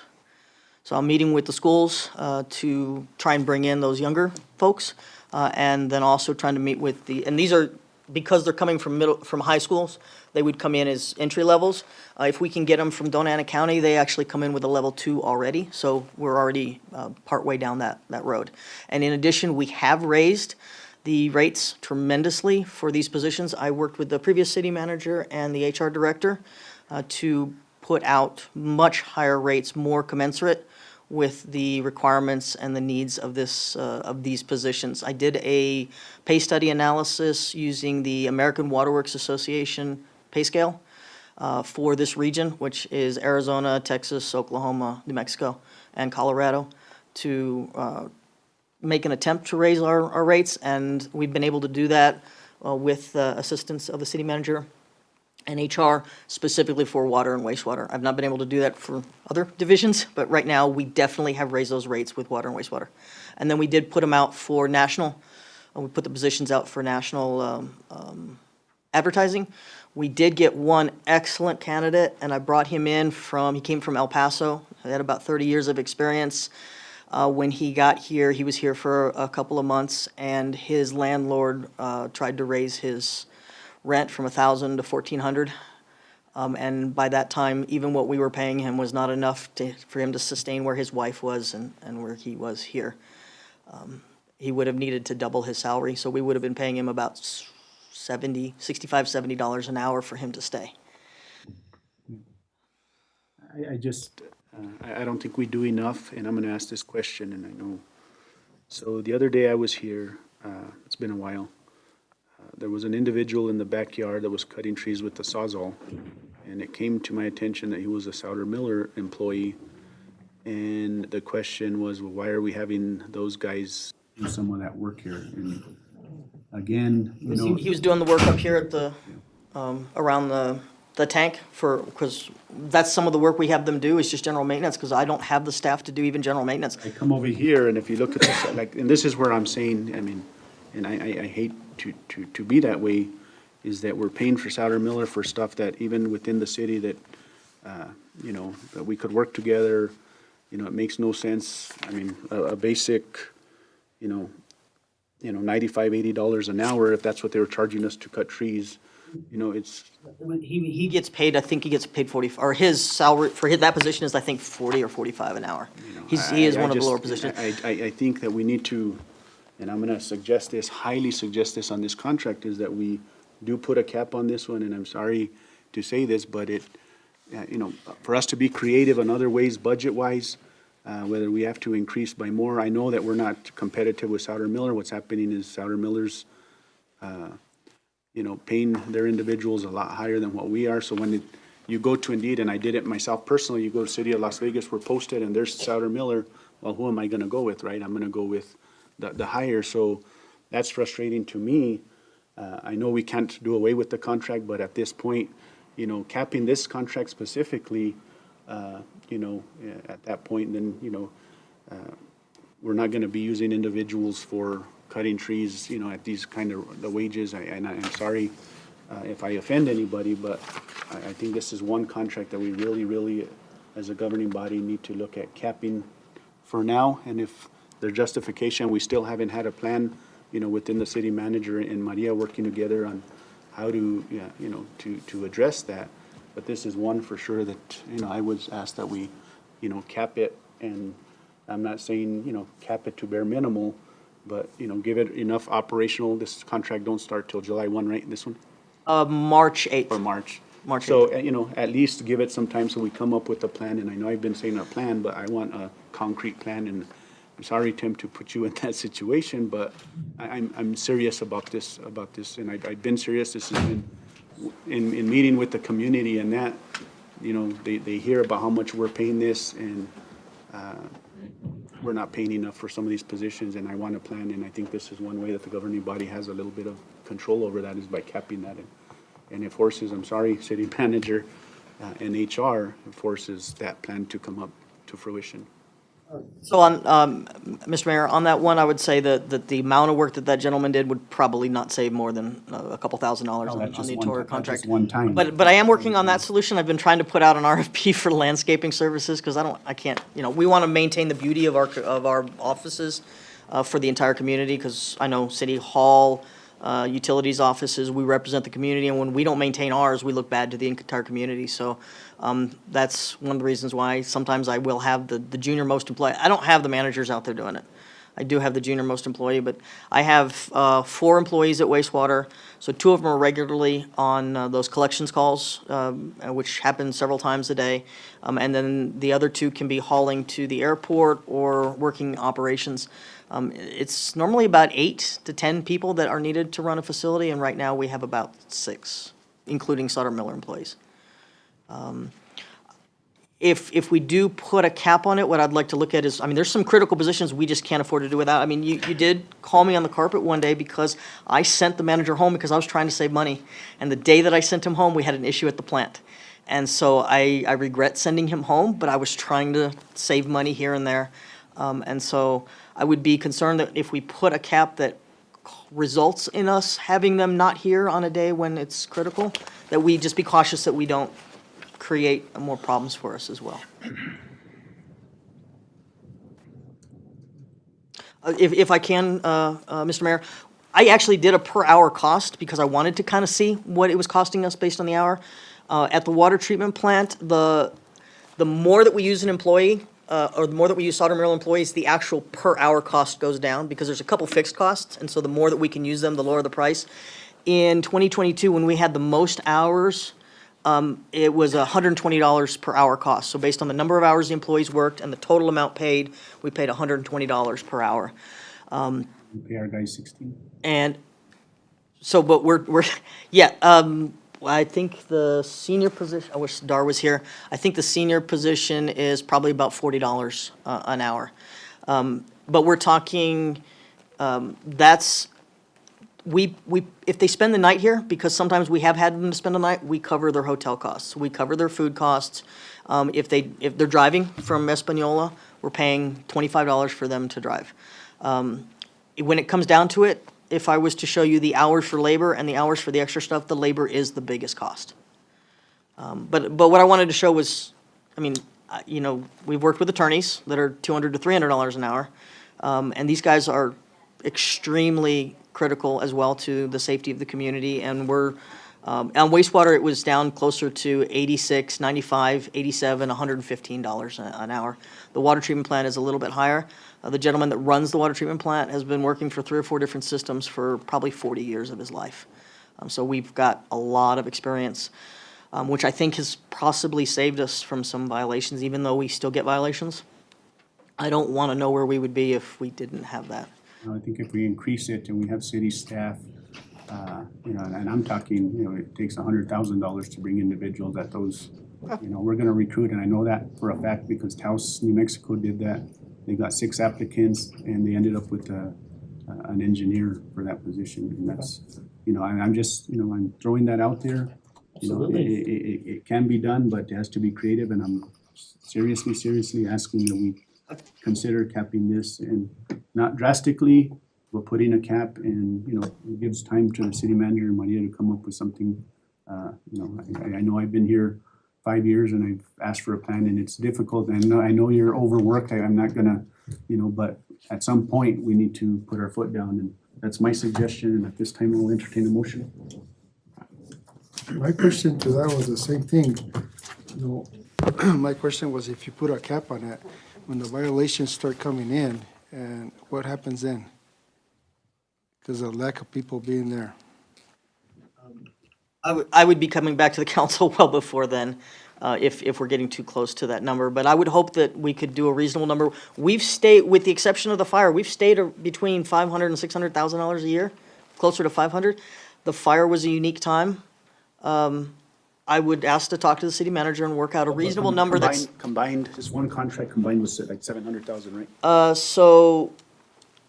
So I'm meeting with the schools to try and bring in those younger folks, and then also trying to meet with and these are, because they're coming from high schools, they would come in as entry levels. If we can get them from Don Ana County, they actually come in with a level 2 already, so we're already partway down that road. And in addition, we have raised the rates tremendously for these positions. I worked with the previous city manager and the HR director to put out much higher rates, more commensurate with the requirements and the needs of these positions. I did a pay study analysis using the American Waterworks Association pay scale for this region, which is Arizona, Texas, Oklahoma, New Mexico, and Colorado, to make an attempt to raise our rates, and we've been able to do that with the assistance of the city manager and HR, specifically for water and wastewater. I've not been able to do that for other divisions, but right now we definitely have raised those rates with water and wastewater. And then we did put them out for national, we put the positions out for national advertising. We did get one excellent candidate, and I brought him in he came from El Paso. He had about 30 years of experience. When he got here, he was here for a couple of months, and his landlord tried to raise his rent from $1,000 to $1,400. And by that time, even what we were paying him was not enough for him to sustain where his wife was and where he was here. He would have needed to double his salary, so we would have been paying him about $65, $70 an hour for him to stay. I don't think we do enough, and I'm going to ask this question, and I know. So the other day I was here, it's been a while. There was an individual in the backyard that was cutting trees with the Sawzall, and it came to my attention that he was a Sauter Miller employee. And the question was, well, why are we having those guys do some of that work here? And again, you know. He was doing the work up here at the, around the tank because that's some of the work we have them do is just general maintenance, because I don't have the staff to do even general maintenance. I come over here, and if you look at this, and this is where I'm saying, I mean, and I hate to be that way, is that we're paying for Sauter Miller for stuff that even within the city that, you know, that we could work together. You know, it makes no sense. I mean, a basic, you know, $95, $80 an hour, if that's what they were charging us to cut trees, you know, it's. He gets paid, I think he gets paid 40, or his salary for that position is, I think, 40 or 45 an hour. You know, he is one of the lower positions. I think that we need to, and I'm gonna suggest this, highly suggest this on this contract, is that we do put a cap on this one, and I'm sorry to say this, but it, you know, for us to be creative in other ways, budget-wise, whether we have to increase by more. I know that we're not competitive with Sauter Miller. What's happening is Sauter Miller's, you know, paying their individuals a lot higher than what we are. So when you go to Indeed, and I did it myself personally, you go to City of Las Vegas, we're posted, and there's Sauter Miller. Well, who am I gonna go with, right? I'm gonna go with the higher. So that's frustrating to me. I know we can't do away with the contract, but at this point, you know, capping this contract specifically, at that point, then, we're not gonna be using individuals for cutting trees, at these kind of the wages. And I'm sorry if I offend anybody, but I think this is one contract that we really, as a governing body, need to look at capping for now. And if there's justification, we still haven't had a plan, within the city manager and Maria working together on how to, to address that. But this is one for sure that, I would ask that we, cap it. And I'm not saying, cap it to bare minimal, but, give it enough operational. This contract don't start till July 1, right, this one? March 8th. Or March. March So, at least give it some time so we come up with a plan. And I know I've been saying a plan, but I want a concrete plan. And I'm sorry, Tim, to put you in that situation, but I'm serious about this, and I've been serious. This has been in meeting with the community, and that, they hear about how much we're paying this, and we're not paying enough for some of these positions, and I want a plan, and I think this is one way that the governing body has a little bit of control over that, is by capping that. And it forces, I'm sorry, city manager and HR, it forces that plan to come up to fruition. So on, Mr. Mayor, on that one, I would say that the amount of work that gentleman did would probably not save more than a couple $1,000s on the entire contract. Just one time. But I am working on that solution. I've been trying to put out an RFP for landscaping services, because I can't, we want to maintain the beauty of our offices for the entire community, because I know City Hall, utilities offices, we represent the community, and when we don't maintain ours, we look bad to the entire community. So that's one of the reasons why sometimes I will have the junior most employee. I don't have the managers out there doing it. I do have the junior most employee, but I have 4 employees at wastewater. So 2 of them are regularly on those collections calls, which happen several times a day. And then the other 2 can be hauling to the airport or working operations. It's normally about 8 to 10 people that are needed to run a facility, and right now we have about 6, including Sutter Miller employees. If we do put a cap on it, what I'd like to look at is, there's some critical positions we just can't afford to do without. You did call me on the carpet one day because I sent the manager home because I was trying to save money. And the day that I sent him home, we had an issue at the plant. And so I regret sending him home, but I was trying to save money here and there. And so I would be concerned that if we put a cap that results in us having them not here on a day when it's critical, that we just be cautious that we don't create more problems for us as well. If I can, Mr. Mayor, I actually did a per hour cost because I wanted to kind of see what it was costing us based on the hour. At the water treatment plant, the more that we use an employee, or the more that we use Sutter Miller employees, the actual per hour cost goes down because there's a couple fixed costs, and so the more that we can use them, the lower the price. In 2022, when we had the most hours, it was $120 per hour cost. So based on the number of hours the employees worked and the total amount paid, we paid $120 per hour. We pay our guys 16. And so, but we're yeah, I think the senior position, I wish Dar was here. I think the senior position is probably about $40 an hour. But we're talking, that's, if they spend the night here, because sometimes we have had them to spend the night, we cover their hotel costs. We cover their food costs. If they're driving from Espanola, we're paying $25 for them to drive. When it comes down to it, if I was to show you the hours for labor and the hours for the extra stuff, the labor is the biggest cost. But what I wanted to show was, we've worked with attorneys that are $200 to $300 an hour, and these guys are extremely critical as well to the safety of the community. And we're on wastewater, it was down closer to $86, $95, $87, $115 an hour. The water treatment plant is a little bit higher. The gentleman that runs the water treatment plant has been working for 3 or 4 different systems for probably 40 years of his life. So we've got a lot of experience, which I think has possibly saved us from some violations, even though we still get violations. I don't want to know where we would be if we didn't have that. I think if we increase it and we have city staff, and I'm talking, it takes $100,000 to bring individuals at those, we're gonna recruit, and I know that for a fact because Taos, New Mexico did that. They got 6 applicants and they ended up with an engineer for that position. And that's, I'm just, I'm throwing that out there. It can be done, but it has to be creative, and seriously asking that we consider capping this and not drastically, but putting a cap and, you know, it gives time to the city manager and Maria to come up with something. You know, I know I've been here 5 years and I've asked for a plan and it's difficult. I know you're overworked. I'm not gonna, you know, but at some point we need to put our foot down and that's my suggestion. And at this time, I'll entertain a motion. My question to that was the same thing, you know, My question was if you put a cap on it, when the violations start coming in, and what happens then? Because of lack of people being there. I would be coming back to the council well before then, if we're getting too close to that number. But I would hope that we could do a reasonable number. We've stayed, with the exception of the fire, we've stayed between $500,000 and $600,000 a year, closer to 500. The fire was a unique time. I would ask to talk to the city manager and work out a reasonable number that's. Combined, this one contract combined was like 700,000, right? So,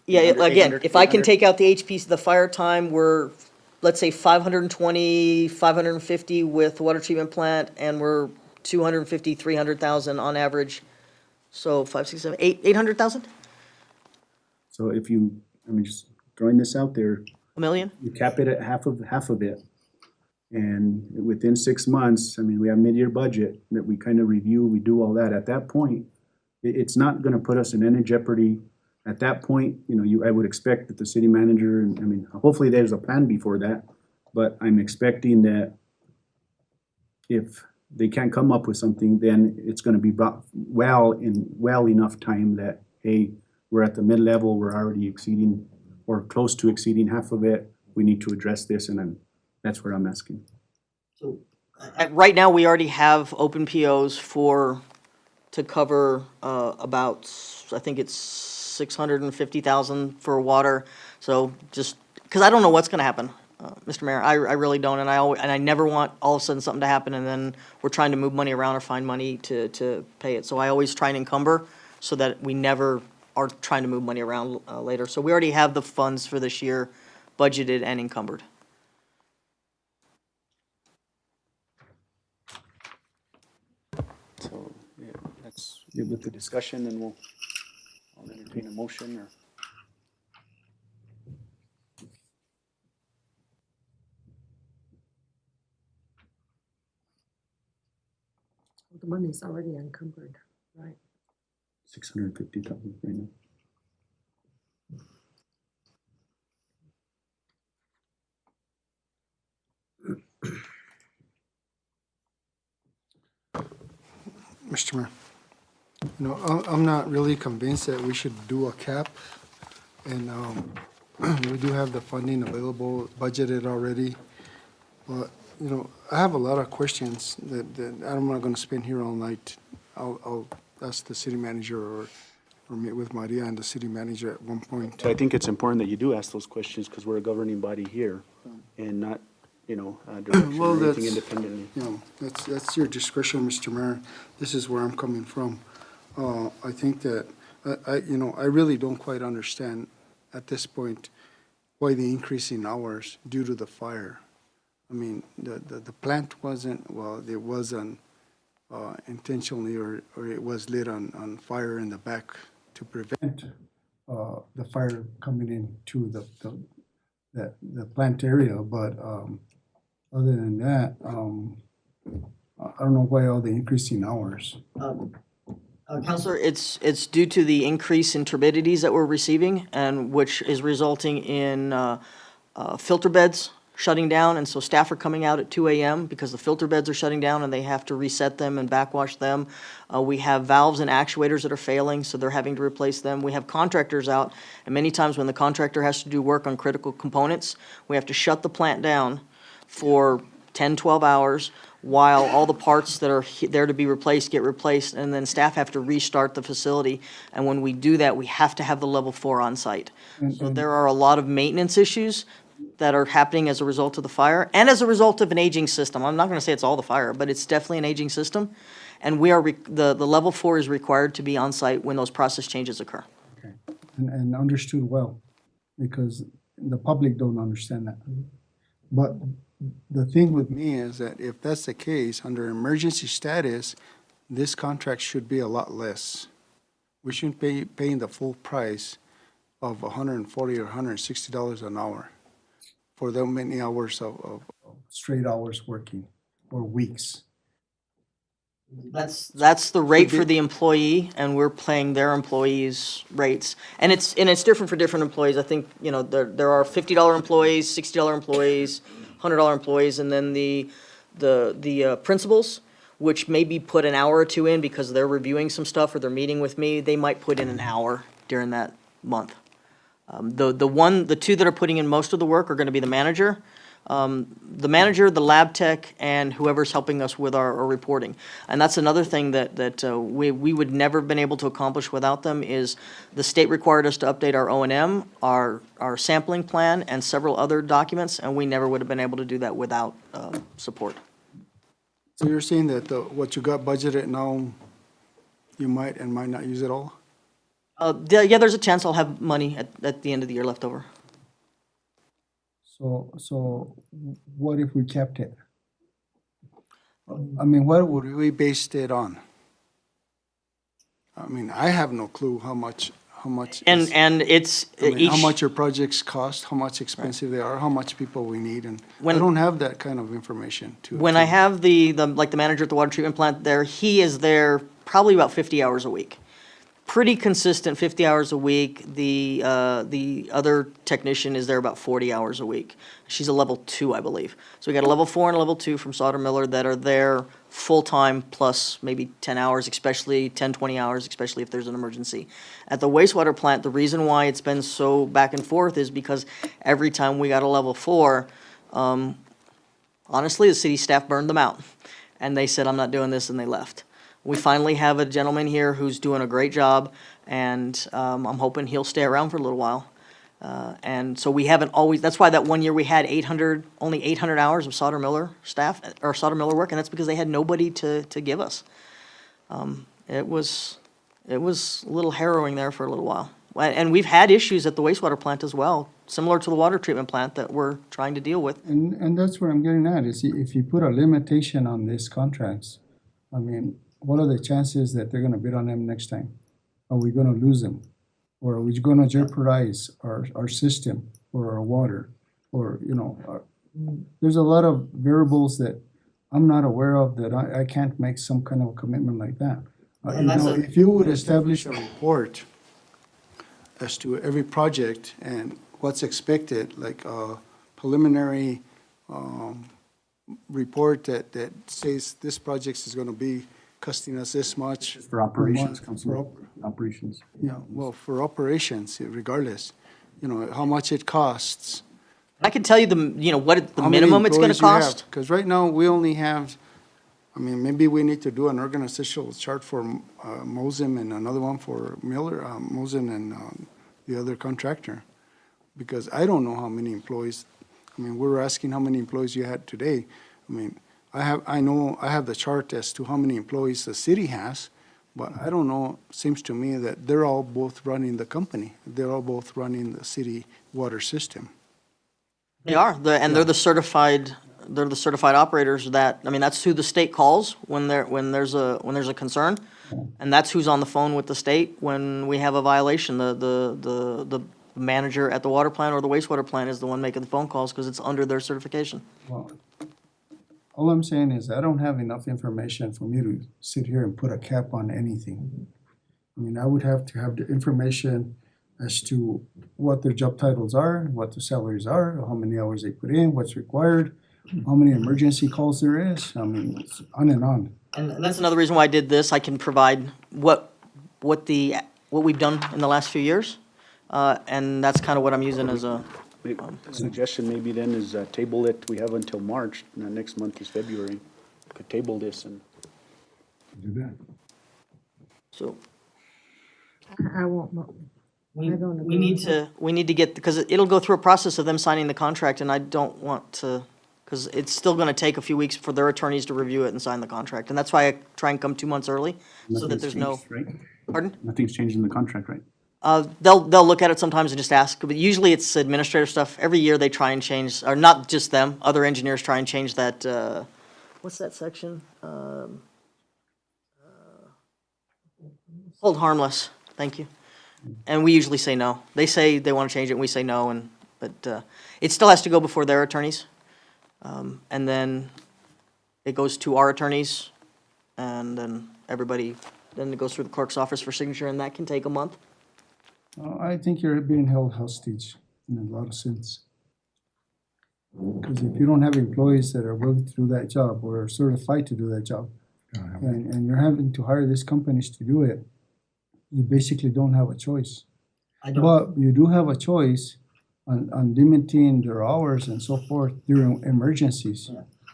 yeah, 800, again, 800, if I can 800. take out the HPC, the fire time, we're, let's say 520, 550 with water treatment plant, and we're 250, 300,000 on average. So 5, 6, 7, 8, 800,000? So if you, I mean, just throwing this out there, $1 million? you cap it at half of it. And within 6 months, I mean, we have mid-year budget that we kind of review, we do all that. At that point, it's not gonna put us in any jeopardy. At that point, you know, I would expect that the city manager, and I mean, hopefully there's a plan before that, but I'm expecting that if they can't come up with something, then it's gonna be brought well enough time that, hey, we're at the mid-level, we're already exceeding or close to exceeding half of it. We need to address this, and that's what I'm asking. Right now, we already have open POs to cover about, I think it's 650,000 for water. So just, because I don't know what's gonna happen, Mr. Mayor, I really don't, and I never want all of a sudden something to happen and then we're trying to move money around or find money to pay it. So I always try and encumber so that we never are trying to move money around later. So we already have the funds for this year budgeted and encumbered. So, yeah, that's it with the discussion, and I'll entertain a motion or. The money's already encumbered, right? 650,000 right now. Mr. Mayor, you know, I'm not really convinced that we should do a cap. And we do have the funding available, budgeted already. But, you know, I have a lot of questions that I'm not gonna spend here all night. I'll ask the city manager or meet with Maria and the city manager at one point. So I think it's important that you do ask those questions, because we're a governing body here and not, you know, direction Well, or anything that's, independently. you know, that's your discretion, Mr. Mayor. This is where I'm coming from. I think that, you know, I really don't quite understand at this point why the increase in hours due to the fire. I mean, the plant wasn't, well, it wasn't intentionally, or it was lit on fire in the back to prevent the fire coming into the plant area, but other than that, I don't know why all the increasing hours. Counselor, it's due to the increase in turbidities that we're receiving, and which is resulting in filter beds shutting down, and so staff are coming out at 2 a.m. because the filter beds are shutting down and they have to reset them and backwash them. We have valves and actuators that are failing, so they're having to replace them. We have contractors out, and many times when the contractor has to do work on critical components, we have to shut the plant down for 10, 12 hours while all the parts that are there to be replaced get replaced, and then staff have to restart the facility. And when we do that, we have to have the level 4 on site. So there are a lot of maintenance issues that are happening as a result of the fire and as a result of an aging system. I'm not gonna say it's all the fire, but it's definitely an aging system. And we are, the level 4 is required to be on site when those process changes occur. Okay. And understood well, because the public don't understand that. But the thing with me is that if that's the case, under emergency status, this contract should be a lot less. We shouldn't be paying the full price of $140 or $160 an hour for that many hours of Straight hours working or weeks. That's the rate for the employee, and we're paying their employees' rates. And it's different for different employees. I think, you know, there are $50 employees, $60 employees, $100 employees, and then the principals, which maybe put an hour or two in because they're reviewing some stuff or they're meeting with me, they might put in an hour during that month. The two that are putting in most of the work are gonna be the manager, the lab tech, and whoever's helping us with our reporting. And that's another thing that we would never have been able to accomplish without them, is the state required us to update our O&M, our sampling plan, and several other documents, and we never would have been able to do that without support. So you're saying that what you got budgeted now, you might and might not use it all? Yeah, there's a chance I'll have money at the end of the year left over. So what if we kept it? I mean, what would, What we based it on? I mean, I have no clue how much is- And it's I mean, how each, much your projects cost, how much expensive they are, how much people we need, and I When- don't have that kind of information to. when I have the manager at the water treatment plant there, he is there probably about 50 hours a week. Pretty consistent, 50 hours a week. The other technician is there about 40 hours a week. She's a level 2, I believe. So we got a level 4 and a level 2 from Sauter Miller that are there full-time plus maybe 10 hours, especially 10, 20 hours, especially if there's an emergency. At the wastewater plant, the reason why it's been so back and forth is because every time we got a level 4, honestly, the city staff burned them out. And they said, I'm not doing this, and they left. We finally have a gentleman here who's doing a great job, and I'm hoping he'll stay around for a little while. And so we haven't always, that's why that one year we had only 800 hours of Sauter Miller staff, or Sauter Miller work, and that's because they had nobody to give us. It was a little harrowing there for a little while. And we've had issues at the wastewater plant as well, similar to the water treatment plant that we're trying to deal with. and that's where I'm getting at, is if you put a limitation on these contracts, I mean, what are the chances that they're gonna bid on them next time? Are we gonna lose them? Or are we gonna jeopardize our system or our water? Or, you know, there's a lot of variables that I'm not aware of, that I can't make some kind of commitment like that. You know, if you would establish A report as to every project and what's expected, like a preliminary report that says this project is gonna be costing us this much. For operations, For Councilman, operations. Yeah, well, for operations, regardless, you know, how much it costs. I can tell you what the minimum it's gonna cost. Because right now, we only have, I mean, maybe we need to do an organizational chart for Mosen and another one for Miller, Mosen and the other contractor. Because I don't know how many employees, I mean, we're asking how many employees you had today. I mean, I know I have the chart as to how many employees the city has, but I don't know, seems to me that they're all both running the company. They're all both running the city water system. They are, they're the certified operators that, I mean, that's who the state calls when there's a concern. And that's who's on the phone with the state when we have a violation. The manager at the water plant or the wastewater plant is the one making the phone calls because it's under their certification. Well, all I'm saying is I don't have enough information for me to sit here and put a cap on anything. I mean, I would have to have the information as to what their job titles are, what the salaries are, how many hours they put in, what's required, how many emergency calls there is. I mean, it's on and on. And that's another reason why I did this. I can provide what we've done in the last few years. And that's kind of what I'm using as a. Suggestion maybe then is table it, we have until March, and next month is February. Could table this and. Do that. So. I won't know. We I don't agree need with to get, because it'll go through a process of them signing the contract, and I don't want to, because it's still gonna take a few weeks for their attorneys to review it and sign the contract, and that's why I try and come 2 months early, so that Nothing's there's no. changed, right? Pardon? Nothing's changed in the contract, right? They'll look at it sometimes and just ask, but usually it's administrative stuff. Every year they try and change, or not just them, other engineers try and change that, what's that section? Hold harmless, thank you. And we usually say no. They say they want to change it, and we say no, but it still has to go before their attorneys. And then it goes to our attorneys, and then then it goes through the clerk's office for signature, and that can take a month. I think you're being held hostage in a lot of sense. Because if you don't have employees that are willing to do that job or are certified to do that job, and you're having to hire these companies to do it, you basically don't have a choice. I don't. But you do have a choice on limiting their hours and so forth during emergencies.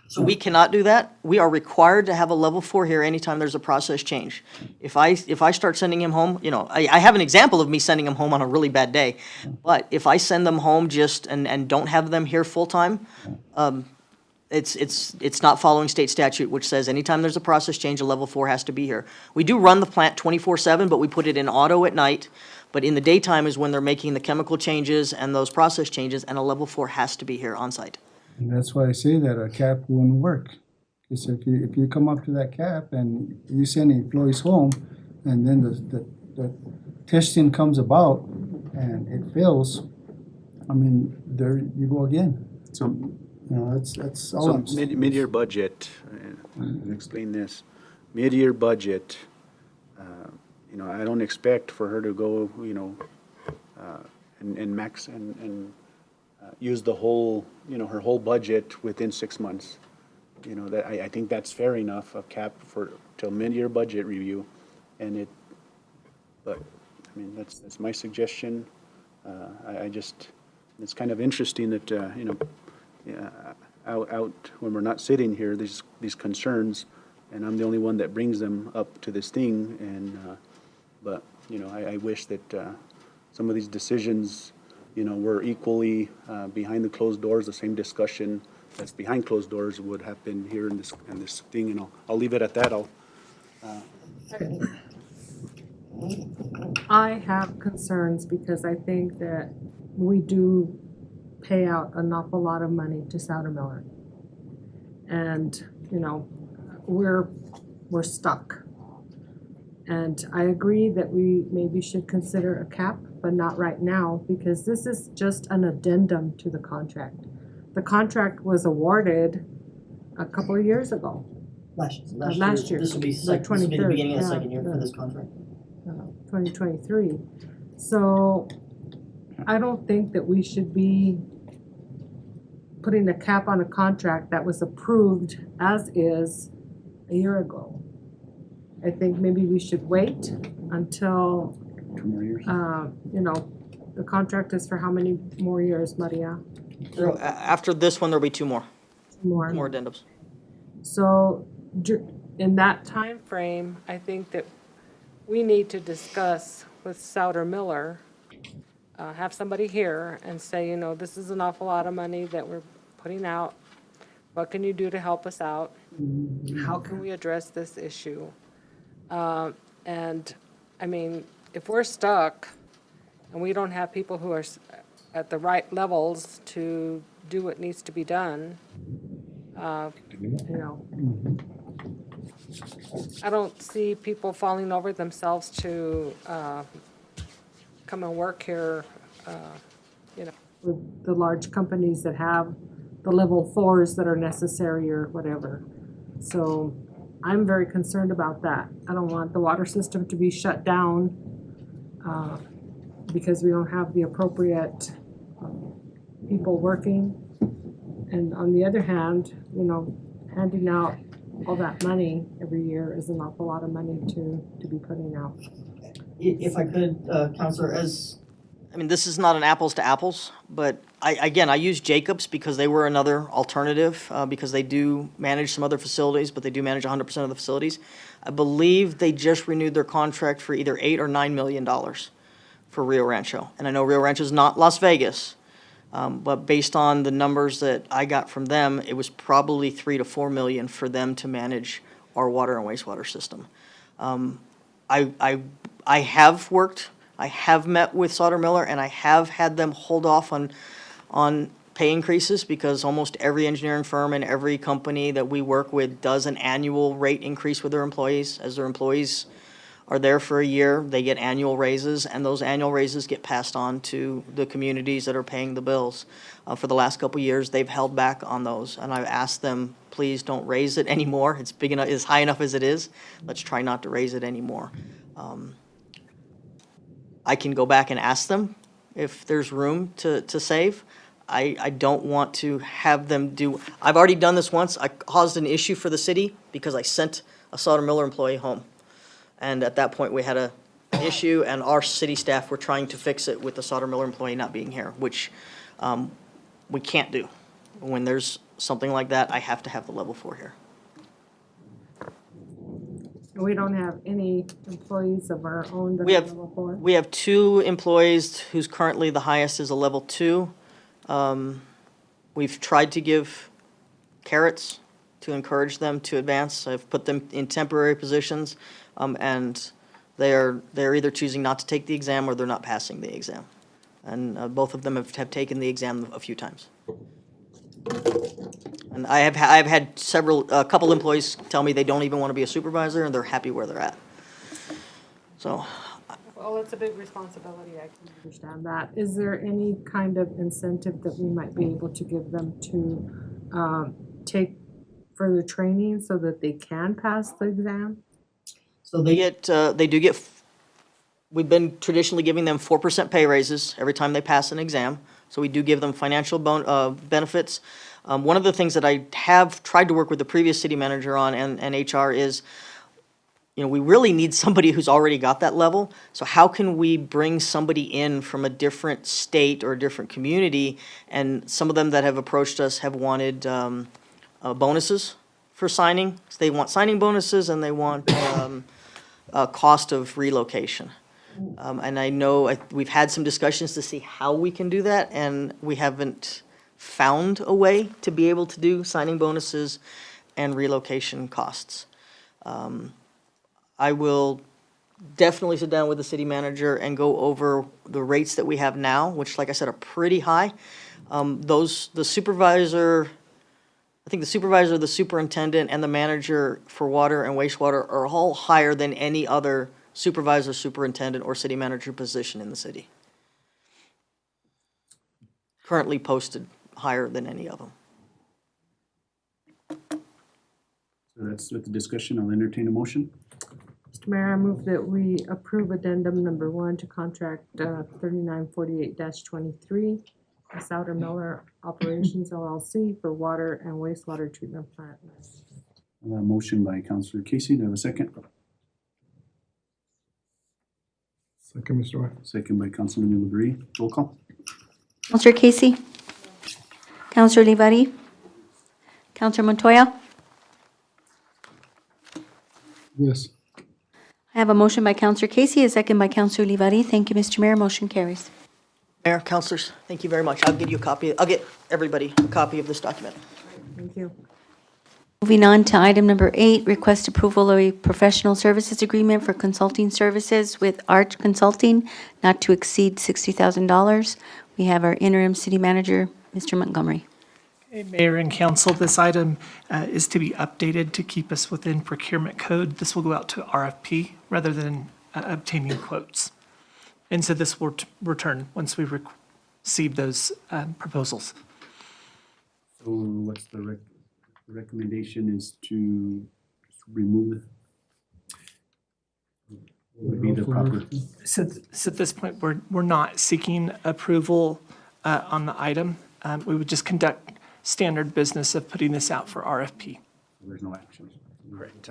So we cannot do that. We are required to have a level 4 here anytime there's a process change. If I start sending him home, I have an example of me sending him home on a really bad day. But if I send them home just and don't have them here full-time, it's not following state statute, which says anytime there's a process change, a level 4 has to be here. We do run the plant 24/7, but we put it in auto at night. But in the daytime is when they're making the chemical changes and those process changes, and a level 4 has to be here on site. And that's why I say that a cap wouldn't work. Because if you come up to that cap and you send employees home, and then the testing comes about and it fails, I mean, there you go again. So, That's all so I'm saying. mid-year budget, explain this, mid-year budget, I don't expect for her to go, and max and use the whole, her whole budget within 6 months. That I think that's fair enough, a cap till mid-year budget review, but I mean that's my suggestion. It's kind of interesting that out when we're not sitting here, these concerns, and I'm the only one that brings them up to this thing, but I wish that some of these decisions were equally behind the closed doors. The same discussion that's behind closed doors would have been here in this thing, and I'll leave it at that. I have concerns because I think that we do pay out an awful lot of money to Souter-Miller. And, we're stuck. And I agree that we maybe should consider a cap, but not right now, because this is just an addendum to the contract. The contract was awarded a couple of years ago. Last year. This will be the the beginning of the 23rd, second year for this contract. 2023. So I don't think that we should be putting a cap on a contract that was approved as is a year ago. I think maybe we should wait until, 2 more years. The contract is for how many more years, Maria? After this one, there'll be 2 more More. addendums. So in that time frame, I think that we need to discuss with Souter-Miller, have somebody here and say, this is an awful lot of money that we're putting out. What can you do to help us out? How can we address this issue? And, I mean, if we're stuck and we don't have people who are at the right levels to do what needs to be done, I don't see people falling over themselves to come and work here, with the large companies that have the level 4s that are necessary or whatever. So I'm very concerned about that. I don't want the water system to be shut down because we don't have the appropriate people working. And on the other hand, handing out all that money every year is an awful lot of money to be putting out. If I could, Counselor, This is not an apples to apples, but I use Jacobs because they were another alternative, because they do manage some other facilities, but they do manage 100% of the facilities. I believe they just renewed their contract for either $8 or $9 million for Rio Rancho. And I know Rio Rancho is not Las Vegas, but based on the numbers that I got from them, it was probably $3 to $4 million for them to manage our water and wastewater system. I have met with Souter-Miller, and I have had them hold off on pay increases because almost every engineering firm and every company that we work with does an annual rate increase with their employees as their employees are there for a year, they get annual raises, and those annual raises get passed on to the communities that are paying the bills. For the last couple of years, they've held back on those, and I've asked them, please don't raise it anymore. It's big enough, it's high enough as it is. Let's try not to raise it anymore. I can go back and ask them if there's room to save. I don't want to have them do, I've already done this once. I caused an issue for the city because I sent a Sauter Miller employee home. And at that point, we had an issue, and our city staff were trying to fix it with the Sauter Miller employee not being here, which we can't do. When there's something like that, I have to have the level 4 here. We don't have any employees of our own that We are have, level 4? we have 2 employees whose currently the highest is a level 2. We've tried to give carrots to encourage them to advance. I've put them in temporary positions, and they're either choosing not to take the exam or they're not passing the exam. And both of them have taken the exam a few times. And I've had a couple employees tell me they don't even want to be a supervisor and they're happy where they're at. So. Well, it's a big responsibility, I can understand that. Is there any kind of incentive that we might be able to give them to take further training so that they can pass the exam? So we've been traditionally giving them 4% pay raises every time they pass an exam. So we do give them financial benefits. One of the things that I have tried to work with the previous city manager on and HR is, we really need somebody who's already got that level. So how can we bring somebody in from a different state or a different community? And some of them that have approached us have wanted bonuses for signing. So they want signing bonuses and they want cost of relocation. And I know we've had some discussions to see how we can do that, and we haven't found a way to be able to do signing bonuses and relocation costs. I will definitely sit down with the city manager and go over the rates that we have now, which, like I said, are pretty high. The supervisor, the superintendent, and the manager for water and wastewater are all higher than any other supervisor, superintendent, or city manager position in the city. Currently posted higher than any of them. So that's with the discussion. I'll entertain a motion. Mr. Mayor, I move that we approve addendum number 1 to contract 3948-23, Sauter Miller Operations LLC for water and wastewater treatment plant. Motion by Councilor Casey. Do I have a second? Second, Mr. White. Second by Councilman Labrie. Roll call. Counselor Casey? Counselor Livari? Counselor Montoya? Yes. I have a motion by Counselor Casey, a second by Counselor Livari. Thank you, Mr. Mayor. Motion carries. Mayor, councilors, thank you very much. I'll get everybody a copy of this document. Thank you. Moving on to item number 8, request approval of a professional services agreement for consulting services with Arch Consulting, not to exceed $60,000. We have our interim city manager, Mr. Montgomery. Okay, Mayor and Council, this item is to be updated to keep us within procurement code. This will go out to RFP rather than obtaining quotes. And so this will return once we receive those proposals. So what's the recommendation is to remove what would be the proper? So at this point, we're not seeking approval on the item. We would just conduct standard business of putting this out for RFP. There's no action. Correct.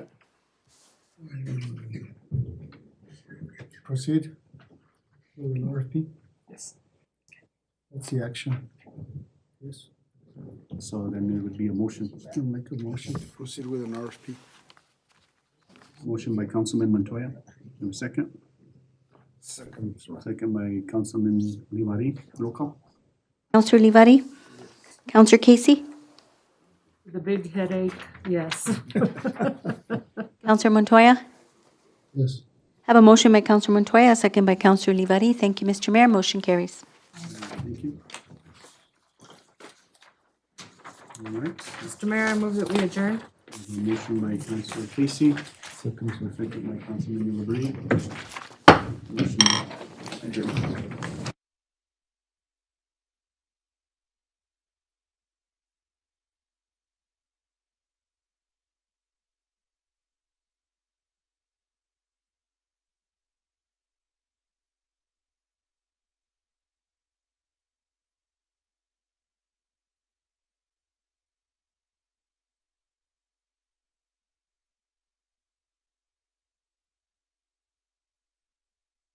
Proceed with an RFP. Yes. That's the action. Yes. So then there would be a motion. Make a motion. Proceed with an RFP. Motion by Councilman Montoya. Do you have a second? Second, Mr. White. Second by Councilman Livari. Roll call. Counselor Livari? Counselor Casey? The big headache, yes. Counselor Montoya? Yes. I have a motion by Counselor Montoya, a second by Counselor Livari. Thank you, Mr. Mayor. Motion carries. Thank you. All right. Mr. Mayor, I move that we adjourn. Motion by Councilor Casey, Second. second by Councilman LeBrie. Motion adjourned.